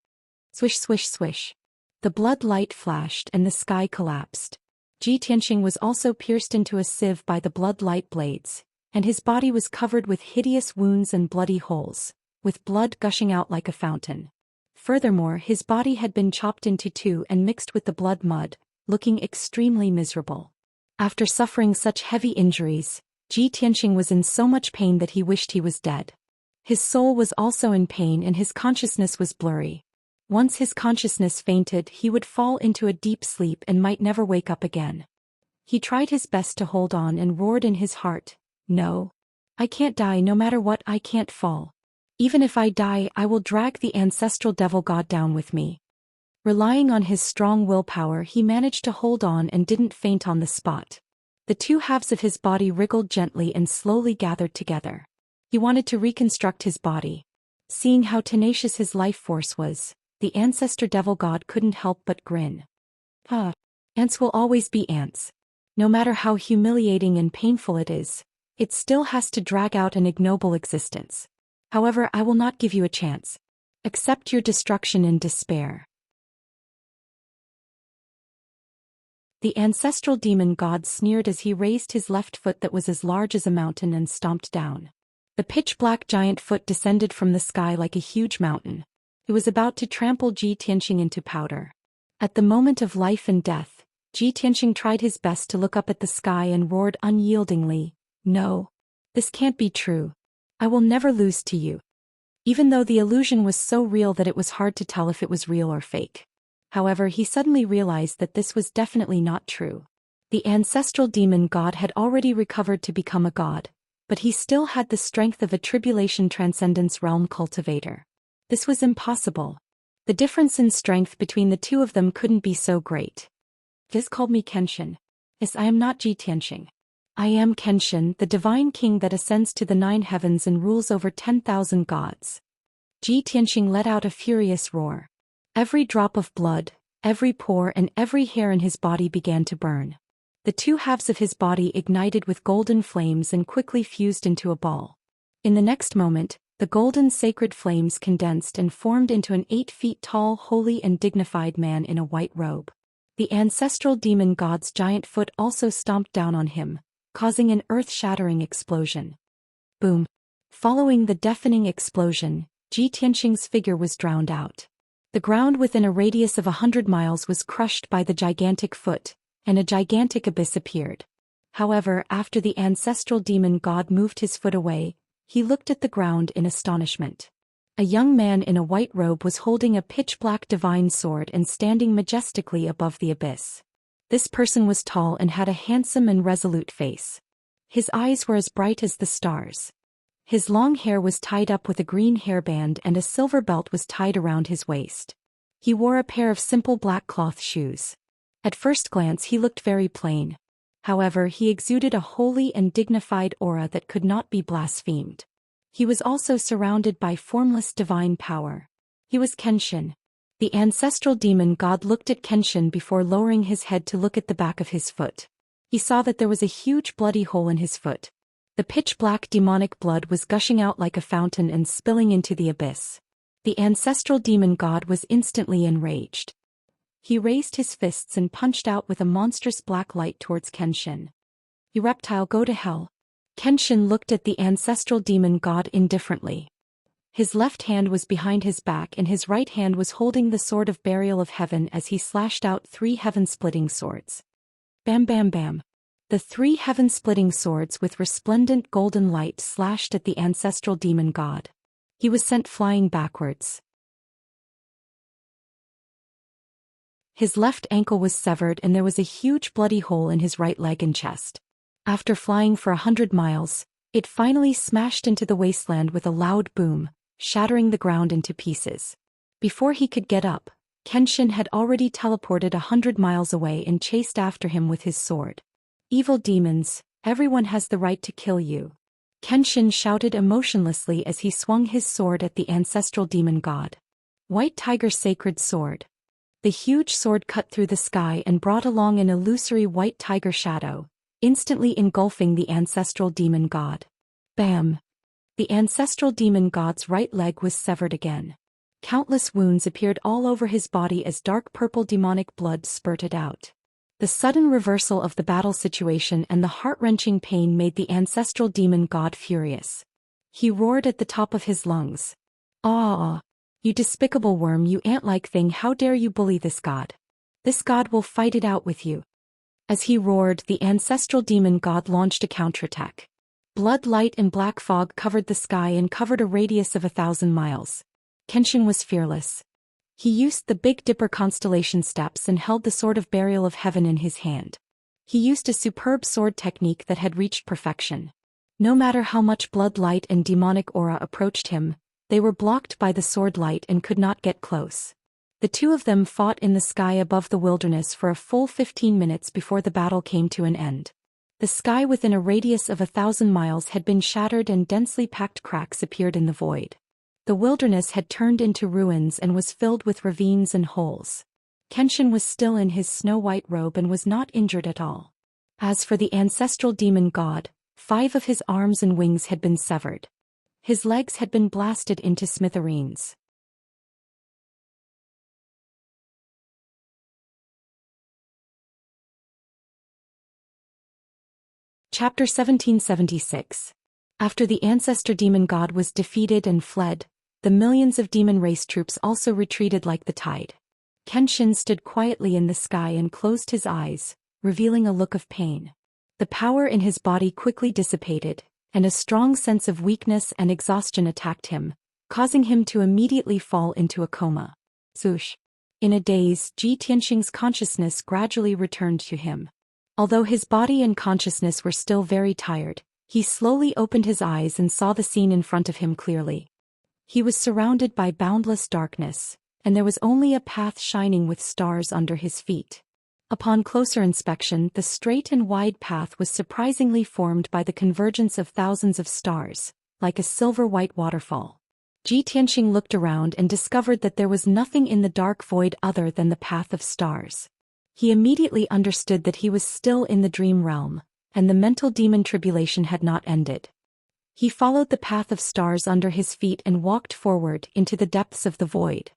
Swish swish swish. The blood light flashed and the sky collapsed. Tianxia was also pierced into a sieve by the blood light blades, and his body was covered with hideous wounds and bloody holes, with blood gushing out like a fountain. Furthermore, his body had been chopped into 2 and mixed with the blood mud, looking extremely miserable. After suffering such heavy injuries, Tianxia was in so much pain that he wished he was dead. His soul was also in pain and his consciousness was blurry. Once his consciousness fainted, he would fall into a deep sleep and might never wake up again. He tried his best to hold on and roared in his heart, "No. I can't die, no matter what, I can't fall. Even if I die, I will drag the ancestral devil god down with me." Relying on his strong willpower, he managed to hold on and didn't faint on the spot. The 2 halves of his body wriggled gently and slowly gathered together. He wanted to reconstruct his body. Seeing how tenacious his life force was, the ancestor devil god couldn't help but grin. Ants will always be ants. No matter how humiliating and painful it is, it still has to drag out an ignoble existence. However, I will not give you a chance. Accept your destruction in despair." The ancestral demon god sneered as he raised his left foot that was as large as a mountain and stomped down. The pitch-black giant foot descended from the sky like a huge mountain. It was about to trample Tianxia into powder. At the moment of life and death, Tianxia tried his best to look up at the sky and roared unyieldingly, "No. This can't be true. I will never lose to you." even though the illusion was so real that it was hard to tell if it was real or fake. However, he suddenly realized that this was definitely not true. The ancestral demon god had already recovered to become a god, but he still had the strength of a tribulation transcendence realm cultivator. This was impossible. The difference in strength between the two of them couldn't be so great. This called me Kenshin. Yes, I am not Ji Tianxing. I am Kenshin, the divine king that ascends to the 9 heavens and rules over 10,000 gods. Ji Tianxing let out a furious roar. Every drop of blood, every pore and every hair in his body began to burn. The 2 halves of his body ignited with golden flames and quickly fused into a ball. In the next moment, the golden sacred flames condensed and formed into an 8 feet tall, holy and dignified man in a white robe. The ancestral demon god's giant foot also stomped down on him, causing an earth-shattering explosion. Boom! Following the deafening explosion, Ji Tianxing's figure was drowned out. The ground within a radius of 100 miles was crushed by the gigantic foot, and a gigantic abyss appeared. However, after the ancestral demon god moved his foot away, he looked at the ground in astonishment. A young man in a white robe was holding a pitch-black divine sword and standing majestically above the abyss. This person was tall and had a handsome and resolute face. His eyes were as bright as the stars. His long hair was tied up with a green hairband and a silver belt was tied around his waist. He wore a pair of simple black cloth shoes. At first glance he looked very plain. However, he exuded a holy and dignified aura that could not be blasphemed. He was also surrounded by formless divine power. He was Kenshin. The ancestral demon god looked at Kenshin before lowering his head to look at the back of his foot. He saw that there was a huge bloody hole in his foot. The pitch-black demonic blood was gushing out like a fountain and spilling into the abyss. The ancestral demon god was instantly enraged. He raised his fists and punched out with a monstrous black light towards Kenshin. "You reptile, go to hell." Kenshin looked at the ancestral demon god indifferently. His left hand was behind his back and his right hand was holding the sword of burial of heaven as he slashed out 3 heaven-splitting swords. Bam bam bam. The 3 heaven-splitting swords with resplendent golden light slashed at the ancestral demon god. He was sent flying backwards. His left ankle was severed and there was a huge bloody hole in his right leg and chest. After flying for 100 miles, it finally smashed into the wasteland with a loud boom, shattering the ground into pieces. Before he could get up, Kenshin had already teleported 100 miles away and chased after him with his sword. "Evil demons, everyone has the right to kill you." Kenshin shouted emotionlessly as he swung his sword at the ancestral demon god. White Tiger Sacred Sword. The huge sword cut through the sky and brought along an illusory white tiger shadow, instantly engulfing the ancestral demon god. Bam! The ancestral demon god's right leg was severed again. Countless wounds appeared all over his body as dark purple demonic blood spurted out. The sudden reversal of the battle situation and the heart-wrenching pain made the ancestral demon god furious. He roared at the top of his lungs. "Ah! You despicable worm, you ant-like thing, how dare you bully this god? This god will fight it out with you." As he roared, the ancestral demon god launched a counterattack. Blood, light and black fog covered the sky and covered a radius of 1,000 miles. Kenshin was fearless. He used the Big Dipper constellation steps and held the sword of burial of heaven in his hand. He used a superb sword technique that had reached perfection. No matter how much blood, light and demonic aura approached him, they were blocked by the sword light and could not get close. The 2 of them fought in the sky above the wilderness for a full 15 minutes before the battle came to an end. The sky within a radius of 1,000 miles had been shattered and densely packed cracks appeared in the void. The wilderness had turned into ruins and was filled with ravines and holes. Kenshin was still in his snow-white robe and was not injured at all. As for the ancestral demon god, 5 of his arms and wings had been severed. His legs had been blasted into smithereens. Chapter 1776. After the ancestor demon god was defeated and fled, the millions of demon race troops also retreated like the tide. Kenshin stood quietly in the sky and closed his eyes, revealing a look of pain. The power in his body quickly dissipated, and a strong sense of weakness and exhaustion attacked him, causing him to immediately fall into a coma. Swoosh. In a daze, Ji Tianxing's consciousness gradually returned to him. Although his body and consciousness were still very tired, he slowly opened his eyes and saw the scene in front of him clearly. He was surrounded by boundless darkness, and there was only a path shining with stars under his feet. Upon closer inspection, the straight and wide path was surprisingly formed by the convergence of thousands of stars, like a silver-white waterfall. Ji Tianxing looked around and discovered that there was nothing in the dark void other than the path of stars. He immediately understood that he was still in the dream realm, and the mental demon tribulation had not ended. He followed the path of stars under his feet and walked forward into the depths of the void.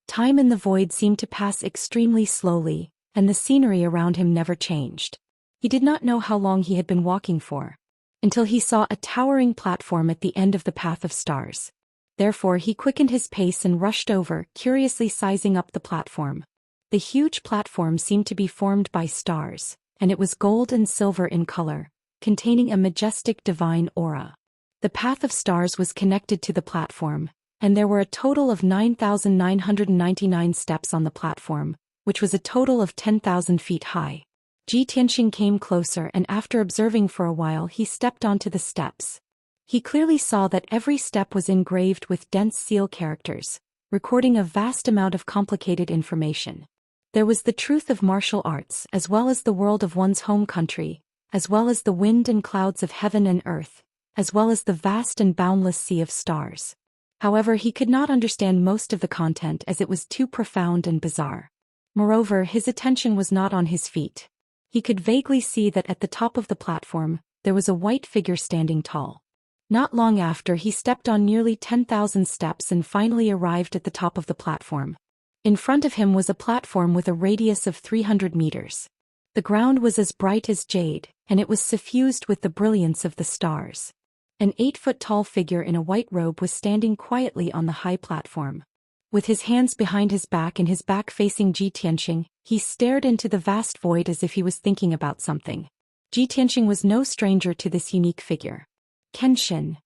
Time in the void seemed to pass extremely slowly, and the scenery around him never changed. He did not know how long he had been walking for, until he saw a towering platform at the end of the path of stars. Therefore he quickened his pace and rushed over, curiously sizing up the platform. The huge platform seemed to be formed by stars, and it was gold and silver in color, containing a majestic divine aura. The path of stars was connected to the platform, and there were a total of 9,999 steps on the platform, which was a total of 10,000 feet high. Ji Tianxing came closer, and after observing for a while he stepped onto the steps. He clearly saw that every step was engraved with dense seal characters, recording a vast amount of complicated information. There was the truth of martial arts, as well as the world of one's home country, as well as the wind and clouds of heaven and earth, as well as the vast and boundless sea of stars. However, he could not understand most of the content as it was too profound and bizarre. Moreover, his attention was not on his feet. He could vaguely see that at the top of the platform, there was a white figure standing tall. Not long after, he stepped on nearly 10,000 steps and finally arrived at the top of the platform. In front of him was a platform with a radius of 300 meters. The ground was as bright as jade, and it was suffused with the brilliance of the stars. An 8-foot-tall figure in a white robe was standing quietly on the high platform. With his hands behind his back and his back facing Ji Tianxing, he stared into the vast void as if he was thinking about something. Ji Tianxing was no stranger to this unique figure. Kenshin.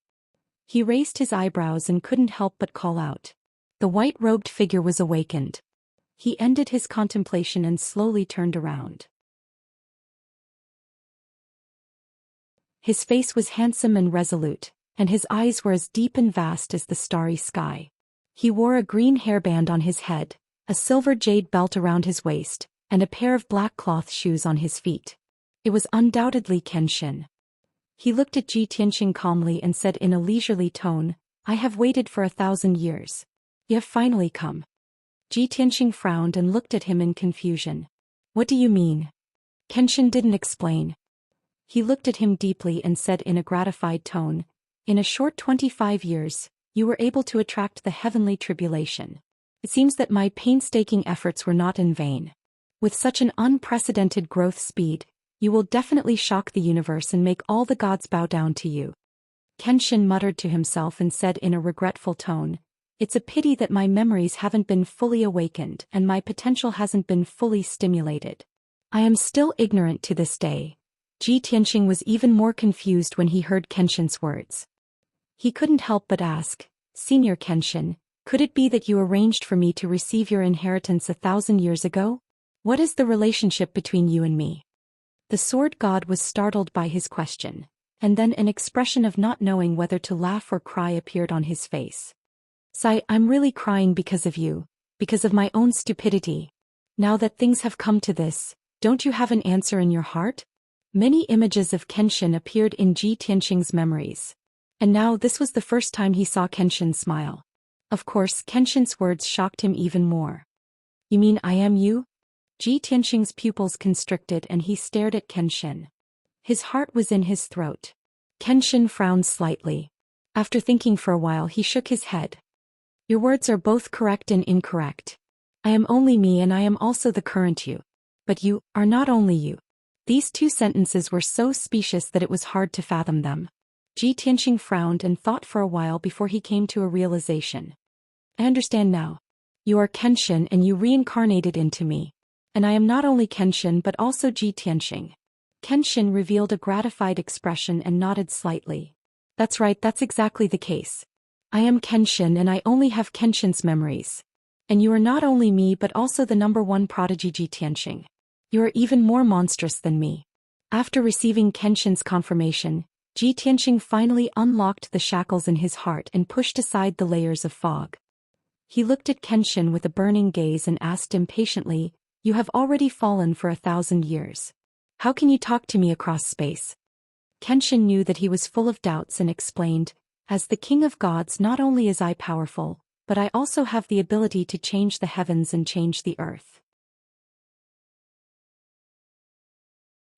He raised his eyebrows and couldn't help but call out. The white-robed figure was awakened. He ended his contemplation and slowly turned around. His face was handsome and resolute, and his eyes were as deep and vast as the starry sky. He wore a green hairband on his head, a silver jade belt around his waist, and a pair of black cloth shoes on his feet. It was undoubtedly Kenshin. He looked at Ji Tianxing calmly and said in a leisurely tone, "I have waited for 1,000 years. You have finally come." Ji Tianxing frowned and looked at him in confusion. "What do you mean?" Kenshin didn't explain. He looked at him deeply and said in a gratified tone, "In a short 25 years, you were able to attract the heavenly tribulation. It seems that my painstaking efforts were not in vain. With such an unprecedented growth speed, you will definitely shock the universe and make all the gods bow down to you." Kenshin muttered to himself and said in a regretful tone, "It's a pity that my memories haven't been fully awakened and my potential hasn't been fully stimulated. I am still ignorant to this day." Ji Tianxing was even more confused when he heard Kenshin's words. He couldn't help but ask, "Senior Kenshin, could it be that you arranged for me to receive your inheritance 1,000 years ago? What is the relationship between you and me?" The sword god was startled by his question, and then an expression of not knowing whether to laugh or cry appeared on his face. "Sai, I'm really crying because of you, because of my own stupidity. Now that things have come to this, don't you have an answer in your heart?" Many images of Kenshin appeared in Ji Tianxing's memories. And now this was the first time he saw Kenshin smile. Of course, Kenshin's words shocked him even more. "You mean I am you?" Ji Tianxing's pupils constricted and he stared at Kenshin. His heart was in his throat. Kenshin frowned slightly. After thinking for a while, he shook his head. "Your words are both correct and incorrect. I am only me and I am also the current you. But you are not only you." These two sentences were so specious that it was hard to fathom them. Ji Tianxing frowned and thought for a while before he came to a realization. "I understand now. You are Kenshin and you reincarnated into me. And I am not only Kenshin but also Ji Tianxing." Kenshin revealed a gratified expression and nodded slightly. "That's right, that's exactly the case. I am Kenshin and I only have Kenshin's memories. And you are not only me but also the #1 prodigy Ji Tianxing. You are even more monstrous than me. After receiving Kenshin's confirmation, Ji Tianxing finally unlocked the shackles in his heart and pushed aside the layers of fog. He looked at Kenshin with a burning gaze and asked impatiently, "You have already fallen for 1,000 years. How can you talk to me across space?" Kenshin knew that he was full of doubts and explained, "As the king of gods, not only is I powerful, but I also have the ability to change the heavens and change the earth.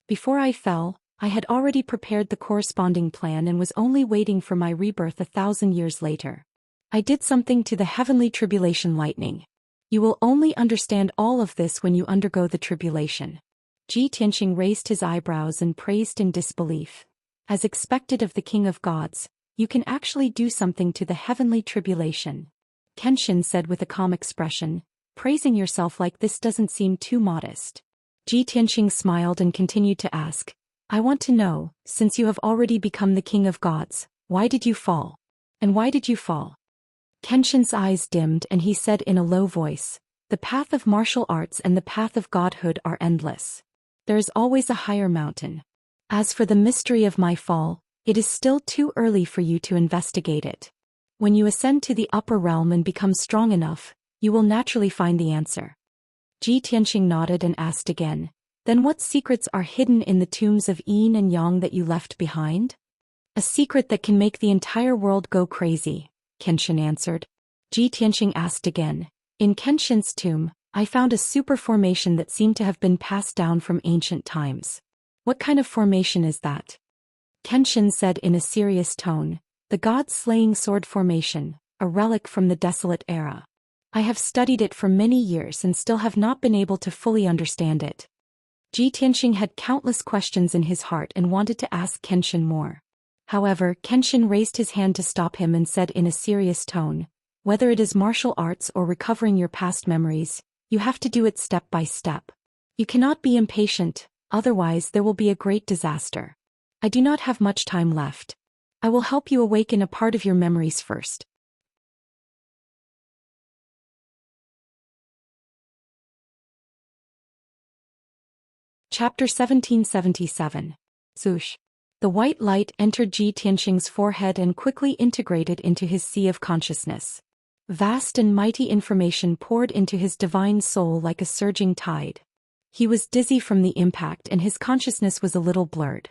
Before I fell, I had already prepared the corresponding plan and was only waiting for my rebirth 1,000 years later. I did something to the heavenly tribulation lightning. You will only understand all of this when you undergo the tribulation." Ji Tianxing raised his eyebrows and praised in disbelief. "As expected of the king of gods, you can actually do something to the heavenly tribulation." Kenshin said with a calm expression, "Praising yourself like this doesn't seem too modest." Ji Tianxing smiled and continued to ask, "I want to know, since you have already become the king of gods, why did you fall? And why did you fall?" Kenshin's eyes dimmed and he said in a low voice, "The path of martial arts and the path of godhood are endless. There is always a higher mountain. As for the mystery of my fall, it is still too early for you to investigate it. When you ascend to the upper realm and become strong enough, you will naturally find the answer." Ji Tianxing nodded and asked again, "Then what secrets are hidden in the tombs of Yin and Yang that you left behind?" "A secret that can make the entire world go crazy," Kenshin answered. Ji Tianxing asked again, "In Kenshin's tomb, I found a super formation that seemed to have been passed down from ancient times. What kind of formation is that?" Kenshin said in a serious tone, "The god-slaying sword formation, a relic from the desolate era. I have studied it for many years and still have not been able to fully understand it." Ji Tianxing had countless questions in his heart and wanted to ask Kenshin more. However, Kenshin raised his hand to stop him and said in a serious tone, "Whether it is martial arts or recovering your past memories, you have to do it step by step. You cannot be impatient, otherwise there will be a great disaster. I do not have much time left. I will help you awaken a part of your memories first." Chapter 1777. Zhou. The white light entered Ji Tianxing's forehead and quickly integrated into his sea of consciousness. Vast and mighty information poured into his divine soul like a surging tide. He was dizzy from the impact and his consciousness was a little blurred.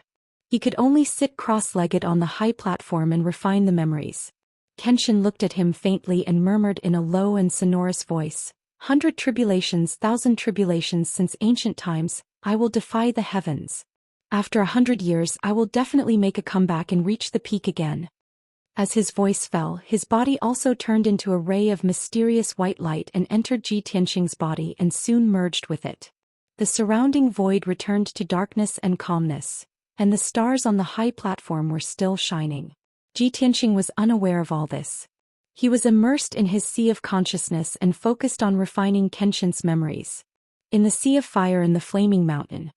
He could only sit cross-legged on the high platform and refine the memories. Kenshin looked at him faintly and murmured in a low and sonorous voice, "100 tribulations, 1,000 tribulations since ancient times, I will defy the heavens. After 100 years I will definitely make a comeback and reach the peak again." As his voice fell, his body also turned into a ray of mysterious white light and entered Ji Tianxing's body and soon merged with it. The surrounding void returned to darkness and calmness, and the stars on the high platform were still shining. Ji Tianxing was unaware of all this. He was immersed in his sea of consciousness and focused on refining Kenshin's memories. In the sea of fire in the flaming mountain,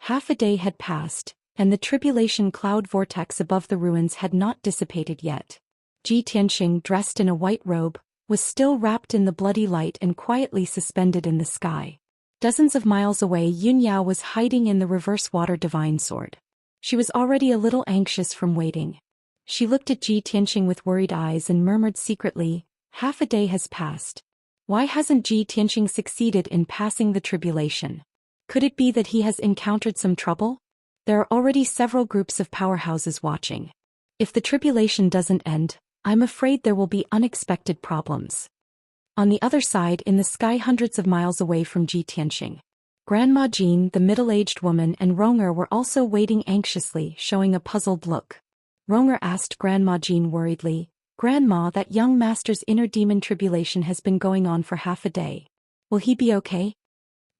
half a day had passed, and the tribulation cloud vortex above the ruins had not dissipated yet. Ji Tianxing, dressed in a white robe, was still wrapped in the bloody light and quietly suspended in the sky. Dozens of miles away, Yun Yao was hiding in the reverse water divine sword. She was already a little anxious from waiting. She looked at Ji Tianxing with worried eyes and murmured secretly, "Half a day has passed. Why hasn't Ji Tianxing succeeded in passing the tribulation? Could it be that he has encountered some trouble? There are already several groups of powerhouses watching. If the tribulation doesn't end, I'm afraid there will be unexpected problems." On the other side, in the sky hundreds of miles away from Ji Tianxing, Grandma Jean, the middle-aged woman, and Ronger were also waiting anxiously, showing a puzzled look. Ronger asked Grandma Jean worriedly, "Grandma, that young master's inner demon tribulation has been going on for half a day. Will he be okay?"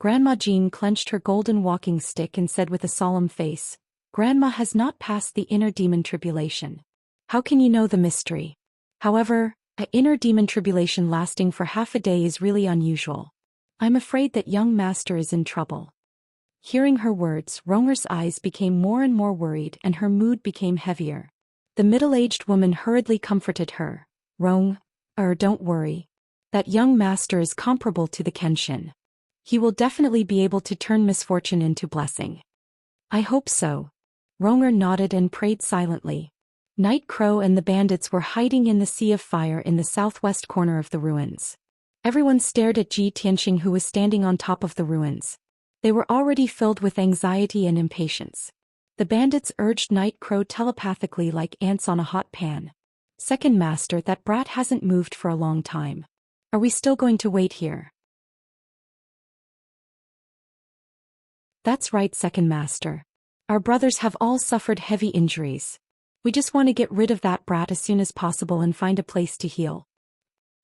Grandma Jean clenched her golden walking stick and said with a solemn face, "Grandma has not passed the inner demon tribulation. How can you know the mystery? However, an inner demon tribulation lasting for half a day is really unusual. I'm afraid that young master is in trouble." Hearing her words, Ronger's eyes became more and more worried and her mood became heavier. The middle-aged woman hurriedly comforted her, Rong, don't worry. That young master is comparable to the Kenshin. He will definitely be able to turn misfortune into blessing. I hope so. Ronger nodded and prayed silently. Night Crow and the bandits were hiding in the sea of fire in the southwest corner of the ruins. Everyone stared at Ji Tianxing, who was standing on top of the ruins. They were already filled with anxiety and impatience. The bandits urged Night Crow telepathically like ants on a hot pan. Second Master, that brat hasn't moved for a long time. Are we still going to wait here? That's right, Second Master. Our brothers have all suffered heavy injuries. We just want to get rid of that brat as soon as possible and find a place to heal.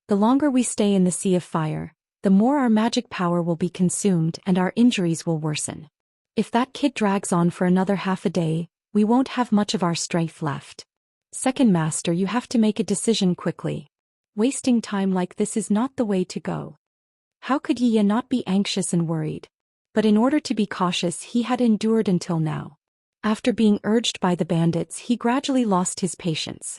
The longer we stay in the sea of fire, the more our magic power will be consumed and our injuries will worsen. If that kid drags on for another half a day, we won't have much of our strength left. Second Master, you have to make a decision quickly. Wasting time like this is not the way to go. How could Yi not be anxious and worried? But in order to be cautious, he had endured until now. After being urged by the bandits, he gradually lost his patience.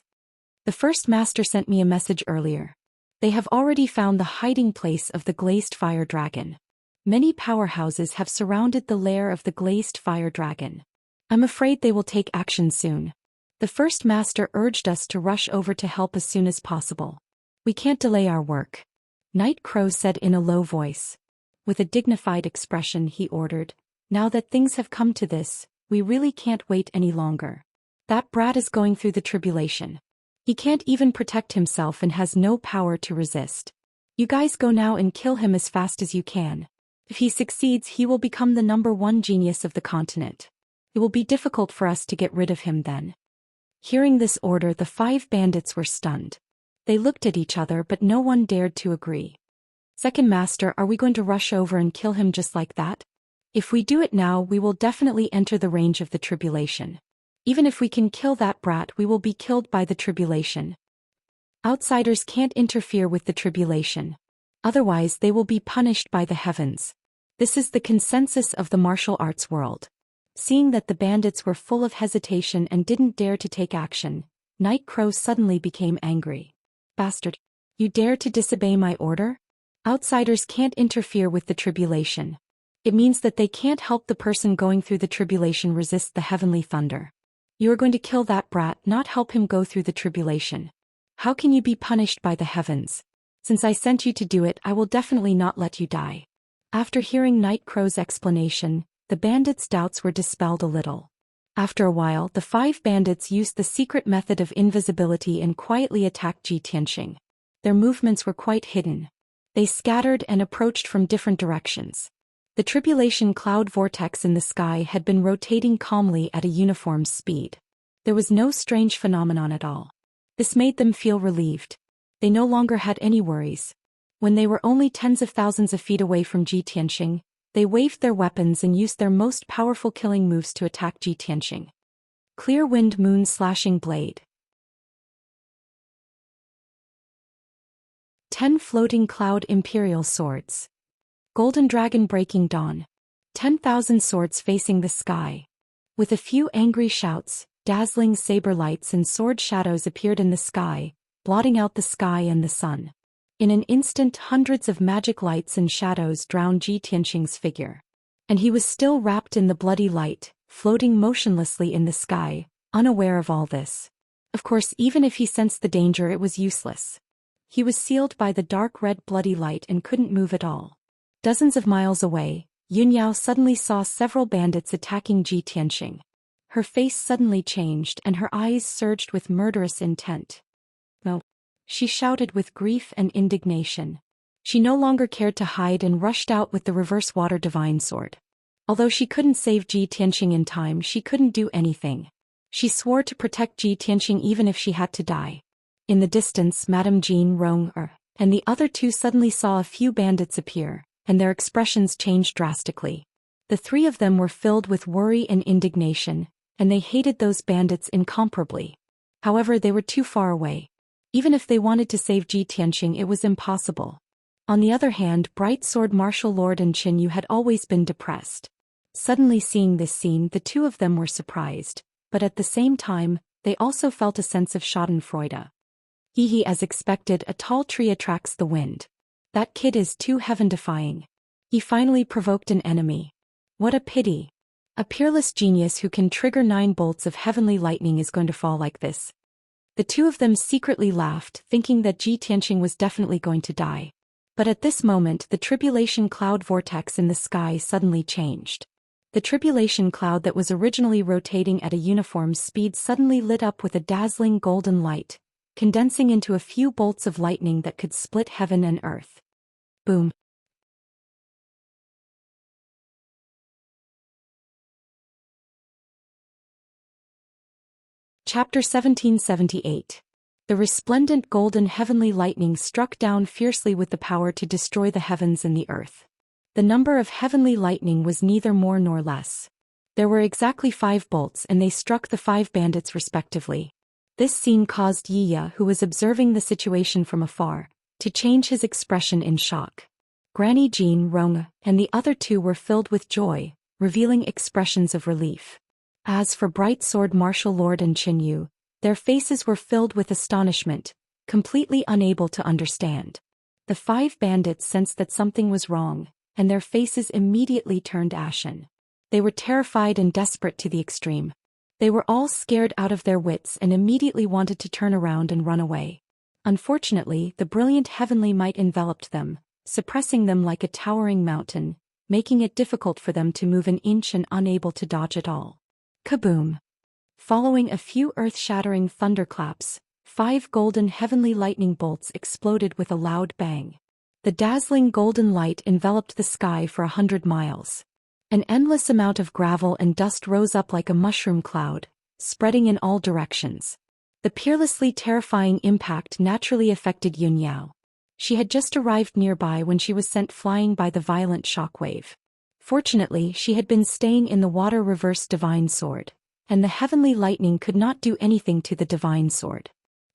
The First Master sent me a message earlier. They have already found the hiding place of the glazed fire dragon. Many powerhouses have surrounded the lair of the glazed fire dragon. I'm afraid they will take action soon. The First Master urged us to rush over to help as soon as possible. We can't delay our work. Night Crow said in a low voice. With a dignified expression, he ordered, now that things have come to this, we really can't wait any longer. That brat is going through the tribulation. He can't even protect himself and has no power to resist. You guys go now and kill him as fast as you can. If he succeeds, he will become the #1 genius of the continent. It will be difficult for us to get rid of him then. Hearing this order, the 5 bandits were stunned. They looked at each other, but no one dared to agree. Second Master, are we going to rush over and kill him just like that? If we do it now, we will definitely enter the range of the tribulation. Even if we can kill that brat, we will be killed by the tribulation. Outsiders can't interfere with the tribulation. Otherwise, they will be punished by the heavens. This is the consensus of the martial arts world. Seeing that the bandits were full of hesitation and didn't dare to take action, Night Crow suddenly became angry. Bastard! You dare to disobey my order? Outsiders can't interfere with the tribulation. It means that they can't help the person going through the tribulation resist the heavenly thunder. You are going to kill that brat, not help him go through the tribulation. How can you be punished by the heavens? Since I sent you to do it, I will definitely not let you die. After hearing Night Crow's explanation, the bandits' doubts were dispelled a little. After a while, the 5 bandits used the secret method of invisibility and quietly attacked Ji Tianxing. Their movements were quite hidden. They scattered and approached from different directions. The tribulation cloud vortex in the sky had been rotating calmly at a uniform speed. There was no strange phenomenon at all. This made them feel relieved. They no longer had any worries. When they were only tens of thousands of feet away from Ji Tianxing, they waved their weapons and used their most powerful killing moves to attack Ji Tianxing. Clear Wind Moon Slashing Blade. 10 Floating Cloud Imperial Swords. Golden Dragon Breaking Dawn. 10,000 swords facing the sky. With a few angry shouts, dazzling saber lights and sword shadows appeared in the sky, blotting out the sky and the sun. In an instant, hundreds of magic lights and shadows drowned Ji Tianxing's figure. And he was still wrapped in the bloody light, floating motionlessly in the sky, unaware of all this. Of course, even if he sensed the danger, it was useless. He was sealed by the dark red bloody light and couldn't move at all. Dozens of miles away, Yunyao suddenly saw several bandits attacking Ji Tianxing. Her face suddenly changed and her eyes surged with murderous intent. No! She shouted with grief and indignation. She no longer cared to hide and rushed out with the reverse water divine sword. Although she couldn't save Ji Tianxing in time, she couldn't do anything. She swore to protect Ji Tianxing even if she had to die. In the distance, Madame Jean Rong and the other 2 suddenly saw a few bandits appear, and their expressions changed drastically. The 3 of them were filled with worry and indignation, and they hated those bandits incomparably. However, they were too far away. Even if they wanted to save Ji Tianxing, it was impossible. On the other hand, Bright Sword Martial Lord and Qin Yu had always been depressed. Suddenly seeing this scene, the 2 of them were surprised, but at the same time, they also felt a sense of schadenfreude. Hee hee, as expected, a tall tree attracts the wind. That kid is too heaven-defying. He finally provoked an enemy. What a pity. A peerless genius who can trigger 9 bolts of heavenly lightning is going to fall like this. The two of them secretly laughed, thinking that Xianxia was definitely going to die. But at this moment the tribulation cloud vortex in the sky suddenly changed. The tribulation cloud that was originally rotating at a uniform speed suddenly lit up with a dazzling golden light, condensing into a few bolts of lightning that could split heaven and earth. Boom. Chapter 1778. The resplendent golden heavenly lightning struck down fiercely with the power to destroy the heavens and the earth. The number of heavenly lightning was neither more nor less. There were exactly 5 bolts and they struck the 5 bandits respectively. This scene caused Yiya, who was observing the situation from afar, to change his expression in shock. Granny Jean, Rong, and the other 2 were filled with joy, revealing expressions of relief. As for Bright Sword Martial Lord and Qinyu, their faces were filled with astonishment, completely unable to understand. The 5 bandits sensed that something was wrong, and their faces immediately turned ashen. They were terrified and desperate to the extreme. They were all scared out of their wits and immediately wanted to turn around and run away. Unfortunately, the brilliant heavenly might enveloped them, suppressing them like a towering mountain, making it difficult for them to move an inch and unable to dodge at all. Kaboom! Following a few earth-shattering thunderclaps, 5 golden heavenly lightning bolts exploded with a loud bang. The dazzling golden light enveloped the sky for 100 miles. An endless amount of gravel and dust rose up like a mushroom cloud, spreading in all directions. The peerlessly terrifying impact naturally affected Yun Yao. She had just arrived nearby when she was sent flying by the violent shockwave. Fortunately, she had been staying in the water reverse divine sword, and the heavenly lightning could not do anything to the divine sword.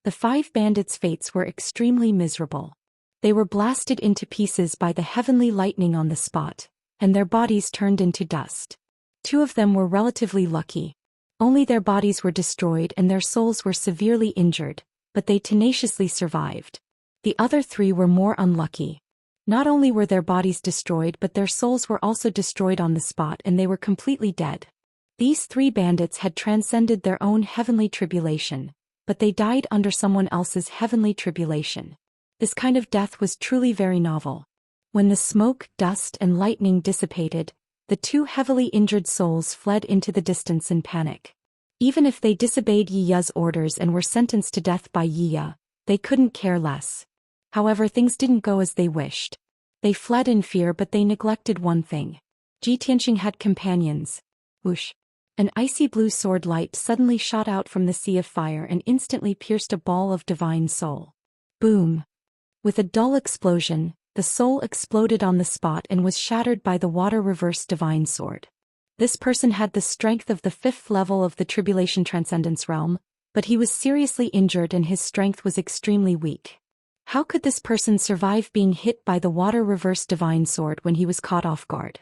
The 5 bandits' fates were extremely miserable. They were blasted into pieces by the heavenly lightning on the spot, and their bodies turned into dust. 2 of them were relatively lucky. Only their bodies were destroyed and their souls were severely injured, but they tenaciously survived. The other 3 were more unlucky. Not only were their bodies destroyed but their souls were also destroyed on the spot and they were completely dead. These 3 bandits had transcended their own heavenly tribulation, but they died under someone else's heavenly tribulation. This kind of death was truly very novel. When the smoke, dust, and lightning dissipated, the 2 heavily injured souls fled into the distance in panic. Even if they disobeyed Yiya's orders and were sentenced to death by Yiya, they couldn't care less. However, things didn't go as they wished. They fled in fear but they neglected one thing. Xianxia had companions. Whoosh! An icy blue sword light suddenly shot out from the sea of fire and instantly pierced a ball of divine soul. Boom! With a dull explosion, the soul exploded on the spot and was shattered by the water reverse divine sword. This person had the strength of the 5th level of the Tribulation Transcendence realm, but he was seriously injured and his strength was extremely weak. How could this person survive being hit by the water reverse divine sword when he was caught off guard?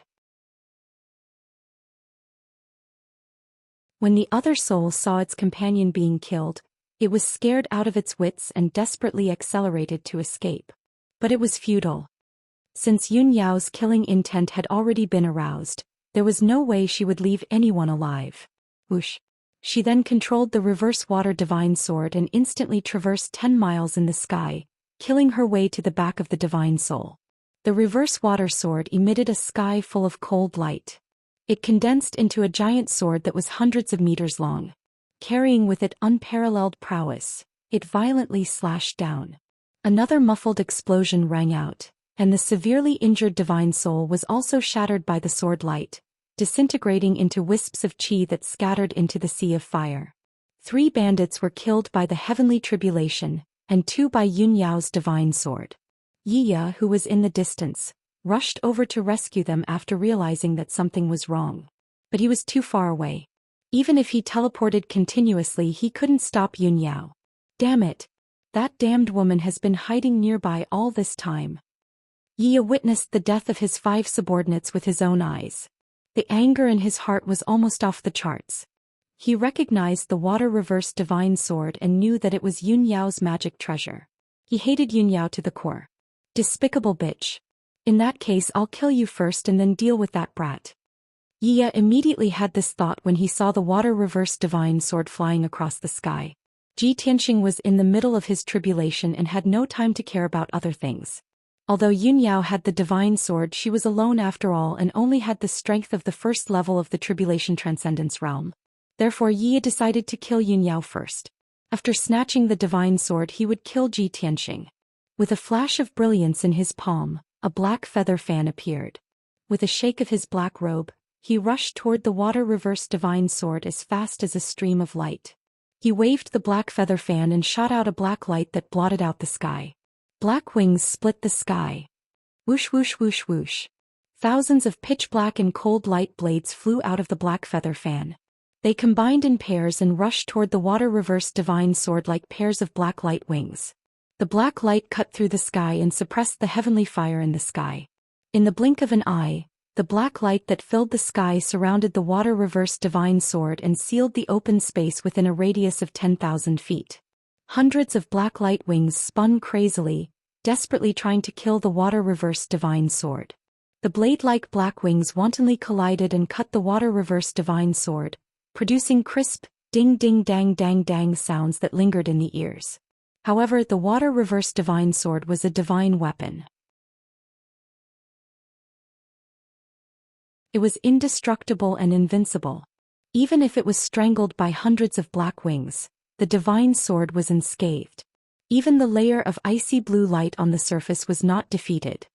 When the other soul saw its companion being killed, it was scared out of its wits and desperately accelerated to escape. But it was futile. Since Yun Yao's killing intent had already been aroused, there was no way she would leave anyone alive. Whoosh! She then controlled the reverse water divine sword and instantly traversed 10 miles in the sky, killing her way to the back of the divine soul. The reverse water sword emitted a sky full of cold light. It condensed into a giant sword that was hundreds of meters long. Carrying with it unparalleled prowess, it violently slashed down. Another muffled explosion rang out, and the severely injured divine soul was also shattered by the sword light, disintegrating into wisps of qi that scattered into the sea of fire. 3 bandits were killed by the heavenly tribulation, and 2 by Yun Yao's divine sword. Yiya, who was in the distance, rushed over to rescue them after realizing that something was wrong. But he was too far away. Even if he teleported continuously, he couldn't stop Yun Yao. Damn it! That damned woman has been hiding nearby all this time. Yiya witnessed the death of his 5 subordinates with his own eyes. The anger in his heart was almost off the charts. He recognized the water-reversed divine sword and knew that it was Yun Yao's magic treasure. He hated Yun Yao to the core. Despicable bitch. In that case I'll kill you first and then deal with that brat. Yiya immediately had this thought when he saw the water-reversed divine sword flying across the sky. Ji Tianxing was in the middle of his tribulation and had no time to care about other things. Although Yun Yao had the divine sword, she was alone after all and only had the strength of the first level of the tribulation transcendence realm. Therefore Yiya decided to kill Yun Yao first. After snatching the divine sword he would kill Ji Tianxing. With a flash of brilliance in his palm, a black feather fan appeared. With a shake of his black robe, he rushed toward the water-reversed divine sword as fast as a stream of light. He waved the black feather fan and shot out a black light that blotted out the sky. Black wings split the sky. Whoosh whoosh whoosh whoosh. Thousands of pitch-black and cold light blades flew out of the black feather fan. They combined in pairs and rushed toward the water-reversed divine sword like pairs of black light wings. The black light cut through the sky and suppressed the heavenly fire in the sky. In the blink of an eye, the black light that filled the sky surrounded the water-reversed divine sword and sealed the open space within a radius of 10,000 feet. Hundreds of black light wings spun crazily, desperately trying to kill the water-reversed divine sword. The blade-like black wings wantonly collided and cut the water-reversed divine sword, producing crisp, ding-ding-dang-dang-dang sounds that lingered in the ears. However, the water-reversed divine sword was a divine weapon. It was indestructible and invincible. Even if it was strangled by hundreds of black wings, the divine sword was unscathed. Even the layer of icy blue light on the surface was not defeated.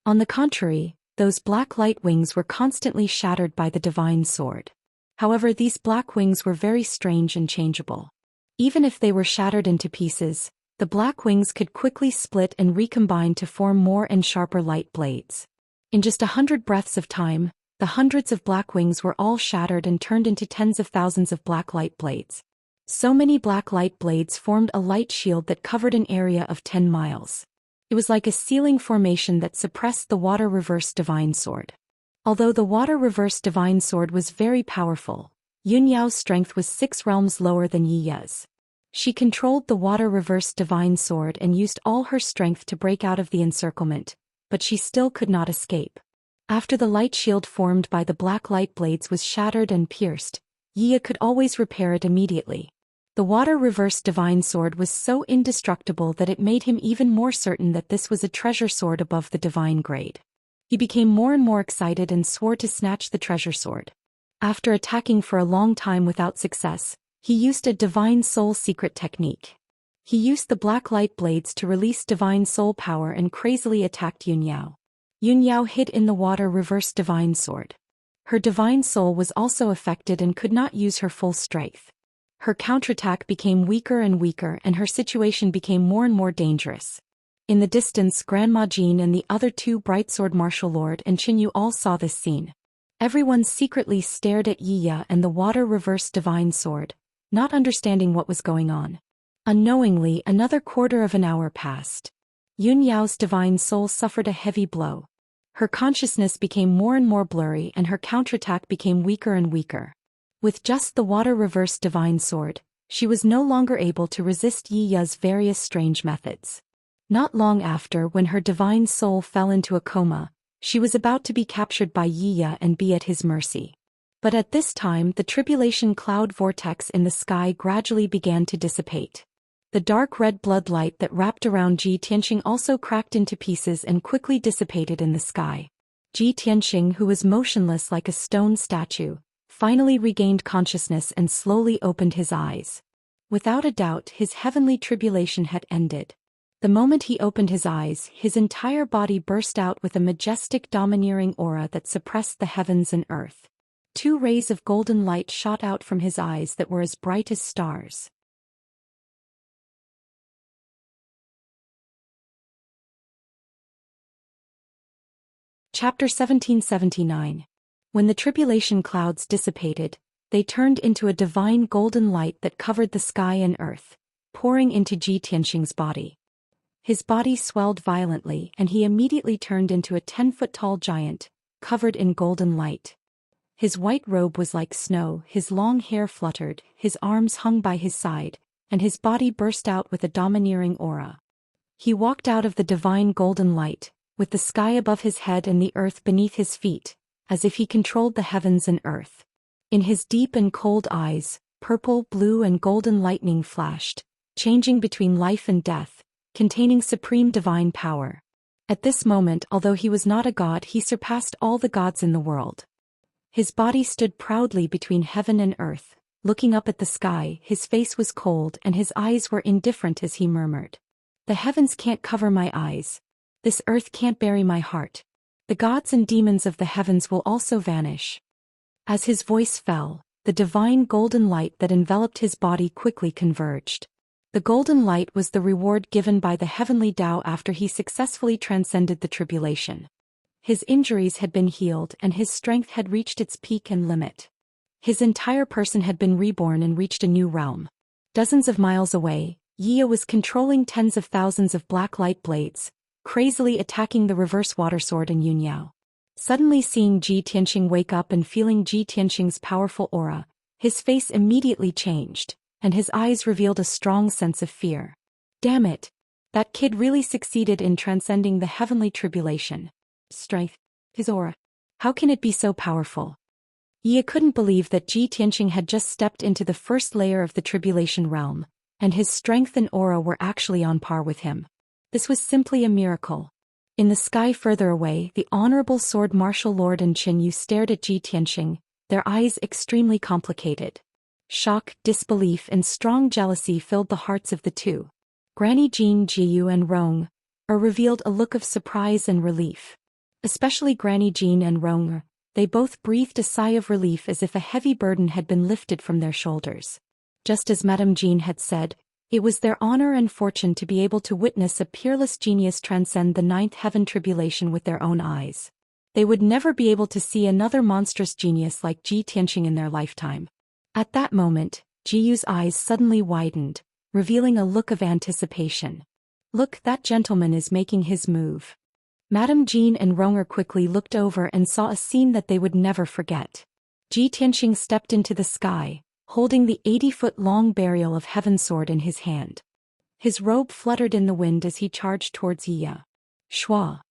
On the contrary, those black light wings were constantly shattered by the divine sword. However, these black wings were very strange and changeable. Even if they were shattered into pieces, the black wings could quickly split and recombine to form more and sharper light blades. In just 100 breaths of time, the hundreds of black wings were all shattered and turned into tens of thousands of black light blades. So many black light blades formed a light shield that covered an area of 10 miles. It was like a ceiling formation that suppressed the water-reversed divine sword. Although the water-reversed divine sword was very powerful, Yun Yao's strength was 6 realms lower than Yiya's. She controlled the water-reversed divine sword and used all her strength to break out of the encirclement, but she still could not escape. After the light shield formed by the black light blades was shattered and pierced, Yiya could always repair it immediately. The water-reversed divine sword was so indestructible that it made him even more certain that this was a treasure sword above the divine grade. He became more and more excited and swore to snatch the treasure sword. After attacking for a long time without success, he used a divine soul secret technique. He used the black light blades to release divine soul power and crazily attacked Yun Yao. Yun Yao hid in the water-reversed divine sword. Her divine soul was also affected and could not use her full strength. Her counterattack became weaker and weaker and her situation became more and more dangerous. In the distance, Grandma Jean and the other 2 Brightsword Martial Lord and Qinyu all saw this scene. Everyone secretly stared at Yiya and the water-reversed divine sword, not understanding what was going on. Unknowingly, another quarter of an hour passed. Yun Yao's divine soul suffered a heavy blow. Her consciousness became more and more blurry and her counterattack became weaker and weaker. With just the water-reversed divine sword, she was no longer able to resist Yiya's various strange methods. Not long after, when her divine soul fell into a coma, she was about to be captured by Yiya and be at his mercy. But at this time the tribulation cloud vortex in the sky gradually began to dissipate. The dark red blood light that wrapped around Ji Tianxing also cracked into pieces and quickly dissipated in the sky. Ji Tianxing, who was motionless like a stone statue, finally regained consciousness and slowly opened his eyes. Without a doubt, his heavenly tribulation had ended. The moment he opened his eyes, his entire body burst out with a majestic domineering aura that suppressed the heavens and earth. 2 rays of golden light shot out from his eyes that were as bright as stars. Chapter 1779. When the tribulation clouds dissipated, they turned into a divine golden light that covered the sky and earth, pouring into Ji Tianxing's body. His body swelled violently and he immediately turned into a 10-foot-tall giant, covered in golden light. His white robe was like snow, his long hair fluttered, his arms hung by his side, and his body burst out with a domineering aura. He walked out of the divine golden light, with the sky above his head and the earth beneath his feet, as if he controlled the heavens and earth. In his deep and cold eyes, purple, blue and golden lightning flashed, changing between life and death, containing supreme divine power. At this moment, although he was not a god, he surpassed all the gods in the world. His body stood proudly between heaven and earth, looking up at the sky. His face was cold and his eyes were indifferent as he murmured, "The heavens can't cover my eyes. This earth can't bury my heart. The gods and demons of the heavens will also vanish." As his voice fell, the divine golden light that enveloped his body quickly converged. The golden light was the reward given by the heavenly Tao after he successfully transcended the tribulation. His injuries had been healed and his strength had reached its peak and limit. His entire person had been reborn and reached a new realm. Dozens of miles away, Yia was controlling tens of thousands of black light blades, crazily attacking the reverse water sword and Yunyao. Suddenly seeing Ji Tianqing wake up and feeling Ji Tianqing's powerful aura, his face immediately changed, and his eyes revealed a strong sense of fear. Damn it! That kid really succeeded in transcending the heavenly tribulation. Strength. His aura. How can it be so powerful? Yia couldn't believe that Ji Tianqing had just stepped into the first layer of the tribulation realm, and his strength and aura were actually on par with him. This was simply a miracle. In the sky further away, the Honorable Sword Martial Lord and Qin Yu stared at Ji Tianqing, their eyes extremely complicated. Shock, disbelief and strong jealousy filled the hearts of the two. Granny Jean, Jiyu and Rong revealed a look of surprise and relief. Especially Granny Jean and Rong, they both breathed a sigh of relief as if a heavy burden had been lifted from their shoulders. Just as Madame Jean had said, it was their honor and fortune to be able to witness a peerless genius transcend the ninth heaven tribulation with their own eyes. They would never be able to see another monstrous genius like Ji Tianqing in their lifetime. At that moment, Jiyu's eyes suddenly widened, revealing a look of anticipation. "Look, that gentleman is making his move." Madame Jean and Ronger quickly looked over and saw a scene that they would never forget. Ji Tianqing stepped into the sky, holding the 80-foot-long burial of heaven sword in his hand. His robe fluttered in the wind as he charged towards Yia. Shua.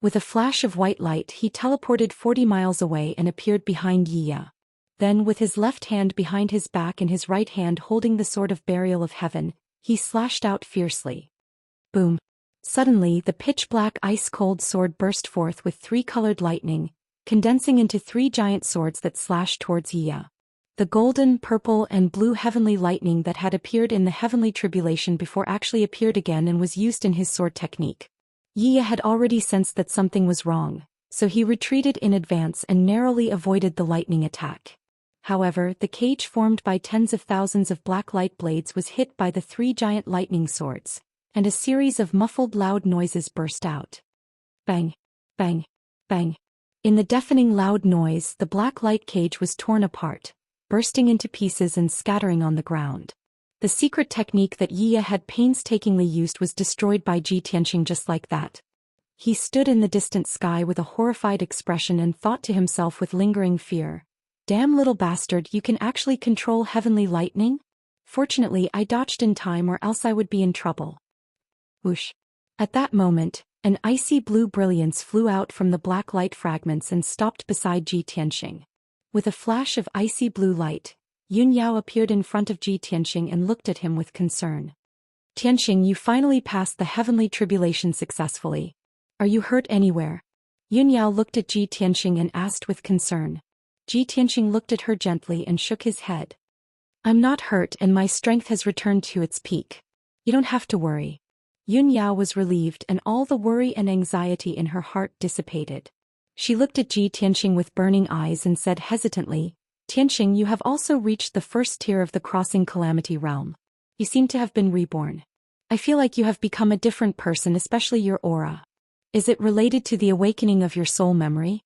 With a flash of white light, he teleported 40 miles away and appeared behind Yia. Then, with his left hand behind his back and his right hand holding the sword of burial of heaven, he slashed out fiercely. Boom. Suddenly, the pitch-black ice-cold sword burst forth with three-colored lightning, condensing into three giant swords that slashed towards Yia. The golden, purple, and blue heavenly lightning that had appeared in the heavenly tribulation before actually appeared again and was used in his sword technique. Yia had already sensed that something was wrong, so he retreated in advance and narrowly avoided the lightning attack. However, the cage formed by tens of thousands of black light blades was hit by the three giant lightning swords, and a series of muffled loud noises burst out. Bang! Bang! Bang! In the deafening loud noise, the black light cage was torn apart, bursting into pieces and scattering on the ground. The secret technique that Yia had painstakingly used was destroyed by Ji Tianqing just like that. He stood in the distant sky with a horrified expression and thought to himself with lingering fear, "Damn little bastard, you can actually control heavenly lightning? Fortunately, I dodged in time or else I would be in trouble." Whoosh. At that moment, an icy blue brilliance flew out from the black light fragments and stopped beside Ji Tianqing. With a flash of icy blue light, Yun Yao appeared in front of Ji Tianqing and looked at him with concern. "Tianqing, you finally passed the heavenly tribulation successfully. Are you hurt anywhere?" Yun Yao looked at Ji Tianqing and asked with concern. Ji Tianqing looked at her gently and shook his head. "I'm not hurt and my strength has returned to its peak. You don't have to worry." Yun Yao was relieved and all the worry and anxiety in her heart dissipated. She looked at Ji Tianqing with burning eyes and said hesitantly, "Tianqing, you have also reached the first tier of the crossing calamity realm. You seem to have been reborn. I feel like you have become a different person, especially your aura. Is it related to the awakening of your soul memory?"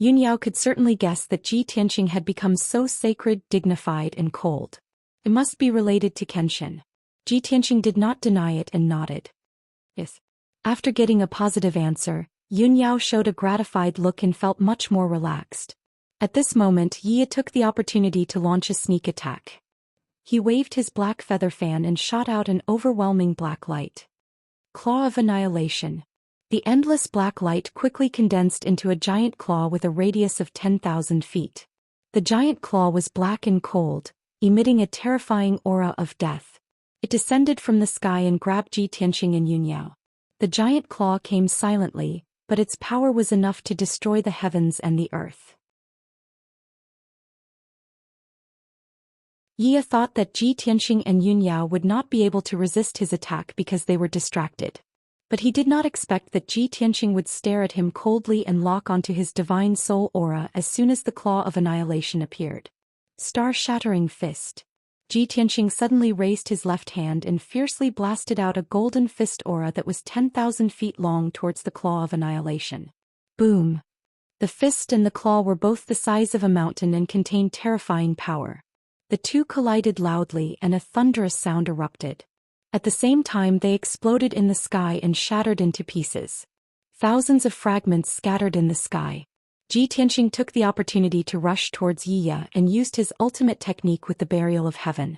Yun Yao could certainly guess that Ji Tianqing had become so sacred, dignified and cold. It must be related to Kenshin. Ji Tianqing did not deny it and nodded. Yes. After getting a positive answer, Yunyao showed a gratified look and felt much more relaxed. At this moment Yi took the opportunity to launch a sneak attack. He waved his black feather fan and shot out an overwhelming black light. Claw of Annihilation. The endless black light quickly condensed into a giant claw with a radius of 10,000 feet. The giant claw was black and cold, emitting a terrifying aura of death. It descended from the sky and grabbed Ji Tianxing and Yunyao. The giant claw came silently, but its power was enough to destroy the heavens and the earth. Yi thought that Ji Tianxing and Yunyao would not be able to resist his attack because they were distracted. But he did not expect that Ji Tianxing would stare at him coldly and lock onto his divine soul aura as soon as the Claw of Annihilation appeared. Star-shattering fist. Ji Tianxing suddenly raised his left hand and fiercely blasted out a golden fist aura that was 10,000 feet long towards the Claw of Annihilation. Boom! The fist and the claw were both the size of a mountain and contained terrifying power. The two collided loudly and a thunderous sound erupted. At the same time they exploded in the sky and shattered into pieces. Thousands of fragments scattered in the sky. Ji Tianxing took the opportunity to rush towards Yi and used his ultimate technique with the Burial of Heaven.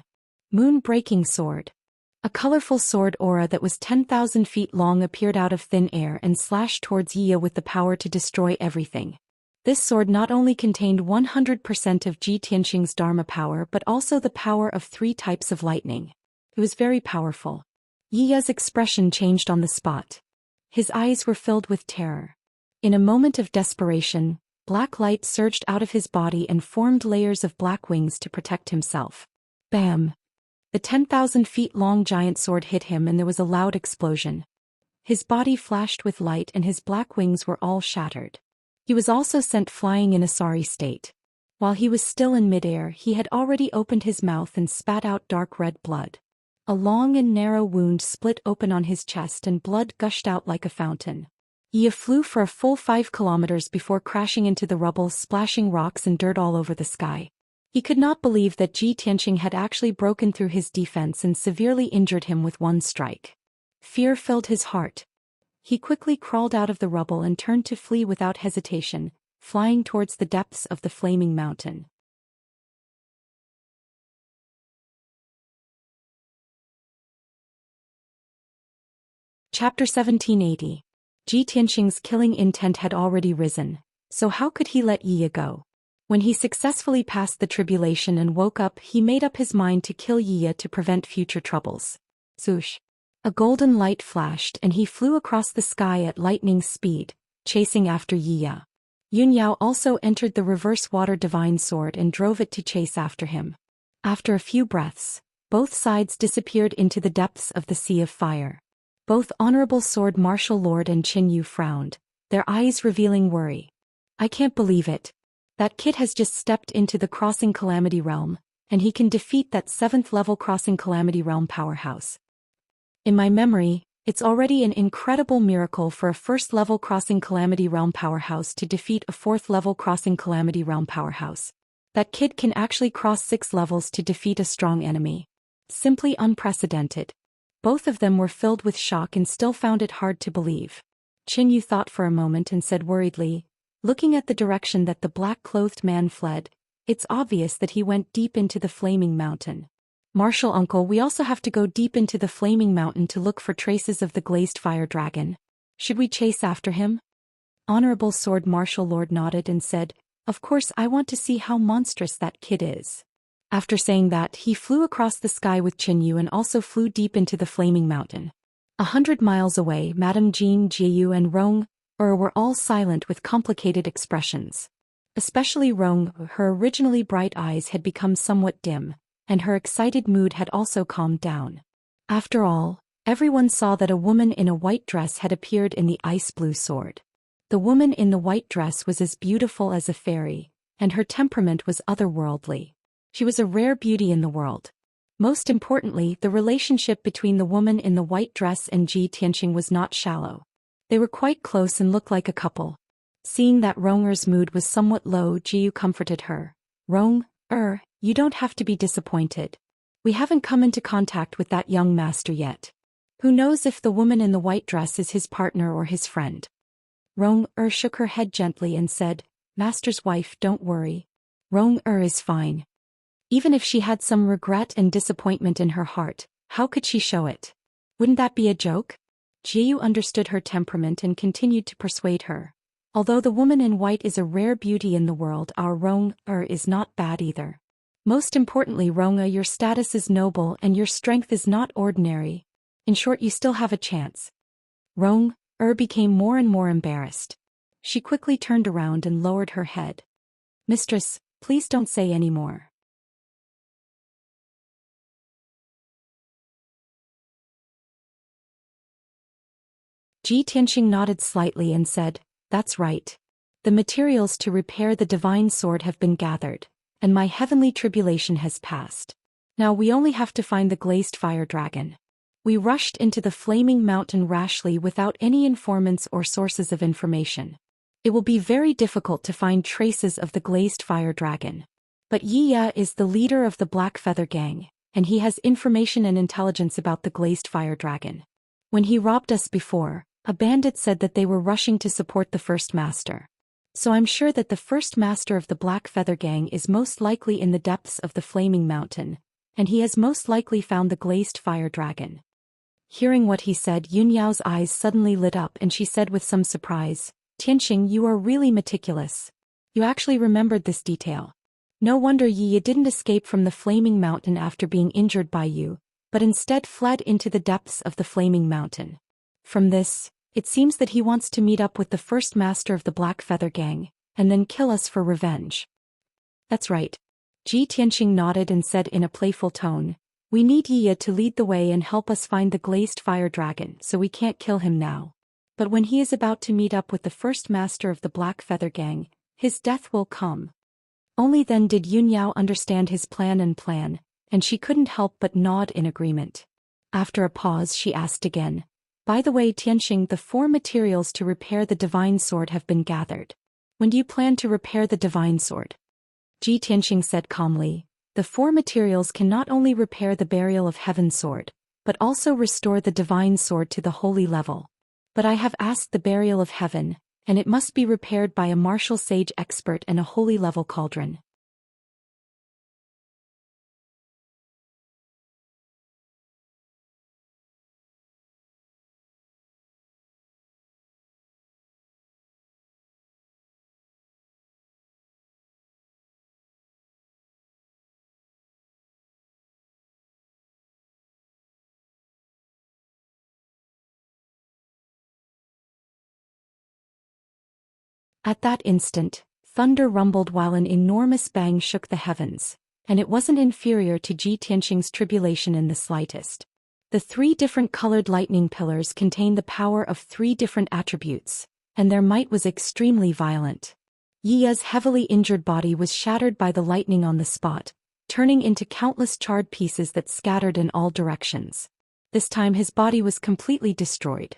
Moon-breaking sword. A colorful sword aura that was 10,000 feet long appeared out of thin air and slashed towards Yi with the power to destroy everything. This sword not only contained 100% of Ji Tianxing's Dharma power but also the power of 3 types of lightning. It was very powerful. Yi's expression changed on the spot. His eyes were filled with terror. In a moment of desperation, black light surged out of his body and formed layers of black wings to protect himself. Bam! The 10,000 feet long giant sword hit him and there was a loud explosion. His body flashed with light and his black wings were all shattered. He was also sent flying in a sorry state. While he was still in midair, he had already opened his mouth and spat out dark red blood. A long and narrow wound split open on his chest and blood gushed out like a fountain. Yi flew for a full 5 kilometers before crashing into the rubble, splashing rocks and dirt all over the sky. He could not believe that Ji Tianxing had actually broken through his defense and severely injured him with one strike. Fear filled his heart. He quickly crawled out of the rubble and turned to flee without hesitation, flying towards the depths of the flaming mountain. Chapter 1780. Ji Tianxing's killing intent had already risen, so how could he let Yi go? When he successfully passed the tribulation and woke up, he made up his mind to kill Yi to prevent future troubles. Swoosh! A golden light flashed and he flew across the sky at lightning speed, chasing after Yi. Yunyao also entered the reverse water divine sword and drove it to chase after him. After a few breaths, both sides disappeared into the depths of the sea of fire. Both Honorable Sword Martial Lord and Qin Yu frowned, their eyes revealing worry. I can't believe it. That kid has just stepped into the Crossing Calamity Realm, and he can defeat that 7th level Crossing Calamity Realm powerhouse. In my memory, it's already an incredible miracle for a 1st level Crossing Calamity Realm powerhouse to defeat a 4th level Crossing Calamity Realm powerhouse. That kid can actually cross 6 levels to defeat a strong enemy. Simply unprecedented. Both of them were filled with shock and still found it hard to believe. Qin Yu thought for a moment and said worriedly, looking at the direction that the black-clothed man fled, it's obvious that he went deep into the flaming mountain. Martial Uncle, we also have to go deep into the flaming mountain to look for traces of the glazed fire dragon. Should we chase after him? Honorable Sword Martial Lord nodded and said, of course I want to see how monstrous that kid is. After saying that, he flew across the sky with Qin Yu and also flew deep into the flaming mountain. 100 miles away, Madame Jean, Jiyu and Rong were all silent with complicated expressions. Especially Rong, her originally bright eyes had become somewhat dim, and her excited mood had also calmed down. After all, everyone saw that a woman in a white dress had appeared in the ice blue sword. The woman in the white dress was as beautiful as a fairy, and her temperament was otherworldly. She was a rare beauty in the world. Most importantly, the relationship between the woman in the white dress and Ji Tianxing was not shallow. They were quite close and looked like a couple. Seeing that Ronger's mood was somewhat low, Jiyu comforted her. Rong, you don't have to be disappointed. We haven't come into contact with that young master yet. Who knows if the woman in the white dress is his partner or his friend? Rong shook her head gently and said, Master's wife, don't worry. Rong is fine. Even if she had some regret and disappointment in her heart, how could she show it? Wouldn't that be a joke? Jiu understood her temperament and continued to persuade her. Although the woman in white is a rare beauty in the world, our Rong is not bad either. Most importantly, Rong, your status is noble and your strength is not ordinary. In short, you still have a chance. Rong became more and more embarrassed. She quickly turned around and lowered her head. Mistress, please don't say any more. Tianxing nodded slightly and said, That's right. The materials to repair the divine sword have been gathered, and my heavenly tribulation has passed. Now we only have to find the glazed fire dragon. We rushed into the flaming mountain rashly without any informants or sources of information. It will be very difficult to find traces of the glazed fire dragon. But Yi is the leader of the Black Feather Gang, and he has information and intelligence about the glazed fire dragon. When he robbed us before, a bandit said that they were rushing to support the First Master. So I'm sure that the First Master of the Black Feather Gang is most likely in the depths of the Flaming Mountain, and he has most likely found the glazed fire dragon. Hearing what he said, Yunyao's eyes suddenly lit up and she said with some surprise, Tianxing, you are really meticulous. You actually remembered this detail. No wonder Yi didn't escape from the Flaming Mountain after being injured by you, but instead fled into the depths of the Flaming Mountain. From this, it seems that he wants to meet up with the First Master of the Black Feather Gang, and then kill us for revenge. That's right. Tianxing nodded and said in a playful tone, We need Yi to lead the way and help us find the glazed fire dragon, so we can't kill him now. But when he is about to meet up with the First Master of the Black Feather Gang, his death will come. Only then did Yunyao understand his plan, and she couldn't help but nod in agreement. After a pause, she asked again, By the way, Tianxing, the 4 materials to repair the divine sword have been gathered. When do you plan to repair the divine sword? Tianxing said calmly, The 4 materials can not only repair the burial of heaven sword, but also restore the divine sword to the holy level. But I have asked the burial of heaven, and it must be repaired by a martial sage expert and a holy level cauldron. At that instant, thunder rumbled while an enormous bang shook the heavens, and it wasn't inferior to Tianxing's tribulation in the slightest. The 3 different colored lightning pillars contained the power of 3 different attributes, and their might was extremely violent. Yi's heavily injured body was shattered by the lightning on the spot, turning into countless charred pieces that scattered in all directions. This time his body was completely destroyed.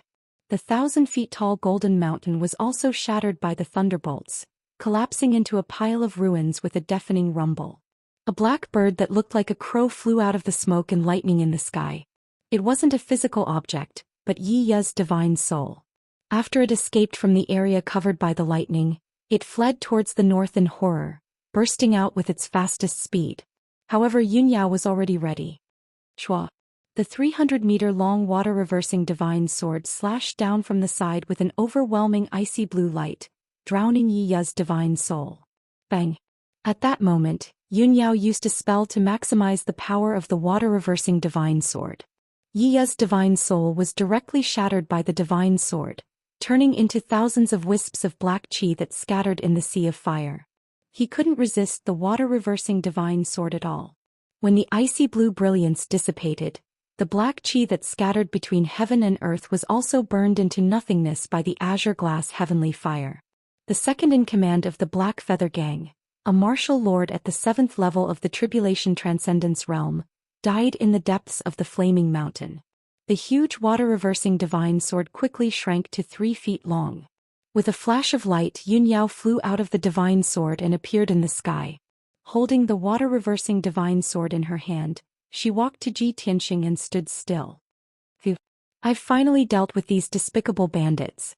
The 1,000-feet-tall golden mountain was also shattered by the thunderbolts, collapsing into a pile of ruins with a deafening rumble. A black bird that looked like a crow flew out of the smoke and lightning in the sky. It wasn't a physical object, but Yi's divine soul. After it escaped from the area covered by the lightning, it fled towards the north in horror, bursting out with its fastest speed. However, Yunyao was already ready. Shua. The 300-meter-long water-reversing divine sword slashed down from the side with an overwhelming icy blue light, drowning Yi's divine soul. Bang! At that moment, Yunyao used a spell to maximize the power of the water-reversing divine sword. Yi's divine soul was directly shattered by the divine sword, turning into thousands of wisps of black qi that scattered in the sea of fire. He couldn't resist the water-reversing divine sword at all. When the icy blue brilliance dissipated, the black qi that scattered between heaven and earth was also burned into nothingness by the azure glass heavenly fire. The second in command of the Black Feather Gang, a martial lord at the 7th level of the Tribulation Transcendence realm, died in the depths of the Flaming Mountain. The huge water-reversing divine sword quickly shrank to 3 feet long. With a flash of light, Yunyao flew out of the divine sword and appeared in the sky. Holding the water-reversing divine sword in her hand, she walked to Tianxing and stood still. Phew! I've finally dealt with these despicable bandits.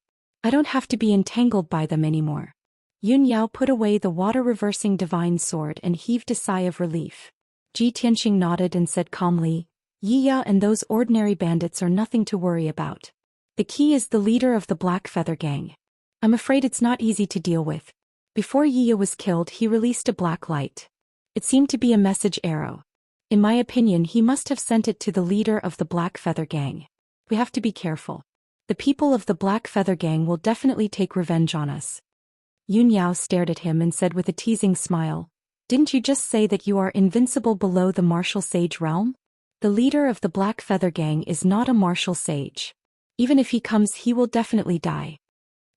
I don't have to be entangled by them anymore. Yun Yao put away the water-reversing divine sword and heaved a sigh of relief. Ji Tianxing nodded and said calmly, Yiya and those ordinary bandits are nothing to worry about. The key is the leader of the Black Feather Gang. I'm afraid it's not easy to deal with. Before Yiya was killed, he released a black light. It seemed to be a message arrow. In my opinion, he must have sent it to the leader of the Black Feather Gang. We have to be careful. The people of the Black Feather Gang will definitely take revenge on us. Yun Yao stared at him and said with a teasing smile, Didn't you just say that you are invincible below the martial sage realm? The leader of the Black Feather Gang is not a martial sage. Even if he comes, he will definitely die.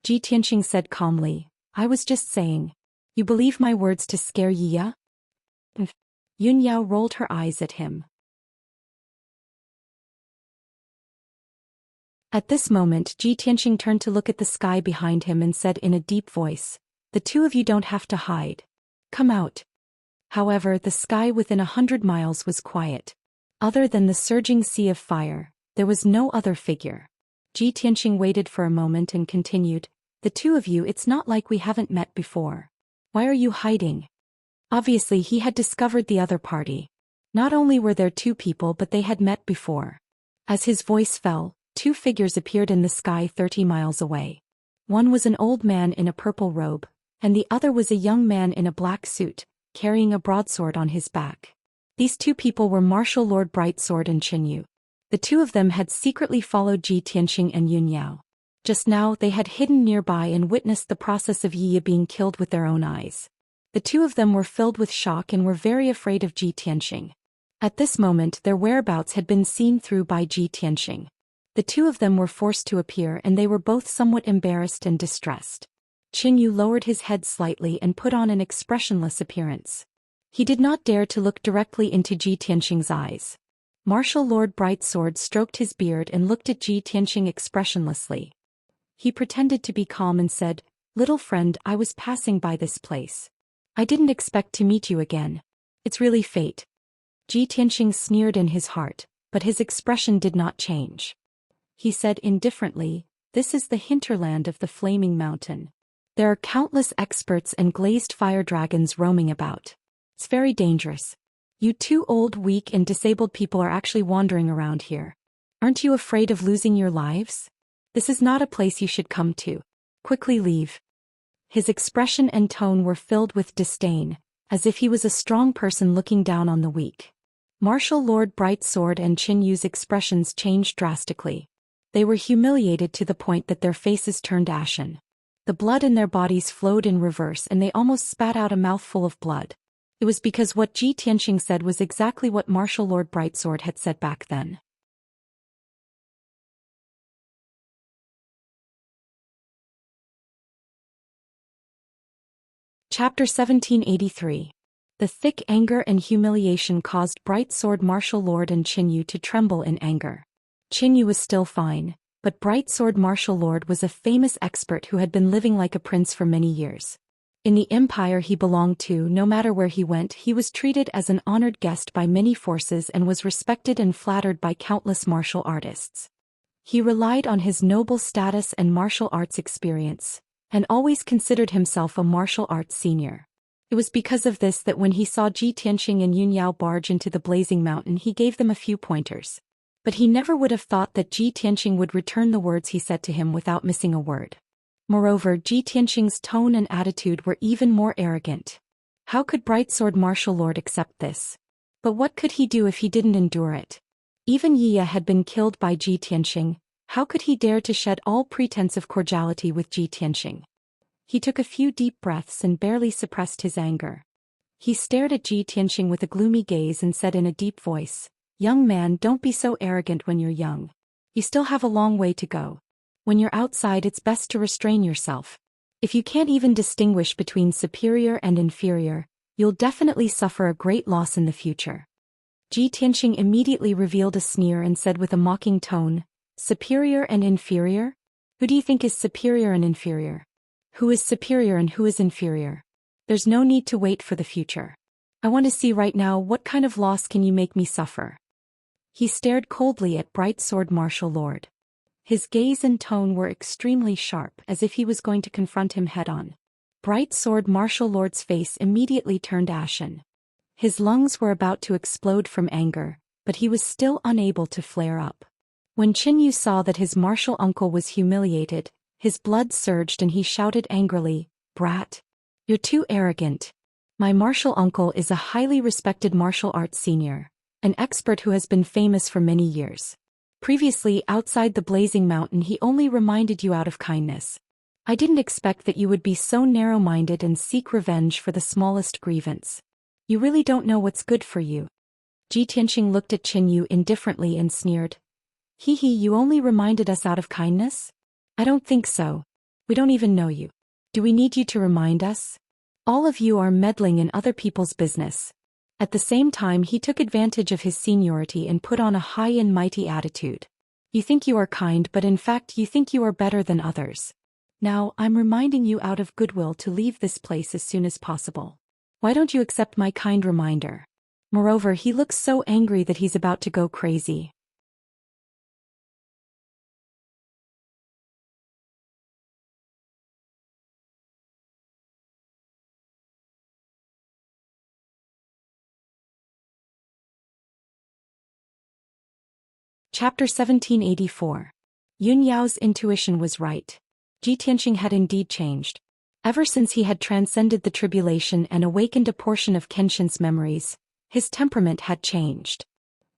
Ji Tianxing said calmly, I was just saying. You believe my words to scare Yiya? Yun Yao rolled her eyes at him. At this moment, Ji Tianxing turned to look at the sky behind him and said in a deep voice, The two of you don't have to hide. Come out. However, the sky within 100 miles was quiet. Other than the surging sea of fire, there was no other figure. Ji Tianxing waited for a moment and continued, The two of you, it's not like we haven't met before. Why are you hiding? Obviously he had discovered the other party. Not only were there two people but they had met before. As his voice fell, two figures appeared in the sky 30 miles away. One was an old man in a purple robe, and the other was a young man in a black suit, carrying a broadsword on his back. These two people were Martial Lord Brightsword and Qinyu. The two of them had secretly followed Ji Tianxing and Yun Yao. Just now they had hidden nearby and witnessed the process of Yiya being killed with their own eyes. The two of them were filled with shock and were very afraid of Ji Tianxing. At this moment their whereabouts had been seen through by Ji Tianxing. The two of them were forced to appear and they were both somewhat embarrassed and distressed. Qinyu lowered his head slightly and put on an expressionless appearance. He did not dare to look directly into Ji Tianxing's eyes. Martial Lord Brightsword stroked his beard and looked at Ji Tianxing expressionlessly. He pretended to be calm and said, Little friend, I was passing by this place. I didn't expect to meet you again. It's really fate. Ji Tianxing sneered in his heart, but his expression did not change. He said indifferently, This is the hinterland of the Flaming Mountain. There are countless experts and glazed fire dragons roaming about. It's very dangerous. You two old, weak and disabled people are actually wandering around here. Aren't you afraid of losing your lives? This is not a place you should come to. Quickly leave. His expression and tone were filled with disdain, as if he was a strong person looking down on the weak. Martial Lord Brightsword and Qinyu's expressions changed drastically. They were humiliated to the point that their faces turned ashen. The blood in their bodies flowed in reverse and they almost spat out a mouthful of blood. It was because what Ji Tianxing said was exactly what Martial Lord Brightsword had said back then. Chapter 1783. The thick anger and humiliation caused Brightsword Martial Lord and Qinyu to tremble in anger. Qinyu was still fine, but Brightsword Martial Lord was a famous expert who had been living like a prince for many years. In the empire he belonged to, no matter where he went, he was treated as an honored guest by many forces and was respected and flattered by countless martial artists. He relied on his noble status and martial arts experience, and always considered himself a martial arts senior. It was because of this that when he saw Ji Tianxing and Yun Yao barge into the blazing mountain he gave them a few pointers. But he never would have thought that Ji Tianxing would return the words he said to him without missing a word. Moreover, Ji Tianxing's tone and attitude were even more arrogant. How could Brightsword Martial Lord accept this? But what could he do if he didn't endure it? Even Yiya had been killed by Ji Tianxing. How could he dare to shed all pretense of cordiality with Ji Tianxing? He took a few deep breaths and barely suppressed his anger. He stared at Ji Tianxing with a gloomy gaze and said in a deep voice, Young man, don't be so arrogant when you're young. You still have a long way to go. When you're outside, it's best to restrain yourself. If you can't even distinguish between superior and inferior, you'll definitely suffer a great loss in the future. Ji Tianxing immediately revealed a sneer and said with a mocking tone, Superior and inferior? Who do you think is superior and inferior? Who is superior and who is inferior? There's no need to wait for the future. I want to see right now what kind of loss can you make me suffer. He stared coldly at Brightsword Martial Lord. His gaze and tone were extremely sharp, as if he was going to confront him head-on. Bright Sword Martial Lord's face immediately turned ashen. His lungs were about to explode from anger, but he was still unable to flare up. When Qinyu saw that his martial uncle was humiliated, his blood surged and he shouted angrily, "Brat! You're too arrogant. My martial uncle is a highly respected martial arts senior, an expert who has been famous for many years. Previously outside the Blazing Mountain he only reminded you out of kindness. I didn't expect that you would be so narrow-minded and seek revenge for the smallest grievance. You really don't know what's good for you." Ji Tianqing looked at Qinyu indifferently and sneered. "Hee hee, you only reminded us out of kindness? I don't think so. We don't even know you. Do we need you to remind us? All of you are meddling in other people's business." At the same time he took advantage of his seniority and put on a high and mighty attitude. "You think you are kind, but in fact you think you are better than others. Now, I'm reminding you out of goodwill to leave this place as soon as possible. Why don't you accept my kind reminder?" Moreover, he looks so angry that he's about to go crazy. Chapter 1784. Yun Yao's intuition was right. Ji Tianqing had indeed changed. Ever since he had transcended the tribulation and awakened a portion of Kenshin's memories, his temperament had changed.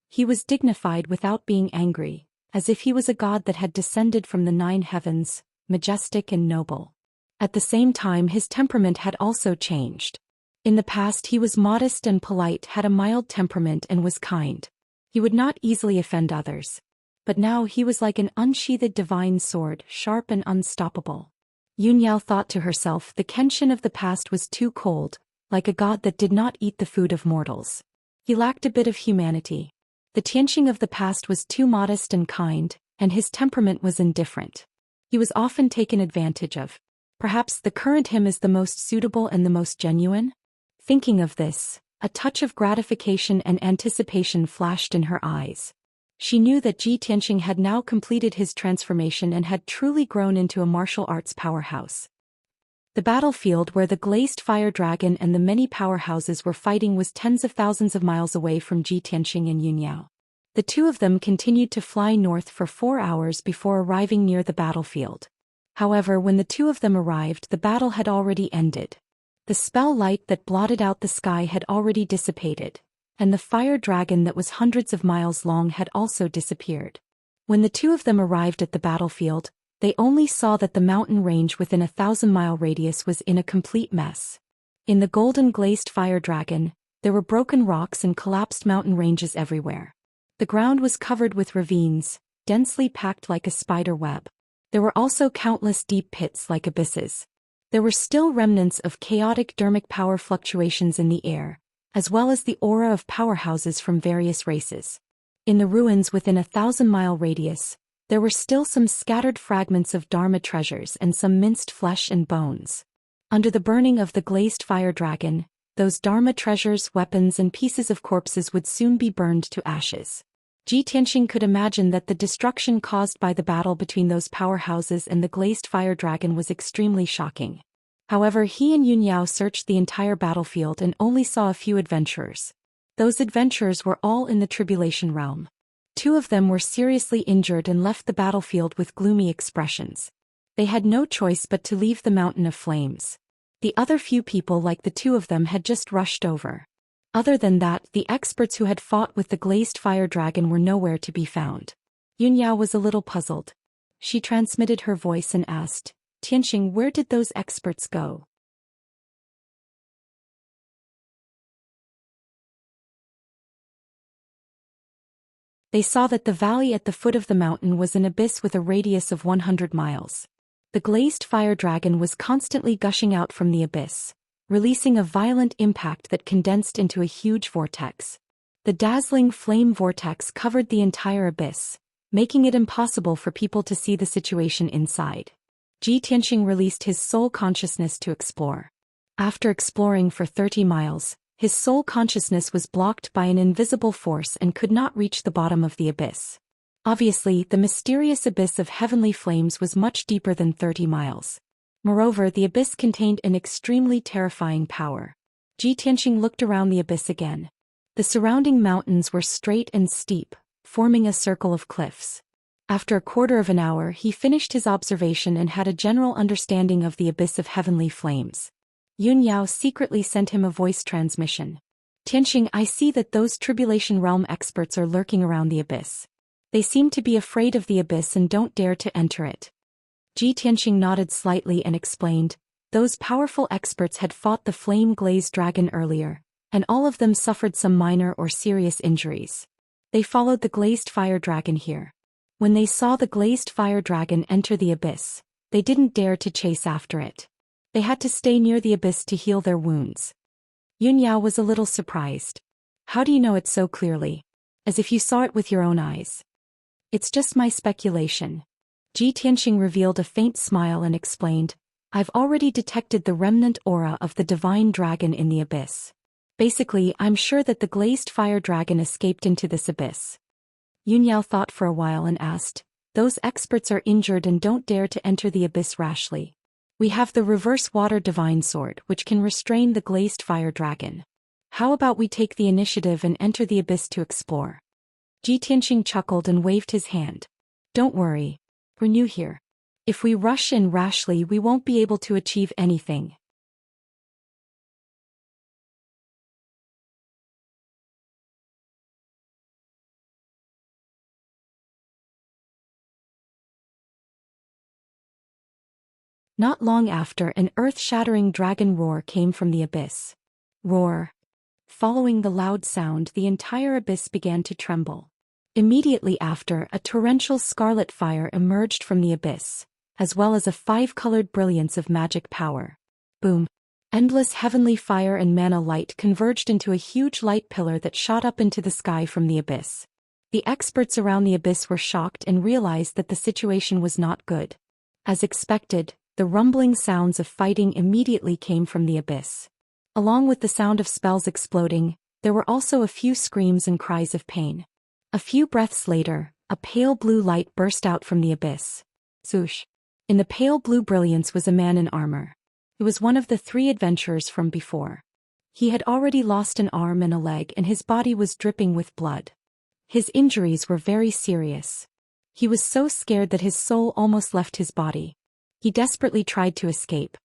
He was dignified without being angry, as if he was a god that had descended from the 9 heavens, majestic and noble. At the same time his temperament had also changed. In the past he was modest and polite, had a mild temperament and was kind. He would not easily offend others. But now he was like an unsheathed divine sword, sharp and unstoppable. Yun Yao thought to herself, the Kenshin of the past was too cold, like a god that did not eat the food of mortals. He lacked a bit of humanity. The Tianqing of the past was too modest and kind, and his temperament was indifferent. He was often taken advantage of. Perhaps the current him is the most suitable and the most genuine? Thinking of this, a touch of gratification and anticipation flashed in her eyes. She knew that Ji Tianqing had now completed his transformation and had truly grown into a martial arts powerhouse. The battlefield where the glazed fire dragon and the many powerhouses were fighting was tens of thousands of miles away from Ji Tianqing and Yun Yao. The two of them continued to fly north for 4 hours before arriving near the battlefield. However, when the two of them arrived, the battle had already ended. The spell light that blotted out the sky had already dissipated, and the fire dragon that was hundreds of miles long had also disappeared. When the two of them arrived at the battlefield, they only saw that the mountain range within a 1,000-mile radius was in a complete mess. In the golden glazed fire dragon, there were broken rocks and collapsed mountain ranges everywhere. The ground was covered with ravines, densely packed like a spider web. There were also countless deep pits like abysses. There were still remnants of chaotic dermic power fluctuations in the air, as well as the aura of powerhouses from various races. In the ruins within a 1,000-mile radius, there were still some scattered fragments of Dharma treasures and some minced flesh and bones. Under the burning of the glazed fire dragon, those Dharma treasures, weapons and pieces of corpses would soon be burned to ashes. Ji Tianqing could imagine that the destruction caused by the battle between those powerhouses and the glazed fire dragon was extremely shocking. However, he and Yun Yao searched the entire battlefield and only saw a few adventurers. Those adventurers were all in the tribulation realm. 2 of them were seriously injured and left the battlefield with gloomy expressions. They had no choice but to leave the mountain of flames. The other few people like the 2 of them had just rushed over. Other than that, the experts who had fought with the glazed fire dragon were nowhere to be found. Yun Yao was a little puzzled. She transmitted her voice and asked, "Tianqing, where did those experts go?" They saw that the valley at the foot of the mountain was an abyss with a radius of 100 miles. The glazed fire dragon was constantly gushing out from the abyss, releasing a violent impact that condensed into a huge vortex. The dazzling flame vortex covered the entire abyss, making it impossible for people to see the situation inside. Ji Tianqing released his soul consciousness to explore. After exploring for 30 miles, his soul consciousness was blocked by an invisible force and could not reach the bottom of the abyss. Obviously, the mysterious abyss of heavenly flames was much deeper than 30 miles. Moreover, the abyss contained an extremely terrifying power. Ji Tianxing looked around the abyss again. The surrounding mountains were straight and steep, forming a circle of cliffs. After a quarter of an hour, he finished his observation and had a general understanding of the abyss of heavenly flames. Yun Yao secretly sent him a voice transmission. Tianxing, I see that those Tribulation Realm experts are lurking around the abyss. They seem to be afraid of the abyss and don't dare to enter it. Ji Tianxing nodded slightly and explained, those powerful experts had fought the flame-glazed dragon earlier, and all of them suffered some minor or serious injuries. They followed the glazed fire dragon here. When they saw the glazed fire dragon enter the abyss, they didn't dare to chase after it. They had to stay near the abyss to heal their wounds. Yun Yao was a little surprised. How do you know it so clearly? As if you saw it with your own eyes. It's just my speculation. Ji Tianxing revealed a faint smile and explained, I've already detected the remnant aura of the divine dragon in the abyss. Basically, I'm sure that the glazed fire dragon escaped into this abyss. Yun Yao thought for a while and asked, those experts are injured and don't dare to enter the abyss rashly. We have the reverse water divine sword which can restrain the glazed fire dragon. How about we take the initiative and enter the abyss to explore? Ji Tianxing chuckled and waved his hand. Don't worry. We're new here. If we rush in rashly, we won't be able to achieve anything. Not long after, an earth-shattering dragon roar came from the abyss. Roar. Following the loud sound, the entire abyss began to tremble. Immediately after, a torrential scarlet fire emerged from the abyss, as well as a five-colored brilliance of magic power. Boom. Endless heavenly fire and mana light converged into a huge light pillar that shot up into the sky from the abyss. The experts around the abyss were shocked and realized that the situation was not good. As expected, the rumbling sounds of fighting immediately came from the abyss. Along with the sound of spells exploding, there were also a few screams and cries of pain. A few breaths later, a pale blue light burst out from the abyss. Swoosh. In the pale blue brilliance was a man in armor. It was one of the three adventurers from before. He had already lost an arm and a leg and his body was dripping with blood. His injuries were very serious. He was so scared that his soul almost left his body. He desperately tried to escape.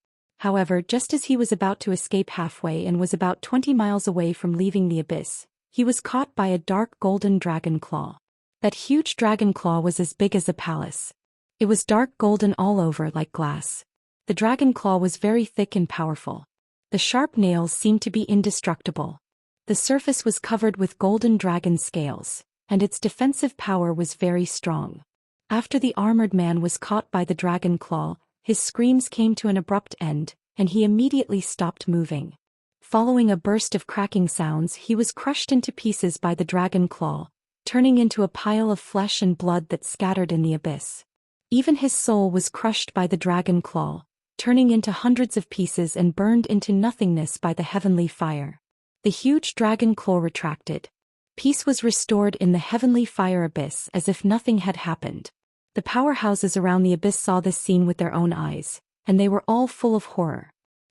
However, just as he was about to escape halfway and was about 20 miles away from leaving the abyss, he was caught by a dark golden dragon claw. That huge dragon claw was as big as a palace. It was dark golden all over like glass. The dragon claw was very thick and powerful. The sharp nails seemed to be indestructible. The surface was covered with golden dragon scales, and its defensive power was very strong. After the armored man was caught by the dragon claw, his screams came to an abrupt end, and he immediately stopped moving. Following a burst of cracking sounds, he was crushed into pieces by the dragon claw, turning into a pile of flesh and blood that scattered in the abyss. Even his soul was crushed by the dragon claw, turning into hundreds of pieces and burned into nothingness by the heavenly fire. The huge dragon claw retracted. Peace was restored in the heavenly fire abyss as if nothing had happened. The powerhouses around the abyss saw this scene with their own eyes, and they were all full of horror.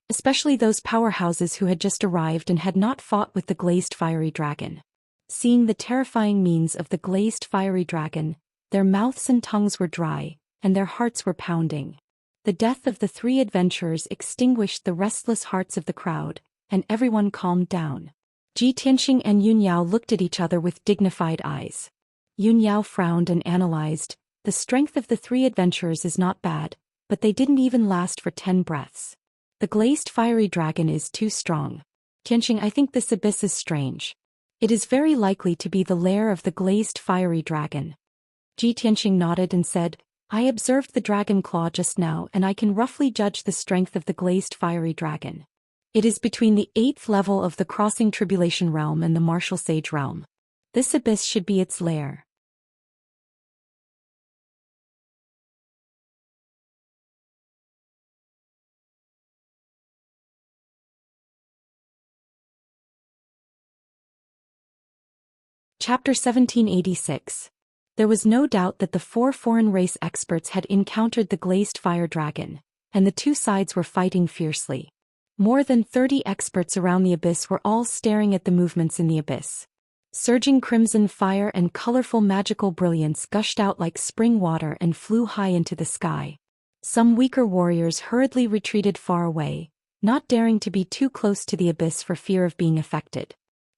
Especially those powerhouses who had just arrived and had not fought with the glazed fiery dragon. Seeing the terrifying means of the glazed fiery dragon, their mouths and tongues were dry, and their hearts were pounding. The death of the three adventurers extinguished the restless hearts of the crowd, and everyone calmed down. Ji Tianxing and Yun Yao looked at each other with dignified eyes. Yun Yao frowned and analyzed, the strength of the three adventurers is not bad, but they didn't even last for 10 breaths. The glazed fiery dragon is too strong. Tianxing, I think this abyss is strange. It is very likely to be the lair of the glazed fiery dragon. Ji Tianxing nodded and said, I observed the dragon claw just now and I can roughly judge the strength of the glazed fiery dragon. It is between the 8th level of the Crossing Tribulation Realm and the Martial Sage Realm. This abyss should be its lair. Chapter 1786. There was no doubt that the 4 foreign race experts had encountered the glazed fire dragon, and the two sides were fighting fiercely. More than 30 experts around the abyss were all staring at the movements in the abyss. Surging crimson fire and colorful magical brilliance gushed out like spring water and flew high into the sky. Some weaker warriors hurriedly retreated far away, not daring to be too close to the abyss for fear of being affected.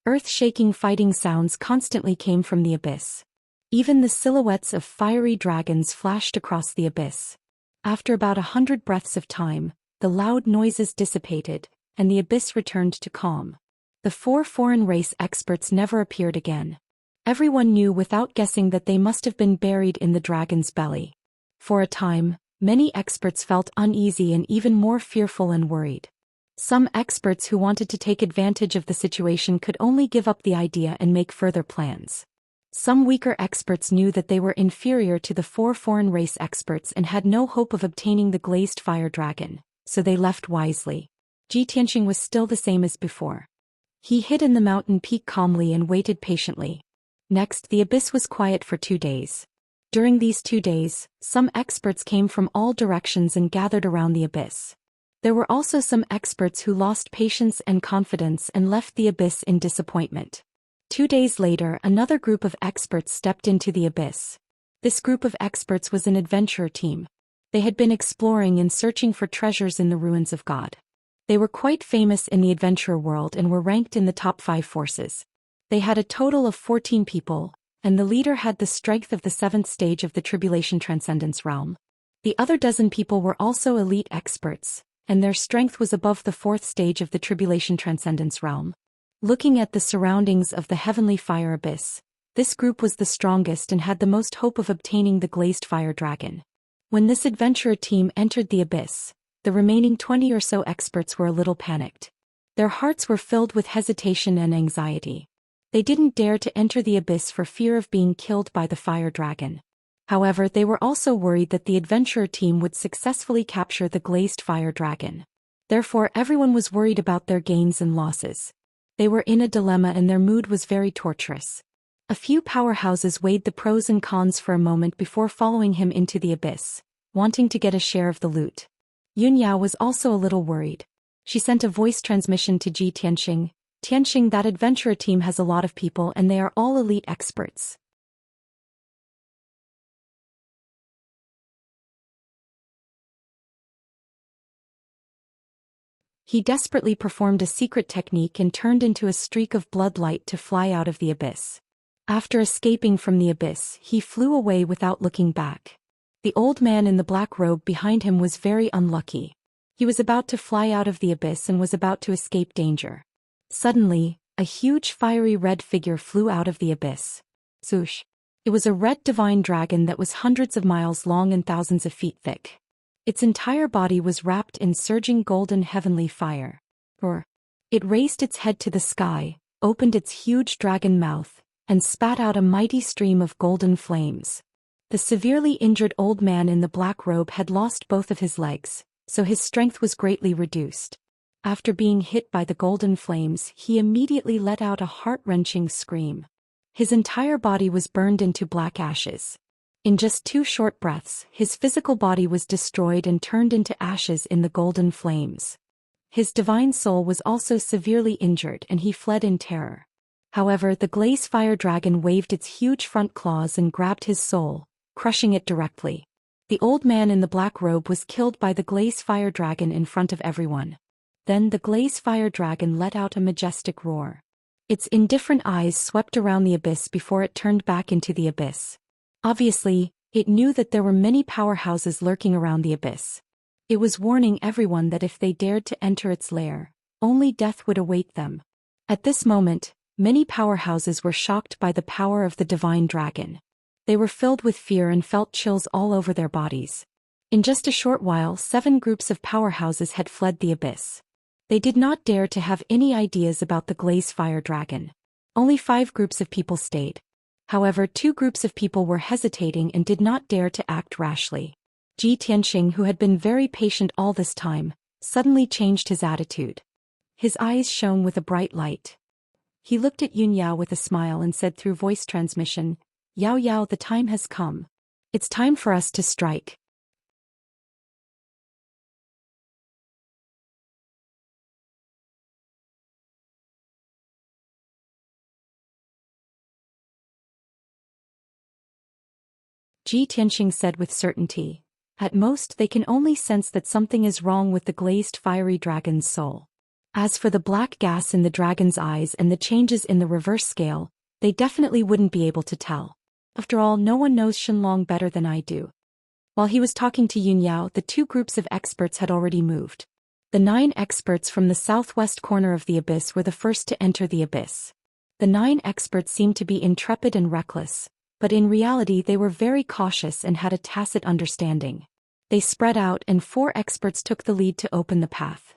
Earth-shaking fighting sounds constantly came from the abyss. Even the silhouettes of fiery dragons flashed across the abyss. After about 100 breaths of time, the loud noises dissipated, and the abyss returned to calm. The 4 foreign race experts never appeared again. Everyone knew without guessing that they must have been buried in the dragon's belly. For a time, many experts felt uneasy and even more fearful and worried. Some experts who wanted to take advantage of the situation could only give up the idea and make further plans. Some weaker experts knew that they were inferior to the 4 foreign race experts and had no hope of obtaining the glazed fire dragon, so they left wisely. Xianxia was still the same as before. He hid in the mountain peak calmly and waited patiently. Next, the abyss was quiet for 2 days. During these 2 days, some experts came from all directions and gathered around the abyss. There were also some experts who lost patience and confidence and left the abyss in disappointment. 2 days later, another group of experts stepped into the abyss. This group of experts was an adventurer team. They had been exploring and searching for treasures in the ruins of God. They were quite famous in the adventurer world and were ranked in the top 5 forces. They had a total of 14 people, and the leader had the strength of the 7th stage of the Tribulation Transcendence realm. The other dozen people were also elite experts, and their strength was above the 4th stage of the Tribulation Transcendence realm. Looking at the surroundings of the Heavenly Fire Abyss, this group was the strongest and had the most hope of obtaining the glazed fire dragon. When this adventurer team entered the abyss, the remaining 20 or so experts were a little panicked. Their hearts were filled with hesitation and anxiety. They didn't dare to enter the abyss for fear of being killed by the fire dragon. However, they were also worried that the adventurer team would successfully capture the glazed fire dragon. Therefore, everyone was worried about their gains and losses. They were in a dilemma and their mood was very torturous. A few powerhouses weighed the pros and cons for a moment before following him into the abyss, wanting to get a share of the loot. Yunyao was also a little worried. She sent a voice transmission to Xianxia. Tianxing, that adventurer team has a lot of people and they are all elite experts. He desperately performed a secret technique and turned into a streak of blood light to fly out of the abyss. After escaping from the abyss, he flew away without looking back. The old man in the black robe behind him was very unlucky. He was about to fly out of the abyss and was about to escape danger. Suddenly, a huge fiery red figure flew out of the abyss. Swoosh! It was a red divine dragon that was hundreds of miles long and thousands of feet thick. Its entire body was wrapped in surging golden heavenly fire. It raised its head to the sky, opened its huge dragon mouth, and spat out a mighty stream of golden flames. The severely injured old man in the black robe had lost both of his legs, so his strength was greatly reduced. After being hit by the golden flames, he immediately let out a heart-wrenching scream. His entire body was burned into black ashes. In just 2 short breaths, his physical body was destroyed and turned into ashes in the golden flames. His divine soul was also severely injured and he fled in terror. However, the glaze fire dragon waved its huge front claws and grabbed his soul, crushing it directly. The old man in the black robe was killed by the glaze fire dragon in front of everyone. Then the glaze fire dragon let out a majestic roar. Its indifferent eyes swept around the abyss before it turned back into the abyss. Obviously, it knew that there were many powerhouses lurking around the abyss. It was warning everyone that if they dared to enter its lair, only death would await them. At this moment, many powerhouses were shocked by the power of the divine dragon. They were filled with fear and felt chills all over their bodies. In just a short while, 7 groups of powerhouses had fled the abyss. They did not dare to have any ideas about the glaze fire dragon. Only 5 groups of people stayed. However, 2 groups of people were hesitating and did not dare to act rashly. Xianxia, who had been very patient all this time, suddenly changed his attitude. His eyes shone with a bright light. He looked at Yunyao with a smile and said through voice transmission, Yao Yao, the time has come. It's time for us to strike. Ji Tianxing said with certainty. At most they can only sense that something is wrong with the glazed fiery dragon's soul. As for the black gas in the dragon's eyes and the changes in the reverse scale, they definitely wouldn't be able to tell. After all, no one knows Shenlong better than I do. While he was talking to Yunyao, the two groups of experts had already moved. The 9 experts from the southwest corner of the abyss were the first to enter the abyss. The 9 experts seemed to be intrepid and reckless, but in reality they were very cautious and had a tacit understanding. They spread out and 4 experts took the lead to open the path.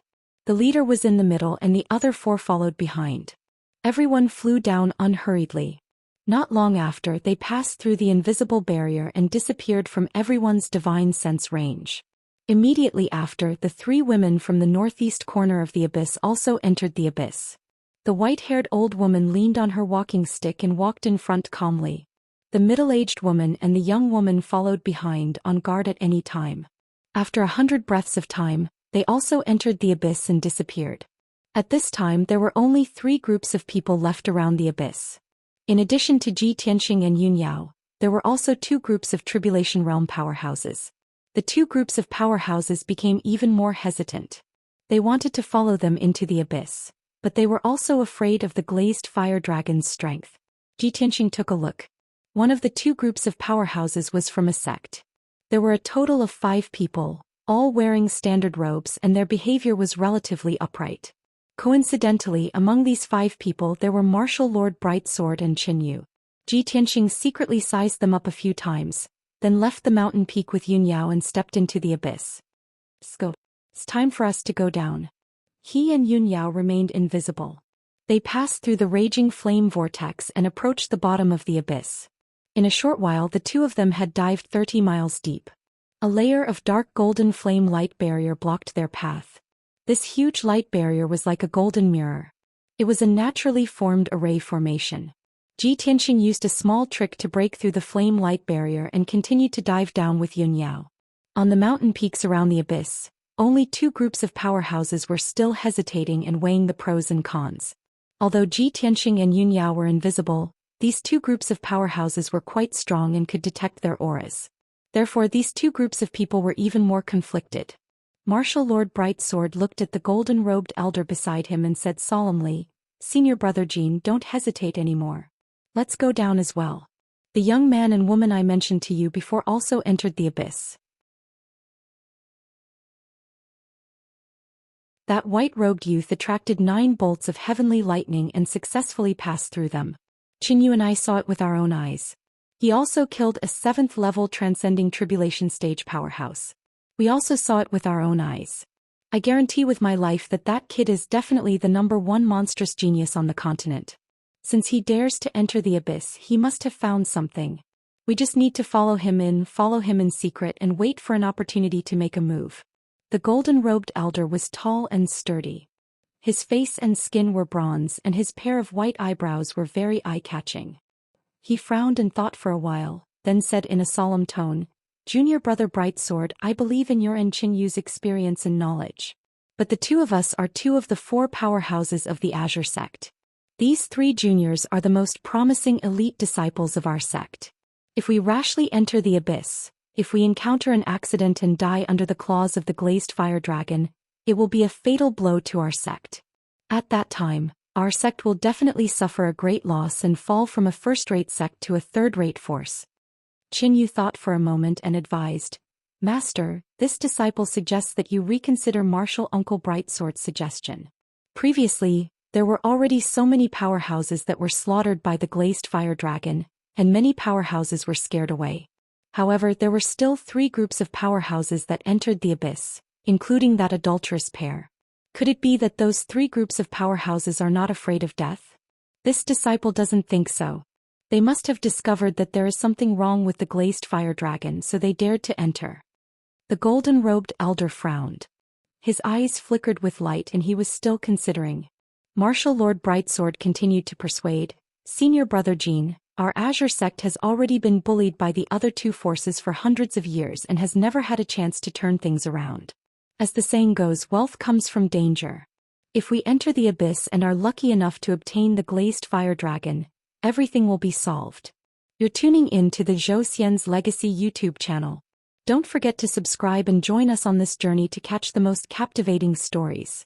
The leader was in the middle and the other 4 followed behind. Everyone flew down unhurriedly. Not long after, they passed through the invisible barrier and disappeared from everyone's divine sense range. Immediately after, the 3 women from the northeast corner of the abyss also entered the abyss. The white-haired old woman leaned on her walking stick and walked in front calmly. The middle-aged woman and the young woman followed behind, on guard at any time. After 100 breaths of time, they also entered the abyss and disappeared. At this time there were only 3 groups of people left around the abyss. In addition to Ji Tianxing and Yunyao, there were also 2 groups of Tribulation Realm powerhouses. The 2 groups of powerhouses became even more hesitant. They wanted to follow them into the abyss, but they were also afraid of the glazed fire dragon's strength. Ji Tianxing took a look. One of the 2 groups of powerhouses was from a sect. There were a total of 5 people, all wearing standard robes, and their behavior was relatively upright. Coincidentally, among these 5 people there were Martial Lord Brightsword and Qinyu. Ji Tianxing secretly sized them up a few times, then left the mountain peak with Yunyao and stepped into the abyss. Scope. It's time for us to go down. He and Yunyao remained invisible. They passed through the raging flame vortex and approached the bottom of the abyss. In a short while the 2 of them had dived 30 miles deep. A layer of dark golden flame light barrier blocked their path. This huge light barrier was like a golden mirror. It was a naturally formed array formation. Ji Tianxing used a small trick to break through the flame light barrier and continued to dive down with Yunyao. On the mountain peaks around the abyss, only 2 groups of powerhouses were still hesitating and weighing the pros and cons. Although Ji Tianxing and Yunyao were invisible, these 2 groups of powerhouses were quite strong and could detect their auras. Therefore these 2 groups of people were even more conflicted. Martial Lord Brightsword looked at the golden-robed elder beside him and said solemnly, "Senior Brother Jean, don't hesitate anymore. Let's go down as well." The young man and woman I mentioned to you before also entered the abyss. That white-robed youth attracted 9 bolts of heavenly lightning and successfully passed through them. Qinyu and I saw it with our own eyes. He also killed a 7th-level transcending tribulation stage powerhouse. We also saw it with our own eyes. I guarantee with my life that that kid is definitely the #1 monstrous genius on the continent. Since he dares to enter the abyss, he must have found something. We just need to follow him in secret and wait for an opportunity to make a move. The golden-robed elder was tall and sturdy. His face and skin were bronze and his pair of white eyebrows were very eye-catching. He frowned and thought for a while, then said in a solemn tone, "Junior Brother Brightsword, I believe in your and Qinyu's experience and knowledge. But the 2 of us are 2 of the 4 powerhouses of the Azure sect. These 3 juniors are the most promising elite disciples of our sect. If we rashly enter the abyss, if we encounter an accident and die under the claws of the glazed fire dragon, it will be a fatal blow to our sect. At that time, our sect will definitely suffer a great loss and fall from a first-rate sect to a third-rate force." Qinyu thought for a moment and advised, "Master, this disciple suggests that you reconsider Martial Uncle Brightsword's suggestion. Previously, there were already so many powerhouses that were slaughtered by the glazed fire dragon, and many powerhouses were scared away. However, there were still 3 groups of powerhouses that entered the abyss, including that adulterous pair. Could it be that those 3 groups of powerhouses are not afraid of death? This disciple doesn't think so. They must have discovered that there is something wrong with the glazed fire dragon, so they dared to enter." The golden-robed elder frowned. His eyes flickered with light and he was still considering. Martial Lord Brightsword continued to persuade, "Senior Brother Jean, Our Azure sect has already been bullied by the other two forces for hundreds of years and has never had a chance to turn things around. As the saying goes, wealth comes from danger. If we enter the abyss and are lucky enough to obtain the glazed fire dragon, everything will be solved. You're tuning in to the Zhou Xian's Legacy YouTube channel. Don't forget to subscribe and join us on this journey to catch the most captivating stories.